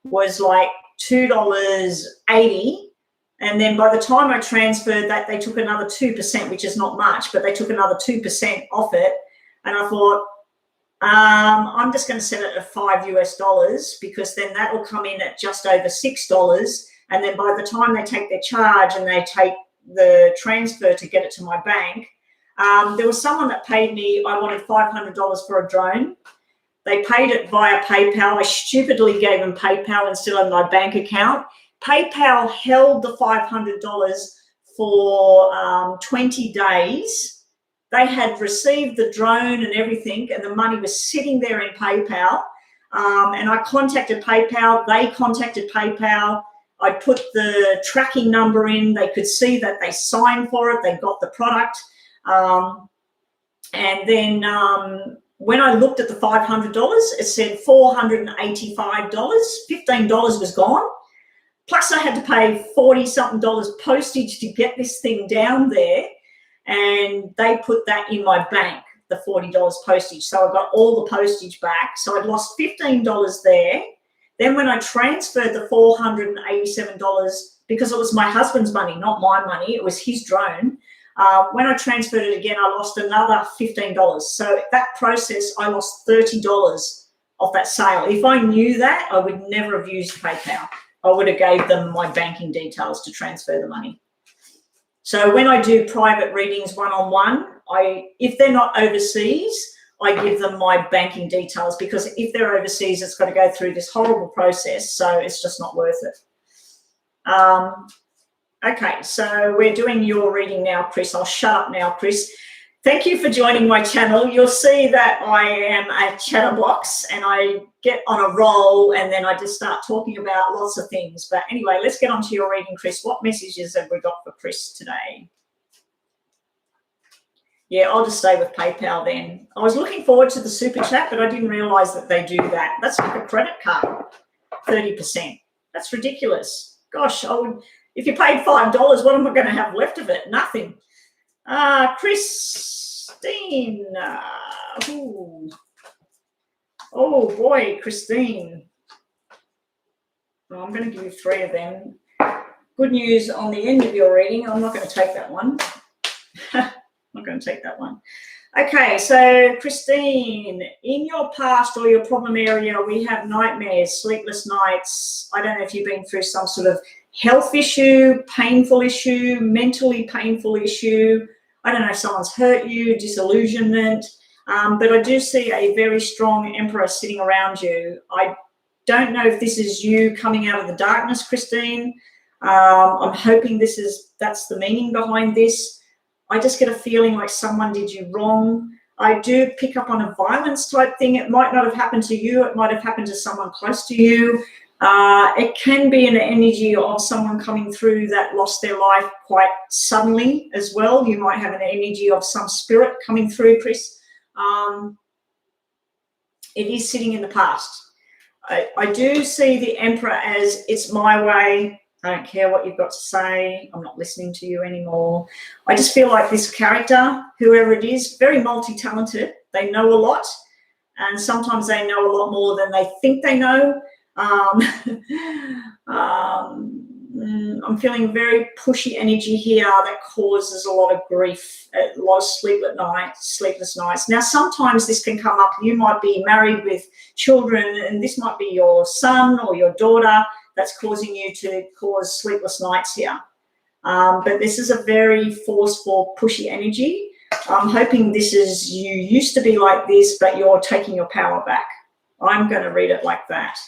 was like $2.80. And then by the time I transferred that, they took another 2%, which is not much, but they took another 2% off it. And I thought, I'm just going to set it at $5 because then that will come in at just over $6. And then by the time they take their charge and they take the transfer to get it to my bank, there was someone that paid me, I wanted $500 for a drone. They paid it via PayPal. I stupidly gave them PayPal instead of my bank account. PayPal held the $500 for 20 days. They had received the drone and everything, and the money was sitting there in PayPal. And I contacted PayPal. They contacted PayPal. I put the tracking number in. They could see that they signed for it. They got the product. And then when I looked at the $500, it said $485. $15 was gone. Plus I had to pay $40-something postage to get this thing down there. And they put that in my bank, the $40 postage. So I got all the postage back. So I'd lost $15 there. Then when I transferred the $487, because it was my husband's money, not my money, it was his drone. When I transferred it again, I lost another $15. So that process, I lost $30 off that sale. If I knew that, I would never have used PayPal. I would have gave them my banking details to transfer the money. So when I do private readings one-on-one, if they're not overseas, I give them my banking details, because if they're overseas, it's got to go through this horrible process. So it's just not worth it. Okay, so we're doing your reading now, Chris. I'll shut up now, Chris. Thank you for joining my channel. You'll see that I am a chatterbox and I get on a roll and then I just start talking about lots of things. But anyway, let's get on to your reading, Chris. What messages have we got for Chris today? Yeah, I'll just stay with PayPal then. I was looking forward to the super chat, but I didn't realise that they do that. That's like a credit card, 30%. That's ridiculous. Gosh, if you paid $5, what am I going to have left of it? Nothing. Christine. Oh, boy, Christine. Well, I'm going to give you 3 of them. Good news on the end of your reading. I'm not going to take that one. I'm not going to take that one. Okay, so Christine, in your past or your problem area, we have nightmares, sleepless nights. I don't know if you've been through some sort of health issue, painful issue, mentally painful issue. I don't know if someone's hurt you, disillusionment, but I do see a very strong Emperor sitting around you. I don't know if this is you coming out of the darkness, Christine. I'm hoping that's the meaning behind this. I just get a feeling like someone did you wrong. I do pick up on a violence type thing. It might not have happened to you. It might have happened to someone close to you. It can be an energy of someone coming through that lost their life quite suddenly as well. You might have an energy of some spirit coming through, Chris. It is sitting in the past. I do see the Emperor as it's my way. I don't care what you've got to say. I'm not listening to you anymore. I just feel like this character, whoever it is, very multi-talented. They know a lot, and sometimes they know a lot more than they think they know. I'm feeling very pushy energy here that causes a lot of grief, a lot of sleepless nights. Now, sometimes this can come up. You might be married with children, and this might be your son or your daughter that's causing you to cause sleepless nights here. But this is a very forceful, pushy energy. I'm hoping this is you used to be like this, but you're taking your power back. I'm going to read it like that.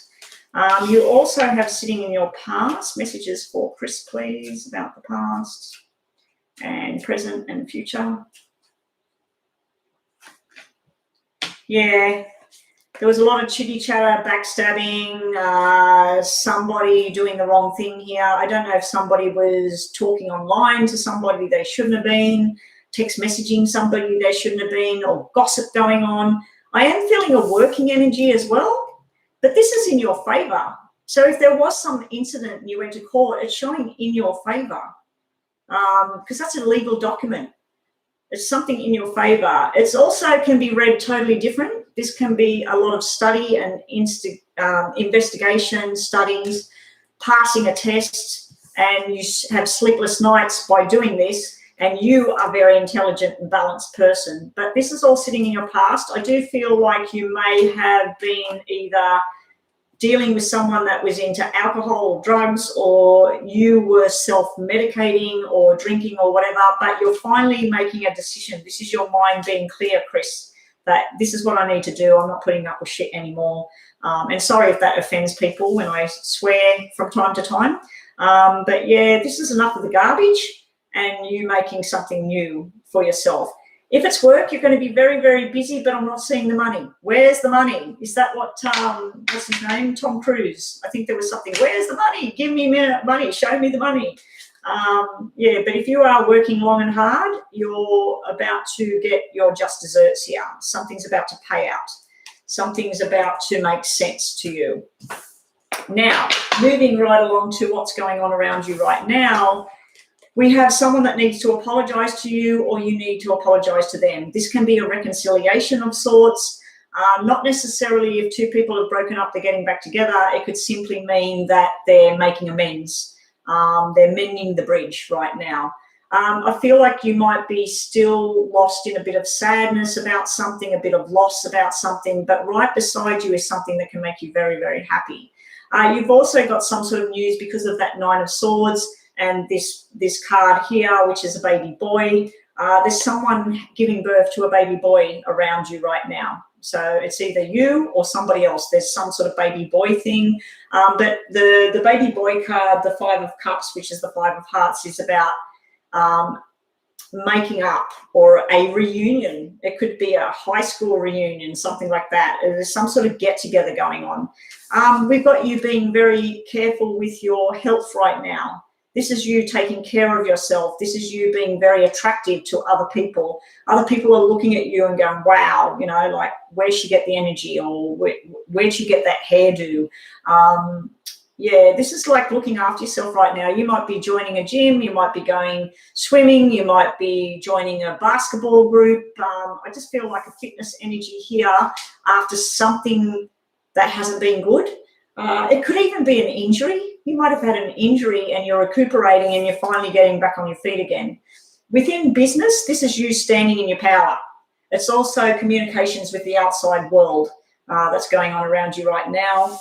You also have sitting in your past messages for Chris, please, about the past and present and future. Yeah, there was a lot of chitty chatter, backstabbing, somebody doing the wrong thing here. I don't know if somebody was talking online to somebody they shouldn't have been, text messaging somebody they shouldn't have been, or gossip going on. I am feeling a working energy as well. But this is in your favor. So if there was some incident and you went to court, it's showing in your favor because that's a legal document. It's something in your favor. It's also can be read totally different. This can be a lot of study and investigation, studies, passing a test, and you have sleepless nights by doing this, and you are a very intelligent and balanced person. But this is all sitting in your past. I do feel like you may have been either dealing with someone that was into alcohol or drugs, or you were self-medicating or drinking or whatever, but you're finally making a decision. This is your mind being clear, Chris, that this is what I need to do. I'm not putting up with shit anymore. And sorry if that offends people when I swear from time to time. But yeah, this is enough of the garbage and you making something new for yourself. If it's work, you're going to be very, very busy, but I'm not seeing the money. Where's the money? Is that what, what's his name? Tom Cruise. I think there was something. Where's the money? Give me money. Show me the money. Yeah, but if you are working long and hard, you're about to get your just desserts here. Something's about to pay out. Something's about to make sense to you. Now, moving right along to what's going on around you right now, we have someone that needs to apologize to you, or you need to apologize to them. This can be a reconciliation of sorts. Not necessarily if two people have broken up, they're getting back together. It could simply mean that they're making amends. They're mending the bridge right now. I feel like you might be still lost in a bit of sadness about something, a bit of loss about something, but right beside you is something that can make you very, very happy. You've also got some sort of news because of that Nine of Swords and this card here, which is a baby boy. There's someone giving birth to a baby boy around you right now. So it's either you or somebody else. There's some sort of baby boy thing. But the baby boy card, the Five of Cups, which is the Five of Hearts, is about making up or a reunion. It could be a high school reunion, something like that. There's some sort of get together going on. We've got you being very careful with your health right now. This is you taking care of yourself. This is you being very attractive to other people. Other people are looking at you and going, wow, you know, like, where'd she get the energy, or where'd she get that hairdo? Yeah, this is like looking after yourself right now. You might be joining a gym. You might be going swimming. You might be joining a basketball group. I just feel like a fitness energy here after something that hasn't been good. It could even be an injury. You might have had an injury and you're recuperating and you're finally getting back on your feet again. Within business, this is you standing in your power. It's also communications with the outside world that's going on around you right now.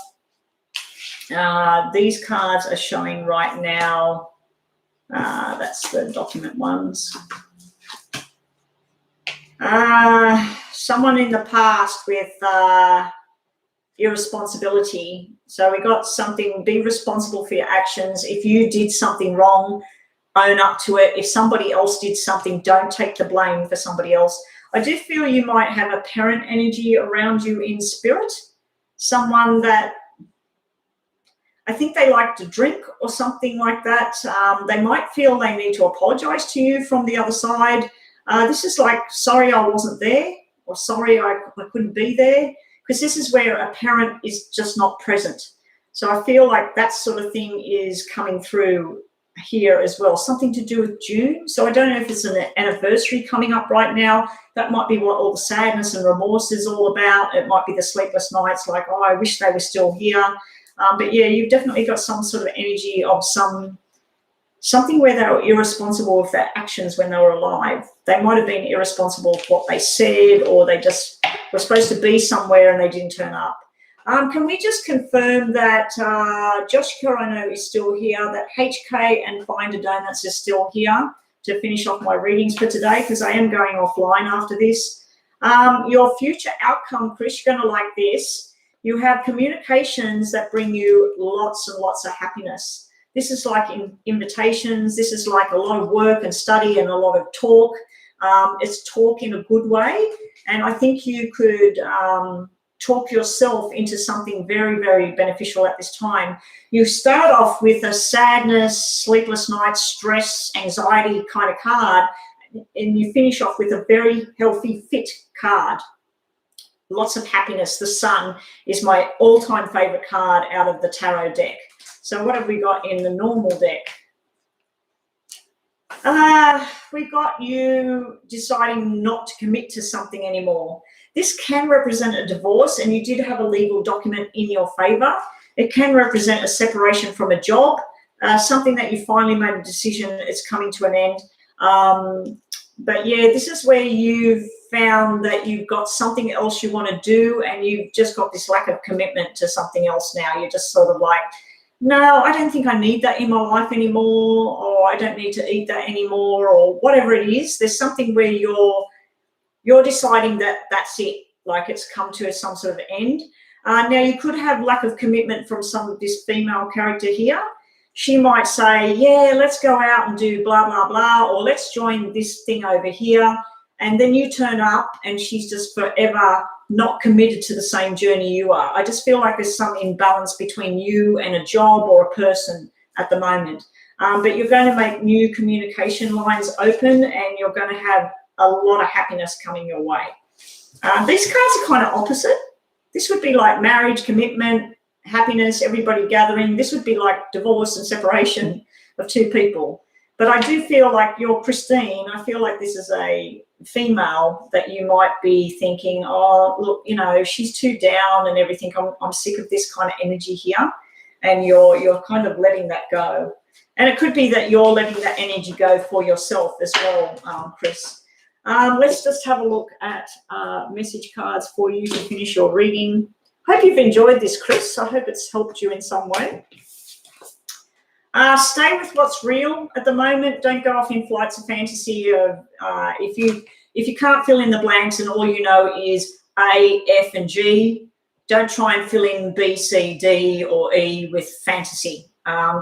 These cards are showing right now. That's the document ones. Someone in the past with irresponsibility. So we got something, be responsible for your actions. If you did something wrong, own up to it. If somebody else did something, don't take the blame for somebody else. I do feel you might have a parent energy around you in spirit. Someone that, I think they like to drink or something like that. They might feel they need to apologize to you from the other side. This is like, sorry, I wasn't there, or sorry, I couldn't be there. Because this is where a parent is just not present. So I feel like that sort of thing is coming through here as well. Something to do with June. So I don't know if it's an anniversary coming up right now. That might be what all the sadness and remorse is all about. It might be the sleepless nights, like, oh, I wish they were still here. But yeah, you've definitely got some sort of energy of something where they were irresponsible with their actions when they were alive. They might have been irresponsible with what they said, or they just were supposed to be somewhere and they didn't turn up. Can we just confirm that Josh Carano is still here, that HK and Finder Donuts is still here to finish off my readings for today, because I am going offline after this. Your future outcome, Chris, you're going to like this. You have communications that bring you lots and lots of happiness. This is like invitations. This is like a lot of work and study and a lot of talk. It's talk in a good way. And I think you could talk yourself into something very, very beneficial at this time. You start off with a sadness, sleepless nights, stress, anxiety kind of card, and you finish off with a very healthy, fit card. Lots of happiness. The Sun is my all-time favorite card out of the tarot deck. So what have we got in the normal deck? We got you deciding not to commit to something anymore. This can represent a divorce, and you did have a legal document in your favor. It can represent a separation from a job, something that you finally made a decision, it's coming to an end. But yeah, this is where you've found that you've got something else you want to do, and you've just got this lack of commitment to something else now. You're just sort of like, no, I don't think I need that in my life anymore, or I don't need to eat that anymore, or whatever it is. There's something where you're deciding that that's it, like it's come to some sort of end. Now, you could have lack of commitment from some of this female character here. She might say, yeah, let's go out and do blah, blah, blah, or let's join this thing over here. And then you turn up and she's just forever not committed to the same journey you are. I just feel like there's some imbalance between you and a job or a person at the moment. But you're going to make new communication lines open, and you're going to have a lot of happiness coming your way. These cards are kind of opposite. This would be like marriage, commitment, happiness, everybody gathering. This would be like divorce and separation of two people. But I do feel like you're Christine. I feel like this is a female that you might be thinking, oh, look, you know, she's too down and everything. I'm sick of this kind of energy here. And you're kind of letting that go. And it could be that you're letting that energy go for yourself as well, Chris. Let's just have a look at message cards for you to finish your reading. Hope you've enjoyed this, Chris. I hope it's helped you in some way. Stay with what's real at the moment. Don't go off in flights of fantasy. If you can't fill in the blanks and all you know is A, F, and G. Don't try and fill in B, C, D, or E with fantasy.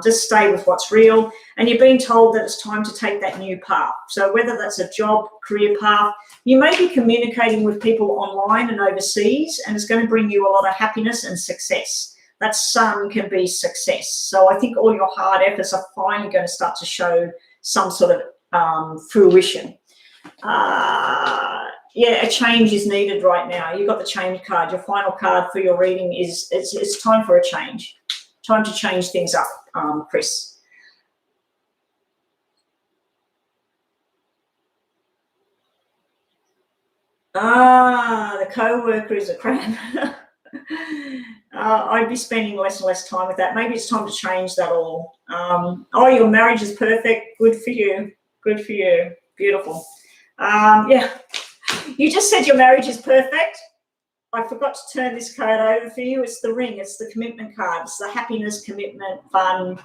Just stay with what's real. And you're being told that it's time to take that new path. So whether that's a job, career path, you may be communicating with people online and overseas, and it's going to bring you a lot of happiness and success. That sun can be success. So I think all your hard efforts are finally going to start to show some sort of fruition. Yeah, a change is needed right now. You've got the change card. Your final card for your reading is it's time for a change. Time to change things up, Chris. The co-worker is a crab. I'd be spending less and less time with that. Maybe it's time to change that all. Oh, your marriage is perfect. Good for you. Good for you. Beautiful. Yeah. You just said your marriage is perfect. I forgot to turn this card over for you. It's the ring. It's the commitment card. It's the happiness, commitment, fun,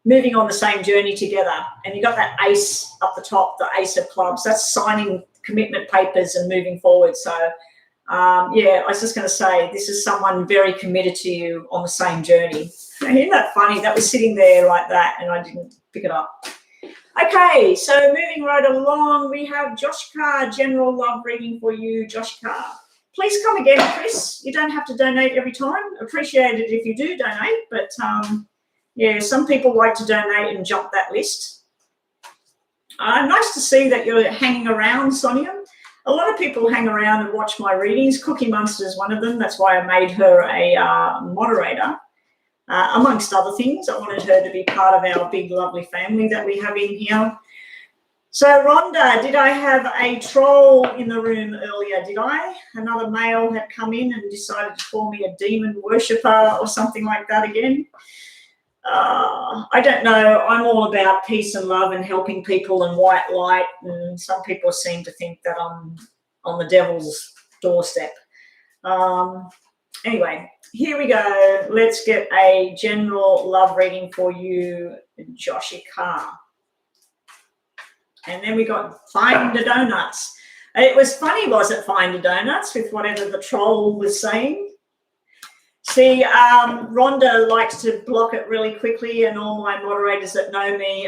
moving on the same journey together. And you got that ace up the top, the ace of clubs. That's signing commitment papers and moving forward. So, yeah, I was just going to say this is someone very committed to you on the same journey. Isn't that funny? That was sitting there like that and I didn't pick it up. Okay, so moving right along, we have Joshka, general love reading for you, Joshka. Please come again, Chris. You don't have to donate every time. Appreciate it if you do donate, but yeah, some people like to donate and jump that list. Nice to see that you're hanging around, Sonia. A lot of people hang around and watch my readings. Cookie Monster is one of them. That's why I made her a moderator. Amongst other things, I wanted her to be part of our big, lovely family that we have in here. So, Rhonda, did I have a troll in the room earlier? Did I? Another male had come in and decided to call me a demon worshipper or something like that again. I don't know. I'm all about peace and love and helping people and white light, and some people seem to think that I'm on the devil's doorstep. Anyway, here we go. Let's get a general love reading for you, Joshika. And then we got Find the Donuts. It was funny, was it, Find the Donuts, with whatever the troll was saying? See, Rhonda likes to block it really quickly, and all my moderators that know me,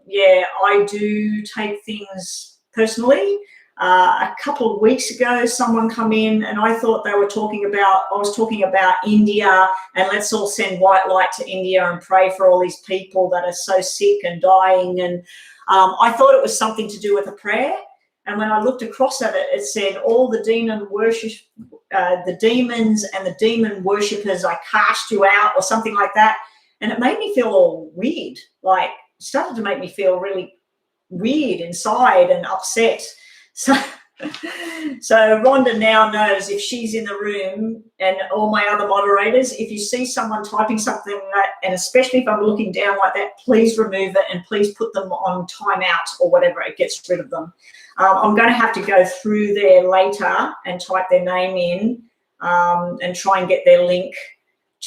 yeah, I do take things personally. A couple of weeks ago, someone come in and I thought they were talking about, I was talking about India and let's all send white light to India and pray for all these people that are so sick and dying. And I thought it was something to do with a prayer. And when I looked across at it, it said all the demon worship, the demons and the demon worshippers, I cast you out or something like that. And it made me feel all weird, like it started to make me feel really weird inside and upset. So Rhonda now knows if she's in the room, and all my other moderators, if you see someone typing something that, and especially if I'm looking down like that, please remove it and please put them on timeout or whatever. It gets rid of them. I'm going to have to go through there later and type their name in and try and get their link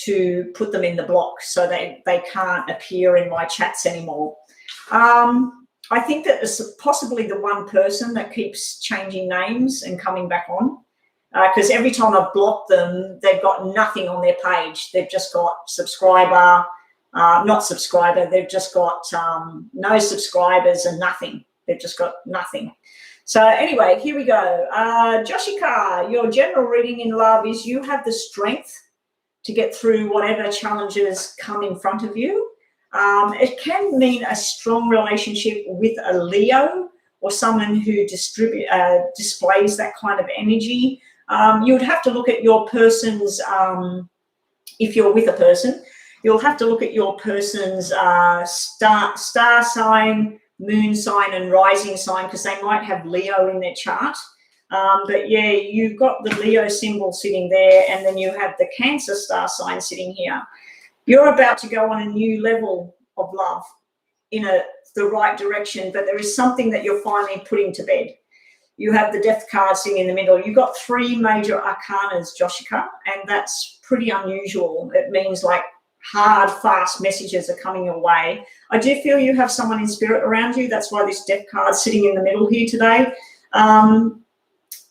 to put them in the block so they can't appear in my chats anymore. I think that it's possibly the one person that keeps changing names and coming back on, because every time I've blocked them, they've got nothing on their page. They've just got subscriber, not subscriber. They've just got no subscribers and nothing. They've just got nothing. So anyway, here we go. Joshika, your general reading in love is you have the strength to get through whatever challenges come in front of you. It can mean a strong relationship with a Leo or someone who displays that kind of energy. You would have to look at your person's, if you're with a person, you'll have to look at your person's star sign, moon sign and rising sign, because they might have Leo in their chart. But yeah, you've got the Leo symbol sitting there, and then you have the Cancer star sign sitting here. You're about to go on a new level of love in the right direction, but there is something that you're finally putting to bed. You have the Death card sitting in the middle. You've got 3 major arcanas, Joshika, and that's pretty unusual. It means like hard, fast messages are coming your way. I do feel you have someone in spirit around you. That's why this Death card's sitting in the middle here today.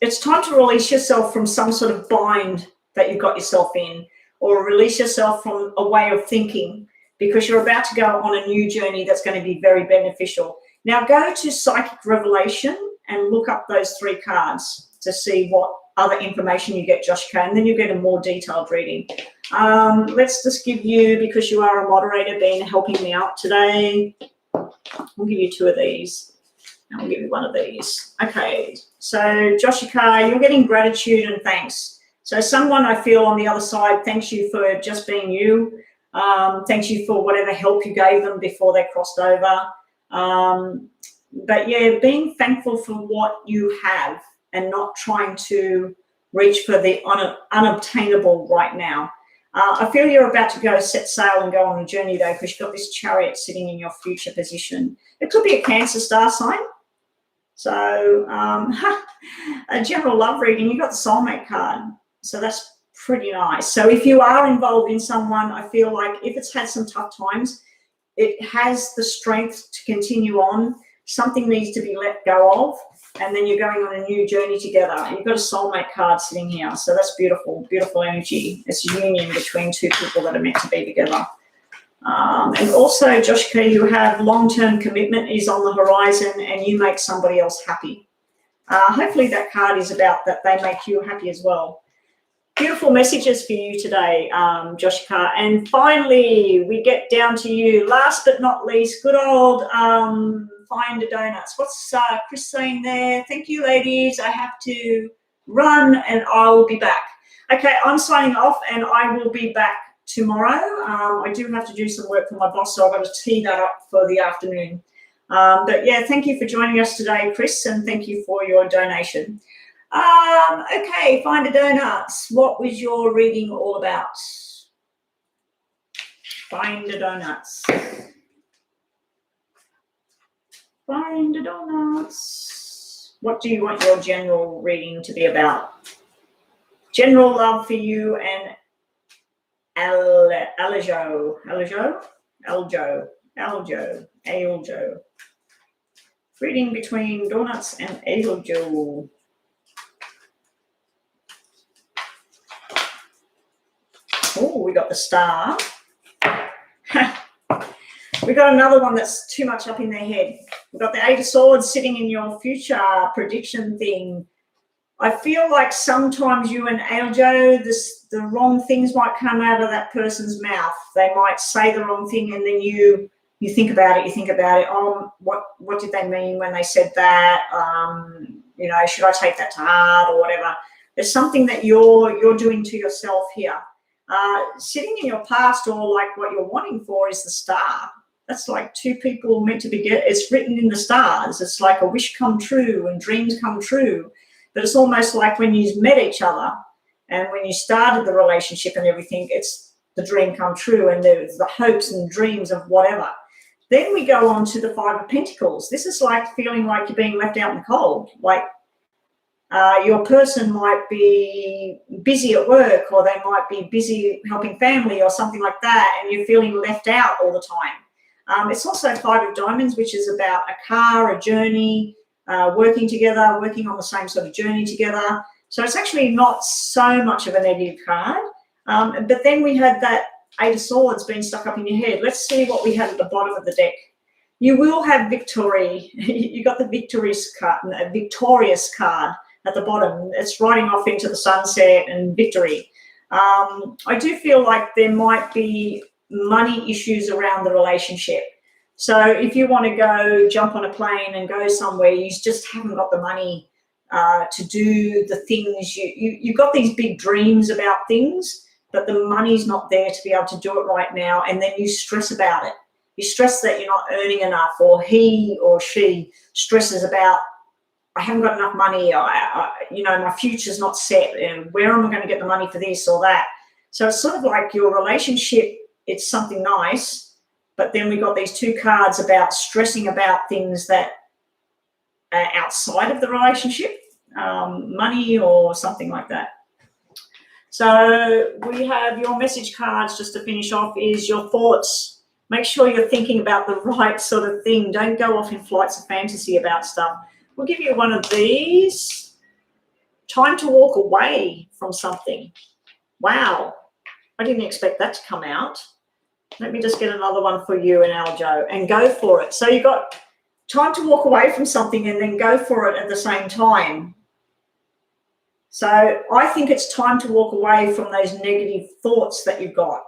it's time to release yourself from some sort of bind that you've got yourself in, or release yourself from a way of thinking, because you're about to go on a new journey that's going to be very beneficial. Now go to Psychic Revelation and look up those 3 cards to see what other information you get, Joshika, and then you get a more detailed reading. Let's just give you, because you are a moderator, been helping me out today, we'll give you 2 of these, and we'll give you 1 of these. Okay, so Joshika, you're getting gratitude and thanks. So someone, I feel, on the other side thanks you for just being you. Thanks you for whatever help you gave them before they crossed over. But yeah, being thankful for what you have and not trying to reach for the unobtainable right now. I feel you're about to go set sail and go on a journey, though, because you've got this Chariot sitting in your future position. It could be a Cancer star sign. So a general love reading, you've got the soulmate card. So that's pretty nice. So if you are involved in someone, I feel like if it's had some tough times, it has the strength to continue on. Something needs to be let go of, and then you're going on a new journey together. You've got a soulmate card sitting here. So that's beautiful, beautiful energy. It's a union between 2 people that are meant to be together. And also, Joshika, you have long-term commitment is on the horizon, and you make somebody else happy. Hopefully that card is about that they make you happy as well. Beautiful messages for you today, Joshika. And finally, we get down to you. Last but not least, good old Find a Donuts. What's Chris saying there? Thank you, ladies. I have to run and I'll be back. Okay, I'm signing off and I will be back tomorrow. I do have to do some work for my boss, so I've got to tee that up for the afternoon. But yeah, thank you for joining us today, Chris, and thank you for your donation. Okay, Find a Donuts. What was your reading all about? Find a Donuts. Find a Donuts. What do you want your general reading to be about? General love for you and Aljo. Reading between Donuts and Aljo. Oh, we got the star. We got another one that's too much up in their head. We've got the 8 of Swords sitting in your future prediction thing. I feel like sometimes you and Aljo, the wrong things might come out of that person's mouth. They might say the wrong thing, and then you think about it. You think about it. Oh, what did they mean when they said that? You know, should I take that to heart or whatever? There's something that you're doing to yourself here. Sitting in your past, or like what you're wanting for, is the star. That's like 2 people meant to be. It's written in the stars. It's like a wish come true and dreams come true. But it's almost like when you met each other and when you started the relationship and everything, it's the dream come true and the hopes and dreams of whatever. Then we go on to the 5 of Pentacles. This is like feeling like you're being left out in the cold. Like your person might be busy at work, or they might be busy helping family or something like that, and you're feeling left out all the time. It's also 5 of Diamonds, which is about a car, a journey, working together, working on the same sort of journey together. So it's actually not so much of a negative card. But then we had that 8 of Swords being stuck up in your head. Let's see what we had at the bottom of the deck. You will have victory. You got the victorious card at the bottom. It's riding off into the sunset and victory. I do feel like there might be money issues around the relationship. So if you want to go jump on a plane and go somewhere, you just haven't got the money to do the things. You've got these big dreams about things, but the money's not there to be able to do it right now, and then you stress about it. You stress that you're not earning enough, or he or she stresses about, I haven't got enough money, my future's not set, and where am I going to get the money for this or that? So it's sort of like your relationship, it's something nice, but then we got these 2 cards about stressing about things that are outside of the relationship, money or something like that. So we have your message cards, just to finish off, is your thoughts. Make sure you're thinking about the right sort of thing. Don't go off in flights of fantasy about stuff. We'll give you one of these. Time to walk away from something. Wow. I didn't expect that to come out. Let me just get another one for you and Aljo and go for it. So you got time to walk away from something and then go for it at the same time. So I think it's time to walk away from those negative thoughts that you've got.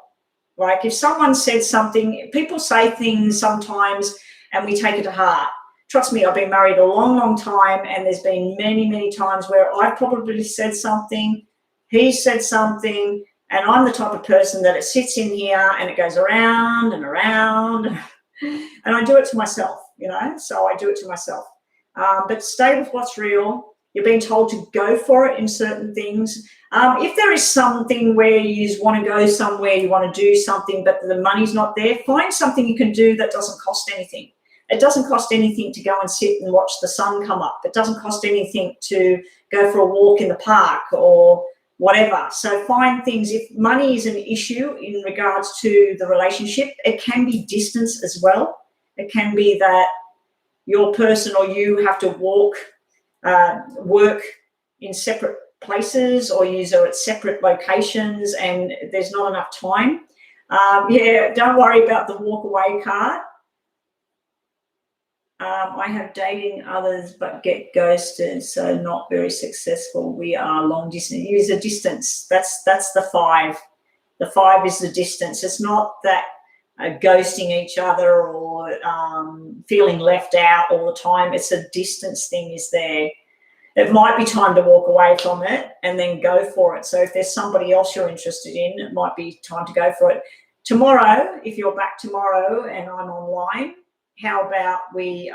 Like if someone said something, people say things sometimes and we take it to heart. Trust me, I've been married a long, long time, and there's been many, many times where I've probably said something, he said something, and I'm the type of person that it sits in here and it goes around and around, and I do it to myself, you know, so I do it to myself. But stay with what's real. You're being told to go for it in certain things. If there is something where you just want to go somewhere, you want to do something, but the money's not there, find something you can do that doesn't cost anything. It doesn't cost anything to go and sit and watch the sun come up. It doesn't cost anything to go for a walk in the park or whatever. So find things. If money is an issue in regards to the relationship, it can be distance as well. It can be that your person or you have to work in separate places, or you're at separate locations and there's not enough time. Yeah, don't worry about the walk away card. I have dating others but get ghosted, so not very successful. We are long distance. Use a distance. That's the 5. The 5 is the distance. It's not that ghosting each other or feeling left out all the time. It's a distance thing is there. It might be time to walk away from it and then go for it. So if there's somebody else you're interested in, it might be time to go for it. Tomorrow, if you're back tomorrow and I'm online, how about we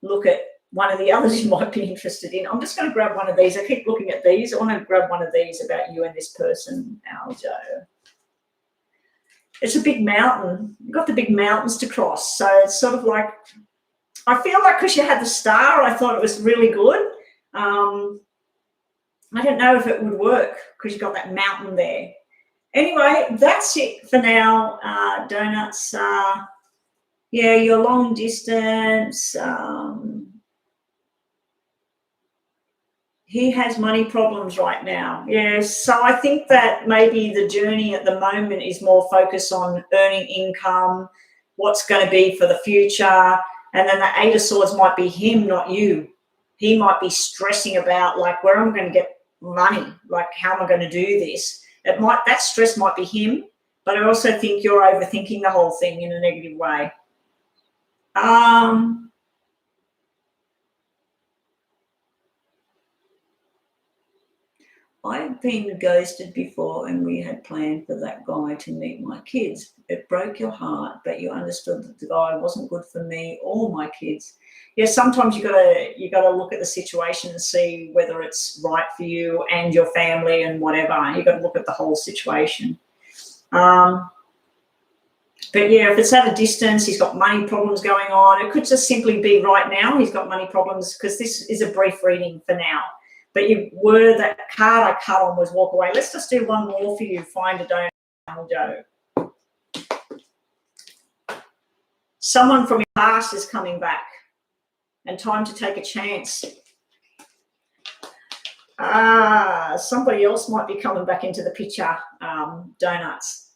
look at one of the others you might be interested in? I'm just going to grab one of these. I keep looking at these. I want to grab one of these about you and this person, Aljo. It's a big mountain. You've got the big mountains to cross. So it's sort of like, I feel like because you had the star, I thought it was really good. I don't know if it would work because you've got that mountain there. Anyway, that's it for now, Donuts. Yeah, you're long distance. He has money problems right now. Yes, so I think that maybe the journey at the moment is more focused on earning income, what's going to be for the future, and then the 8 of Swords might be him, not you. He might be stressing about like where I'm going to get money, like how am I going to do this? That stress might be him, but I also think you're overthinking the whole thing in a negative way. I've been ghosted before and we had planned for that guy to meet my kids. It broke your heart, but you understood that the guy wasn't good for me or my kids. Yeah, sometimes you gotta look at the situation and see whether it's right for you and your family and whatever. You got to look at the whole situation. But yeah, if it's at a distance, he's got money problems going on. It could just simply be right now he's got money problems, because this is a brief reading for now. But that card I cut on was walk away. Let's just do one more for you. Find a donor. Someone from your past is coming back, and time to take a chance. Somebody else might be coming back into the picture, Donuts.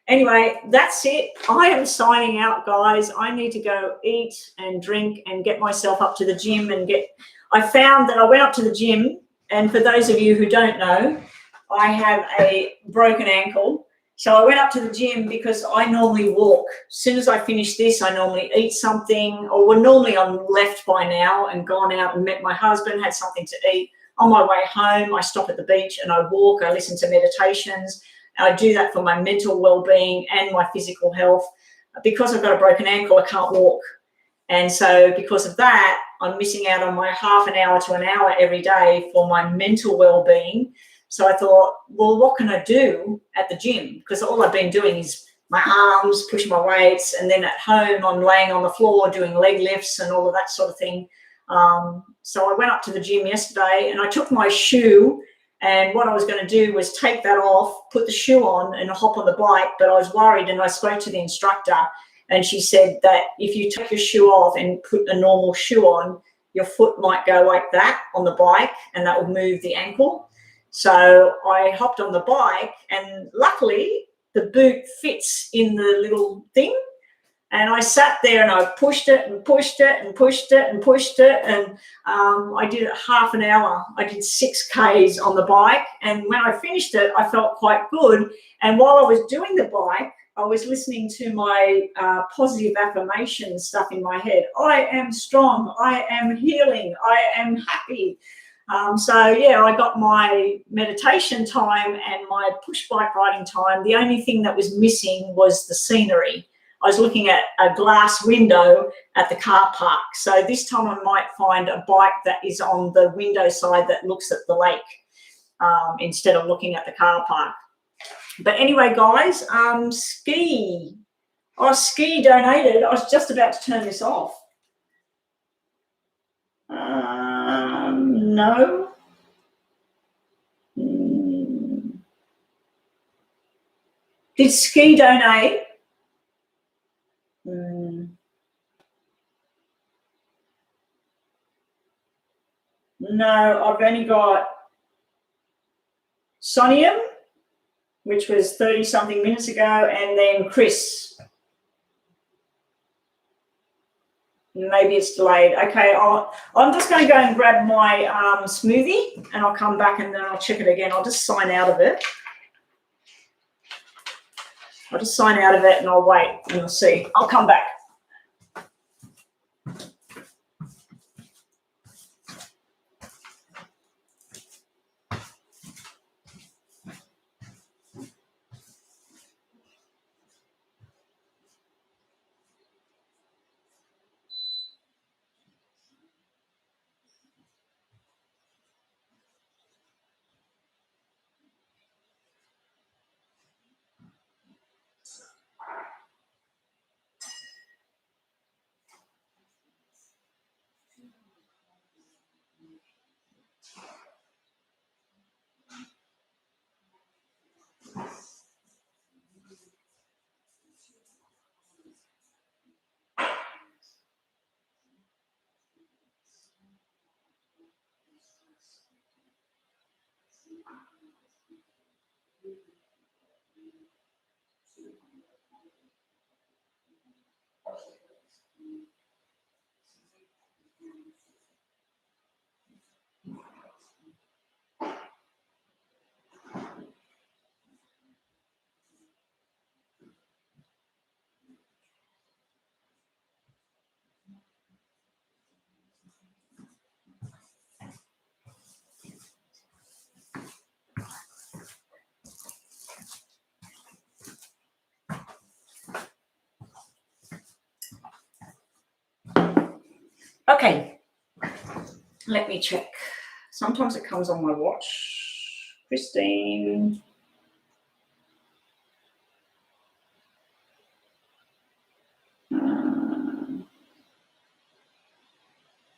Anyway, that's it. I am signing out, guys. I need to go eat and drink and get myself up to the gym I found that I went up to the gym, and for those of you who don't know, I have a broken ankle. So I went up to the gym because I normally walk. As soon as I finish this, I normally eat something, or normally I'm left by now and gone out and met my husband, had something to eat. On my way home, I stop at the beach and I walk. I listen to meditations. I do that for my mental well-being and my physical health. Because I've got a broken ankle, I can't walk. And so because of that, I'm missing out on my half an hour to an hour every day for my mental well-being. So I thought, well, what can I do at the gym? Because all I've been doing is my arms, pushing my weights, and then at home I'm laying on the floor doing leg lifts and all of that sort of thing. So I went up to the gym yesterday and I took my shoe, and what I was going to do was take that off, put the shoe on and hop on the bike. But I was worried, and I spoke to the instructor, and she said that if you take your shoe off and put a normal shoe on, your foot might go like that on the bike, and that will move the ankle. So I hopped on the bike, and luckily the boot fits in the little thing. And I sat there and I pushed it and pushed it and pushed it and pushed it. And I did it half an hour. I did 6 Ks on the bike. And when I finished it, I felt quite good. And while I was doing the bike, I was listening to my positive affirmation stuff in my head. I am strong. I am healing. I am happy. So, yeah, I got my meditation time and my push bike riding time. The only thing that was missing was the scenery. I was looking at a glass window at the car park. So this time I might find a bike that is on the window side that looks at the lake instead of looking at the car park. But anyway, guys, Ski. Oh, Ski donated. I was just about to turn this off. No. Did Ski donate? No, I've only got Sonium, which was 30-something minutes ago, and then Chris. Maybe it's delayed. Okay, I'm just going to go and grab my smoothie, and I'll come back and then I'll check it again. I'll just sign out of it. I'll just sign out of it and I'll wait and we'll see. I'll come back. Okay, let me check. Sometimes it comes on my watch. Christine.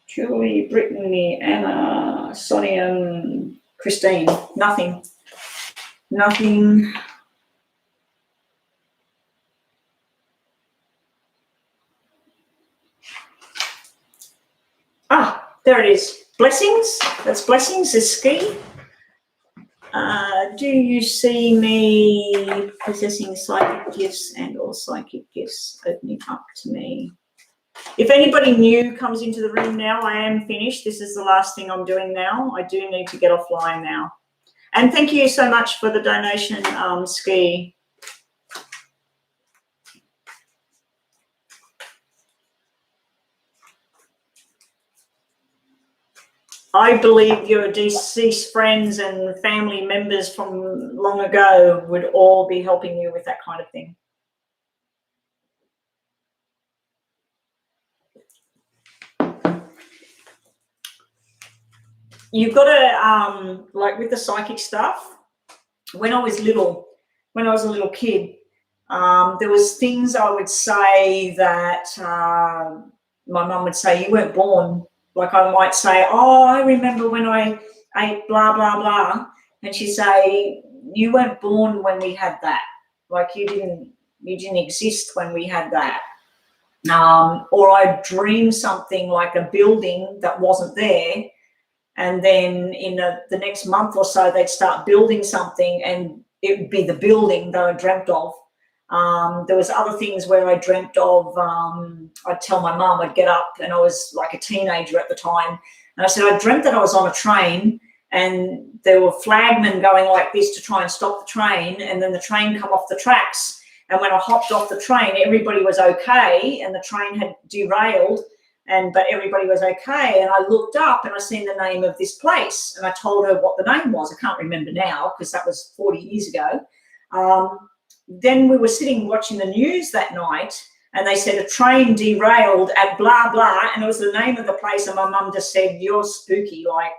Julie, Brittany, Anna, Sonia, Christine. Nothing. Nothing. Ah, there it is. Blessings. That's Blessings. Is Ski. Do you see me possessing psychic gifts and or psychic gifts opening up to me? If anybody new comes into the room now, I am finished. This is the last thing I'm doing now. I do need to get offline now. And thank you so much for the donation, Ski. I believe your deceased friends and family members from long ago would all be helping you with that kind of thing. You've got to, like with the psychic stuff, when I was a little kid, there was things I would say that my mum would say, you weren't born. Like I might say, oh, I remember when I ate blah, blah, blah. And she'd say, you weren't born when we had that. Like you didn't exist when we had that. or I'd dream something like a building that wasn't there, and then in the next month or so they'd start building something and it would be the building that I dreamt of. There was other things where I dreamt of, I'd tell my mum, I'd get up, and I was like a teenager at the time, and I said I dreamt that I was on a train and there were flagmen going like this to try and stop the train, and then the train come off the tracks, and when I hopped off the train everybody was okay and the train had derailed, but everybody was okay, and I looked up and I seen the name of this place, and I told her what the name was. I can't remember now because that was 40 years ago. Then we were sitting watching the news that night, and they said a train derailed at blah blah, and it was the name of the place, and my mum just said, "You're spooky, like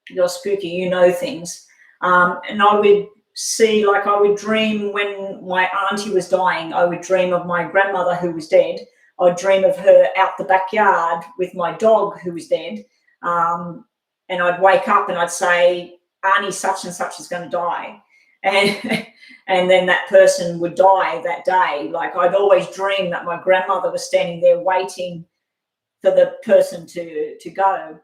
you're spooky, you know things." And I would see, like I would dream when my auntie was dying, I would dream of my grandmother who was dead. I'd dream of her out the backyard with my dog who was dead, and I'd wake up and I'd say, "Auntie such and such is going to die," and then that person would die that day. Like I'd always dream that my grandmother was standing there waiting for the person to go.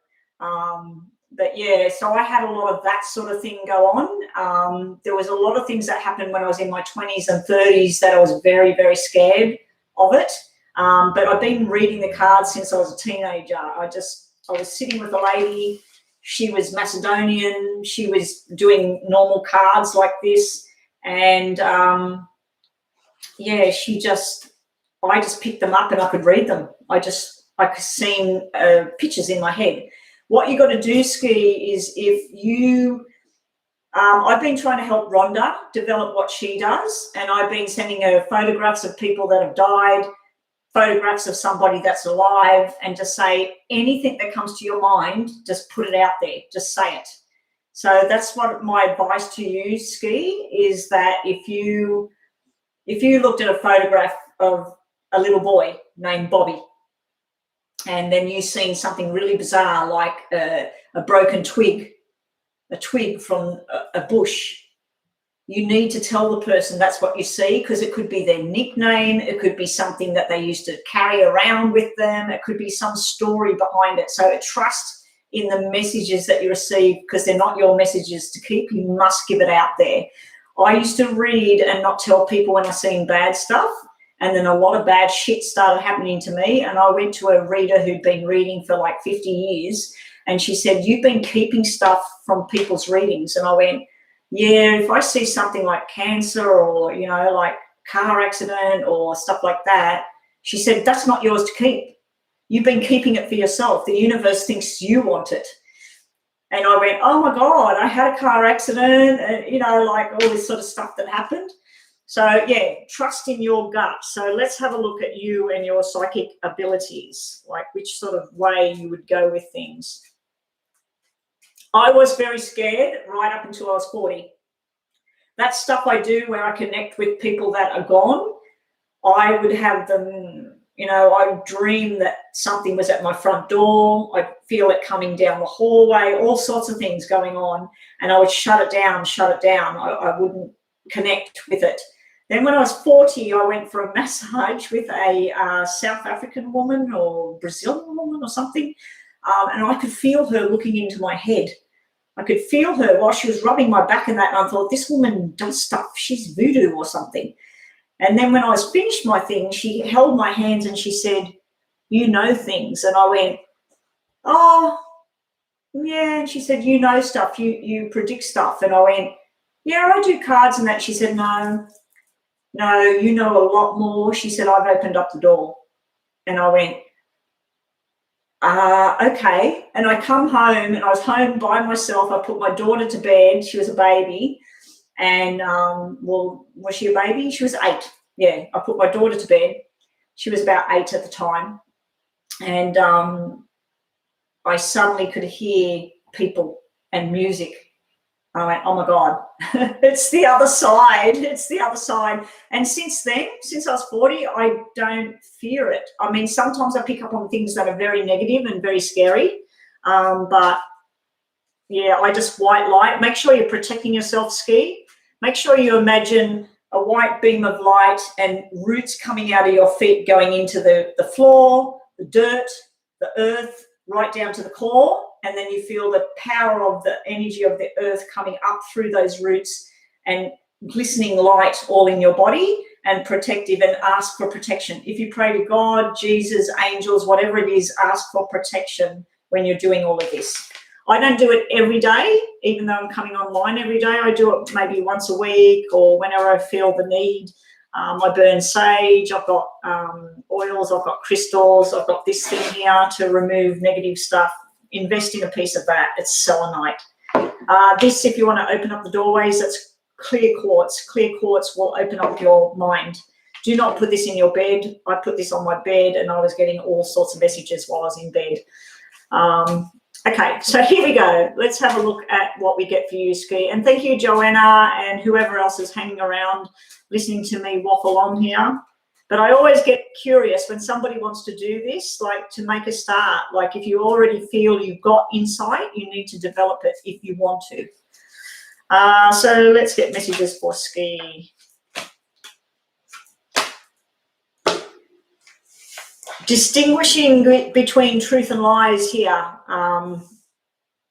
But yeah, so I had a lot of that sort of thing go on. There was a lot of things that happened when I was in my 20s and 30s that I was very, very scared of it. But I've been reading the cards since I was a teenager. I was sitting with a lady. She was Macedonian. She was doing normal cards like this. And yeah, I just picked them up and I could read them. I could see pictures in my head. What you got to do, Ski, is if you, I've been trying to help Rhonda develop what she does, and I've been sending her photographs of people that have died, photographs of somebody that's alive, and just say anything that comes to your mind, just put it out there, just say it. So that's what my advice to you, Ski, is that if you looked at a photograph of a little boy named Bobby, and then you've seen something really bizarre like a broken twig, a twig from a bush, you need to tell the person that's what you see, because it could be their nickname, it could be something that they used to carry around with them, it could be some story behind it. So trust in the messages that you receive, because they're not your messages to keep. You must give it out there. I used to read and not tell people when I seen bad stuff, and then a lot of bad shit started happening to me, and I went to a reader who'd been reading for like 50 years, and she said, "You've been keeping stuff from people's readings." And I went, "Yeah, if I see something like cancer or, you know, like car accident or stuff like that," she said, "that's not yours to keep. You've been keeping it for yourself. The universe thinks you want it." And I went, "Oh my God, I had a car accident," and, you know, like all this sort of stuff that happened. So yeah, trust in your gut. So let's have a look at you and your psychic abilities, like which sort of way you would go with things. I was very scared right up until I was 40. That stuff I do where I connect with people that are gone, I would have them, you know, I would dream that something was at my front door. I'd feel it coming down the hallway, all sorts of things going on, and I would shut it down. I wouldn't connect with it. Then when I was 40, I went for a massage with a South African woman or Brazilian woman or something, and I could feel her looking into my head. I could feel her while she was rubbing my back and that, and I thought, this woman does stuff. She's voodoo or something. And then when I was finished my thing, she held my hands and she said, "You know things." And I went, "Oh, yeah." And she said, "You know stuff. You predict stuff." And I went, "Yeah, I do cards and that." She said, No, you know a lot more." She said, "I've opened up the door." And I went, okay. And I come home, and I was home by myself. I put my daughter to bed. She was a baby. And, well, was she a baby? She was 8. Yeah, I put my daughter to bed. She was about 8 at the time. And I suddenly could hear people and music. I went, "Oh my God, it's the other side. It's the other side." And since then, since I was 40, I don't fear it. I mean, sometimes I pick up on things that are very negative and very scary. But yeah, I just white light. Make sure you're protecting yourself, Ski. Make sure you imagine a white beam of light and roots coming out of your feet going into the floor, the dirt, the earth, right down to the core. And then you feel the power of the energy of the earth coming up through those roots and glistening light all in your body and protective, and ask for protection. If you pray to God, Jesus, angels, whatever it is, ask for protection when you're doing all of this. I don't do it every day, even though I'm coming online every day. I do it maybe once a week or whenever I feel the need. I burn sage, I've got oils, I've got crystals, I've got this thing here to remove negative stuff. Invest in a piece of that. It's selenite. This, if you want to open up the doorways, that's clear quartz. Clear quartz will open up your mind. Do not put this in your bed. I put this on my bed and I was getting all sorts of messages while I was in bed. Okay, so here we go. Let's have a look at what we get for you, Ski. And thank you, Joanna, and whoever else is hanging around listening to me waffle on here. But I always get curious when somebody wants to do this, like to make a start. Like if you already feel you've got insight, you need to develop it if you want to. So let's get messages for Ski. Distinguishing between truth and lies here.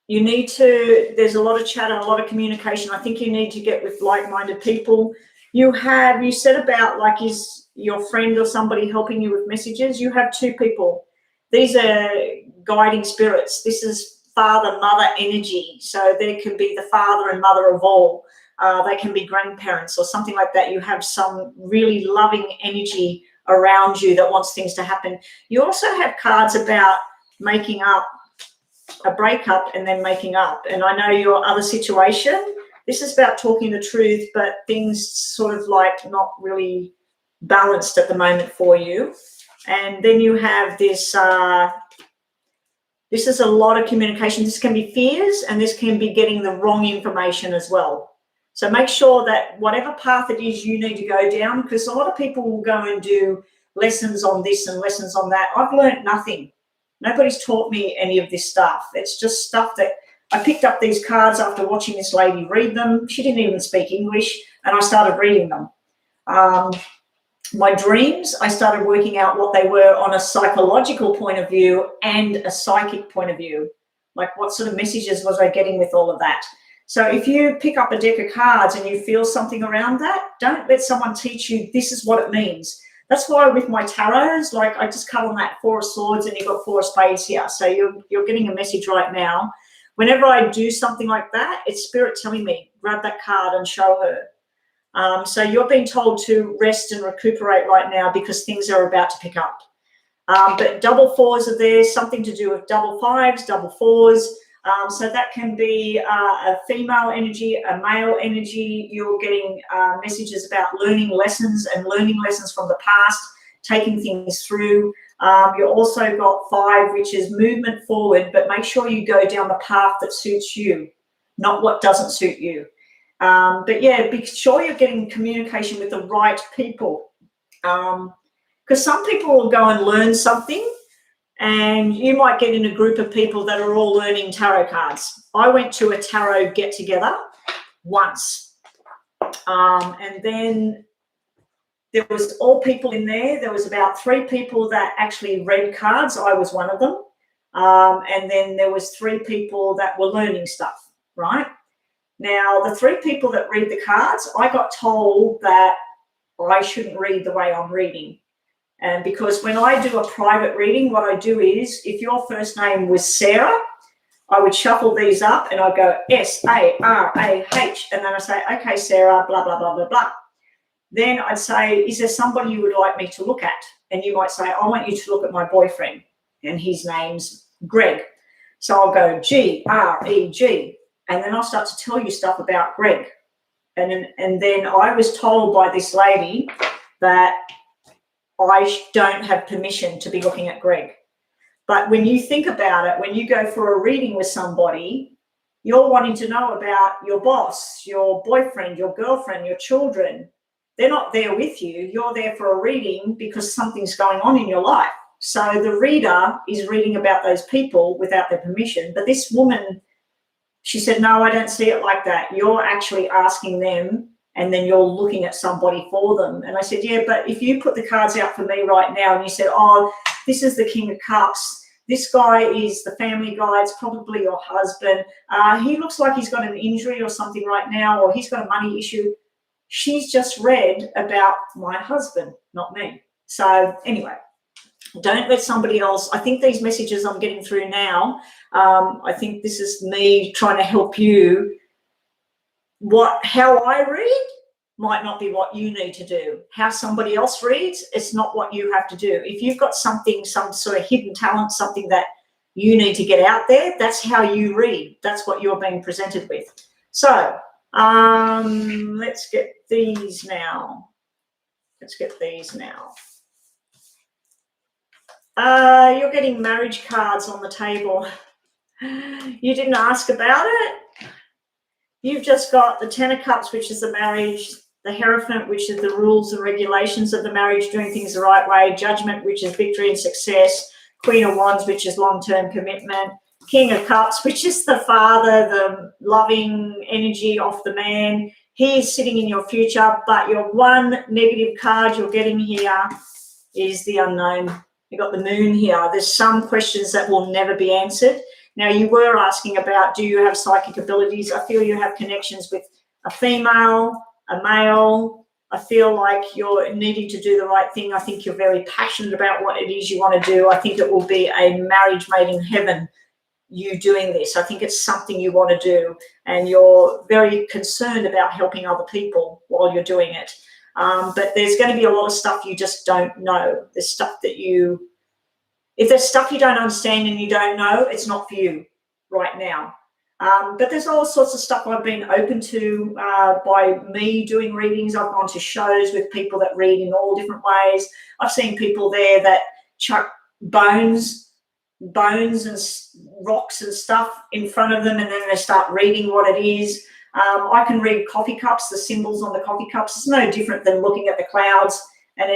You need to, there's a lot of chatter, a lot of communication. I think you need to get with like-minded people. You said about like, is your friend or somebody helping you with messages? You have two people. These are guiding spirits. This is father, mother energy. So there can be the father and mother of all. They can be grandparents or something like that. You have some really loving energy around you that wants things to happen. You also have cards about making up, a breakup and then making up. And I know your other situation, this is about talking the truth, but things sort of like not really balanced at the moment for you. And then you have this, this is a lot of communication. This can be fears and this can be getting the wrong information as well. So make sure that whatever path it is you need to go down, because a lot of people will go and do lessons on this and lessons on that. I've learned nothing. Nobody's taught me any of this stuff. It's just stuff that I picked up these cards after watching this lady read them. She didn't even speak English, and I started reading them. My dreams, I started working out what they were on a psychological point of view and a psychic point of view. Like what sort of messages was I getting with all of that? So if you pick up a deck of cards and you feel something around that, don't let someone teach you this is what it means. That's why with my tarots, like I just cut on that Four of Swords and you've got Four of Spades here. So you're getting a message right now. Whenever I do something like that, it's spirit telling me, grab that card and show her. So you're being told to rest and recuperate right now because things are about to pick up. But double fours are there, something to do with double fives, double fours. So that can be a female energy, a male energy. You're getting messages about learning lessons and learning lessons from the past, taking things through. You also got 5, which is movement forward, but make sure you go down the path that suits you, not what doesn't suit you. But yeah, be sure you're getting communication with the right people, because some people will go and learn something and you might get in a group of people that are all learning tarot cards. I went to a tarot get-together once, and then there was all people in there. There was about 3 people that actually read cards. I was one of them. And then there was 3 people that were learning stuff, right? Now, the 3 people that read the cards, I got told that I shouldn't read the way I'm reading. And because when I do a private reading, what I do is, if your first name was Sarah, I would shuffle these up and I'd go S-A-R-A-H. And then I say, okay, Sarah, blah, blah, blah, blah, blah. Then I'd say, is there somebody you would like me to look at? And you might say, I want you to look at my boyfriend. And his name's Greg. So I'll go G-R-E-G. And then I'll start to tell you stuff about Greg. And then I was told by this lady that I don't have permission to be looking at Greg. But when you think about it, when you go for a reading with somebody, you're wanting to know about your boss, your boyfriend, your girlfriend, your children. They're not there with you. You're there for a reading because something's going on in your life. So the reader is reading about those people without their permission. But this woman, she said, no, I don't see it like that. You're actually asking them and then you're looking at somebody for them. And I said, yeah, but if you put the cards out for me right now and you said, oh, this is the King of Cups, this guy is the family guy, it's probably your husband, he looks like he's got an injury or something right now, or he's got a money issue. She's just read about my husband, not me. So anyway, don't let somebody else. I think these messages I'm getting through now, I think this is me trying to help you. How I read might not be what you need to do. How somebody else reads, it's not what you have to do. If you've got something, some sort of hidden talent, something that you need to get out there, that's how you read. That's what you're being presented with. So let's get these now. You're getting marriage cards on the table. You didn't ask about it. You've just got the Ten of Cups, which is the marriage, the Hierophant, which is the rules and regulations of the marriage, doing things the right way, Judgment, which is victory and success, Queen of Wands, which is long-term commitment, King of Cups, which is the father, the loving energy of the man. He is sitting in your future, but your one negative card you're getting here is the unknown. You've got the Moon here. There's some questions that will never be answered. Now, you were asking about, do you have psychic abilities? I feel you have connections with a female, a male. I feel like you're needing to do the right thing. I think you're very passionate about what it is you want to do. I think it will be a marriage made in heaven, you doing this. I think it's something you want to do, and you're very concerned about helping other people while you're doing it. But there's going to be a lot of stuff you just don't know. There's stuff that if there's stuff you don't understand and you don't know, it's not for you right now. But there's all sorts of stuff I've been open to by me doing readings. I've gone to shows with people that read in all different ways. I've seen people there that chuck bones and rocks and stuff in front of them, and then they start reading what it is. I can read coffee cups, the symbols on the coffee cups. It's no different than looking at the clouds. And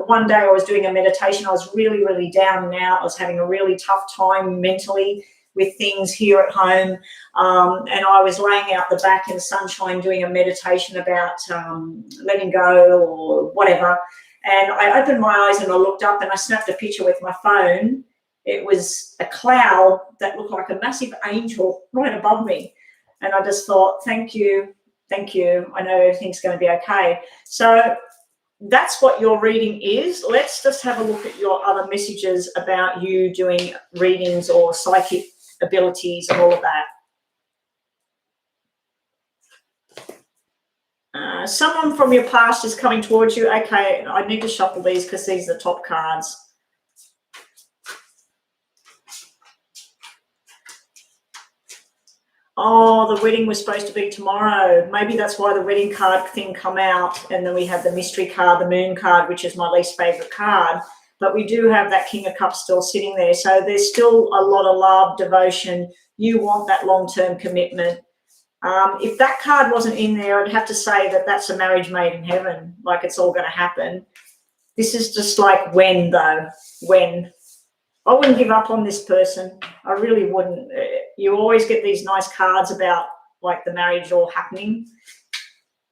one day I was doing a meditation. I was really, really down and out. I was having a really tough time mentally with things here at home. And I was laying out the back in the sunshine doing a meditation about letting go or whatever. And I opened my eyes and I looked up and I snapped a picture with my phone. It was a cloud that looked like a massive angel right above me. And I just thought, thank you. I know everything's going to be okay. So that's what your reading is. Let's just have a look at your other messages about you doing readings or psychic abilities and all of that. Someone from your past is coming towards you. Okay, I need to shuffle these because these are the top cards. Oh, the wedding was supposed to be tomorrow. Maybe that's why the wedding card thing come out. And then we have the mystery card, the Moon card, which is my least favorite card. But we do have that King of Cups still sitting there. So there's still a lot of love, devotion. You want that long-term commitment. If that card wasn't in there, I'd have to say that that's a marriage made in heaven. Like it's all going to happen. This is just like when, though. When. I wouldn't give up on this person. I really wouldn't. You always get these nice cards about like the marriage all happening.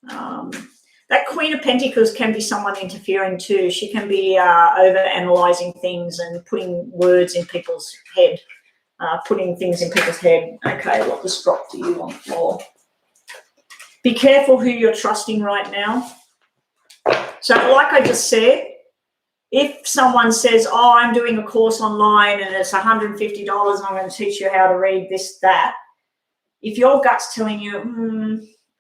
That Queen of Pentacles can be someone interfering too. She can be over-analysing things and putting words in people's head, putting things in people's head. Okay, what just dropped to you on the floor? Be careful who you're trusting right now. So like I just said, if someone says, oh, I'm doing a course online and it's $150 and I'm going to teach you how to read this, that, if your gut's telling you,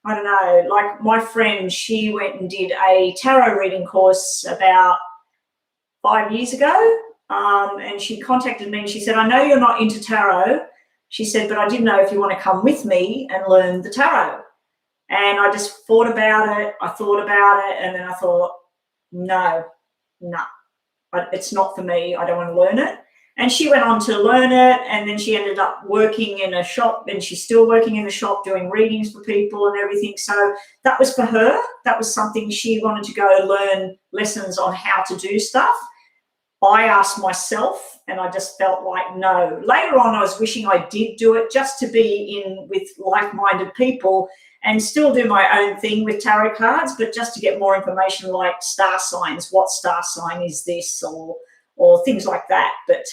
I don't know, like my friend, she went and did a tarot reading course about 5 years ago, and she contacted me and she said, I know you're not into tarot. She said, but I didn't know if you want to come with me and learn the tarot. And I just thought about it. And then I thought, no. It's not for me. I don't want to learn it. And she went on to learn it, and then she ended up working in a shop, and she's still working in the shop doing readings for people and everything. So that was for her. That was something she wanted to go learn lessons on how to do stuff. I asked myself, and I just felt like no. Later on, I was wishing I did do it just to be in with like-minded people and still do my own thing with tarot cards, but just to get more information like star signs, what star sign is this, or things like that. But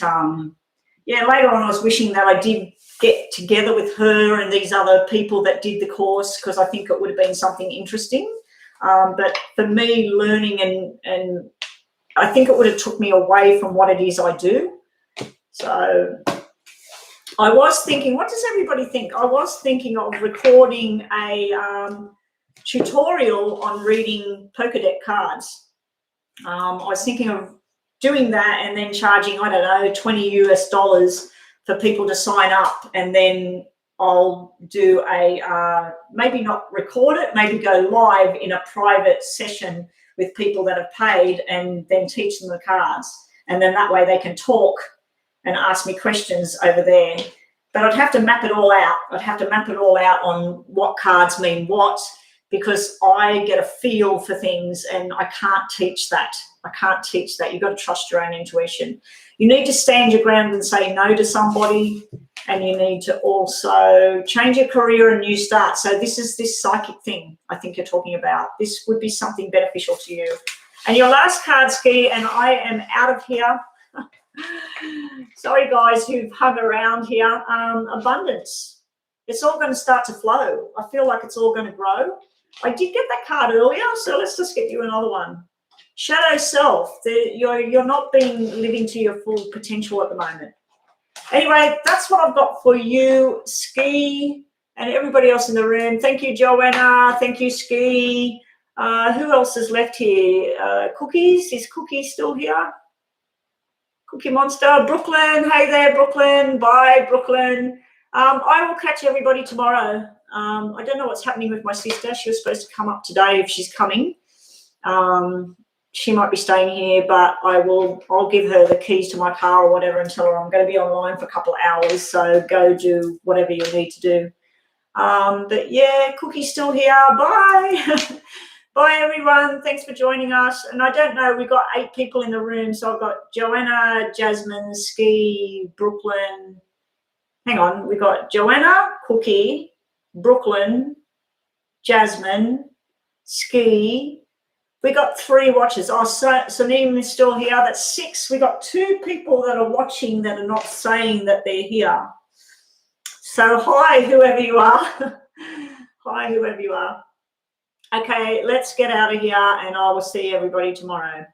yeah, later on, I was wishing that I did get together with her and these other people that did the course, because I think it would have been something interesting. But for me, learning and I think it would have took me away from what it is I do. So I was thinking, what does everybody think? I was thinking of recording a tutorial on reading poker deck cards. I was thinking of doing that and then charging, I don't know, $20 for people to sign up, and then I'll do a, maybe not record it, maybe go live in a private session with people that have paid and then teach them the cards. And then that way they can talk and ask me questions over there. But I'd have to map it all out. I'd have to map it all out on what cards mean what, because I get a feel for things and I can't teach that. I can't teach that. You've got to trust your own intuition. You need to stand your ground and say no to somebody, and you need to also change your career and new start. So this is this psychic thing I think you're talking about. This would be something beneficial to you. And your last card, Ski, and I am out of here. Sorry, guys, who've hung around here. Abundance. It's all going to start to flow. I feel like it's all going to grow. I did get that card earlier, so let's just get you another one. Shadow self. You're not living to your full potential at the moment. Anyway, that's what I've got for you, Ski, and everybody else in the room. Thank you, Joanna. Thank you, Ski. Who else is left here? Cookies. Is Cookie still here? Cookie Monster. Brooklyn. Hey there, Brooklyn. Bye, Brooklyn. I will catch everybody tomorrow. I don't know what's happening with my sister. She was supposed to come up today if she's coming. She might be staying here, but I'll give her the keys to my car or whatever and tell her I'm going to be online for a couple of hours, so go do whatever you need to do. But yeah, Cookie's still here. Bye. Bye, everyone. Thanks for joining us. And I don't know, we've got 8 people in the room, so I've got Joanna, Jasmine, Ski, Brooklyn. Hang on, we've got Joanna, Cookie, Brooklyn, Jasmine, Ski. We got 3 watchers. Oh, Sanim is still here. That's 6. We got 2 people that are watching that are not saying that they're here. So hi, whoever you are. Hi, whoever you are. Okay, let's get out of here, and I will see everybody tomorrow.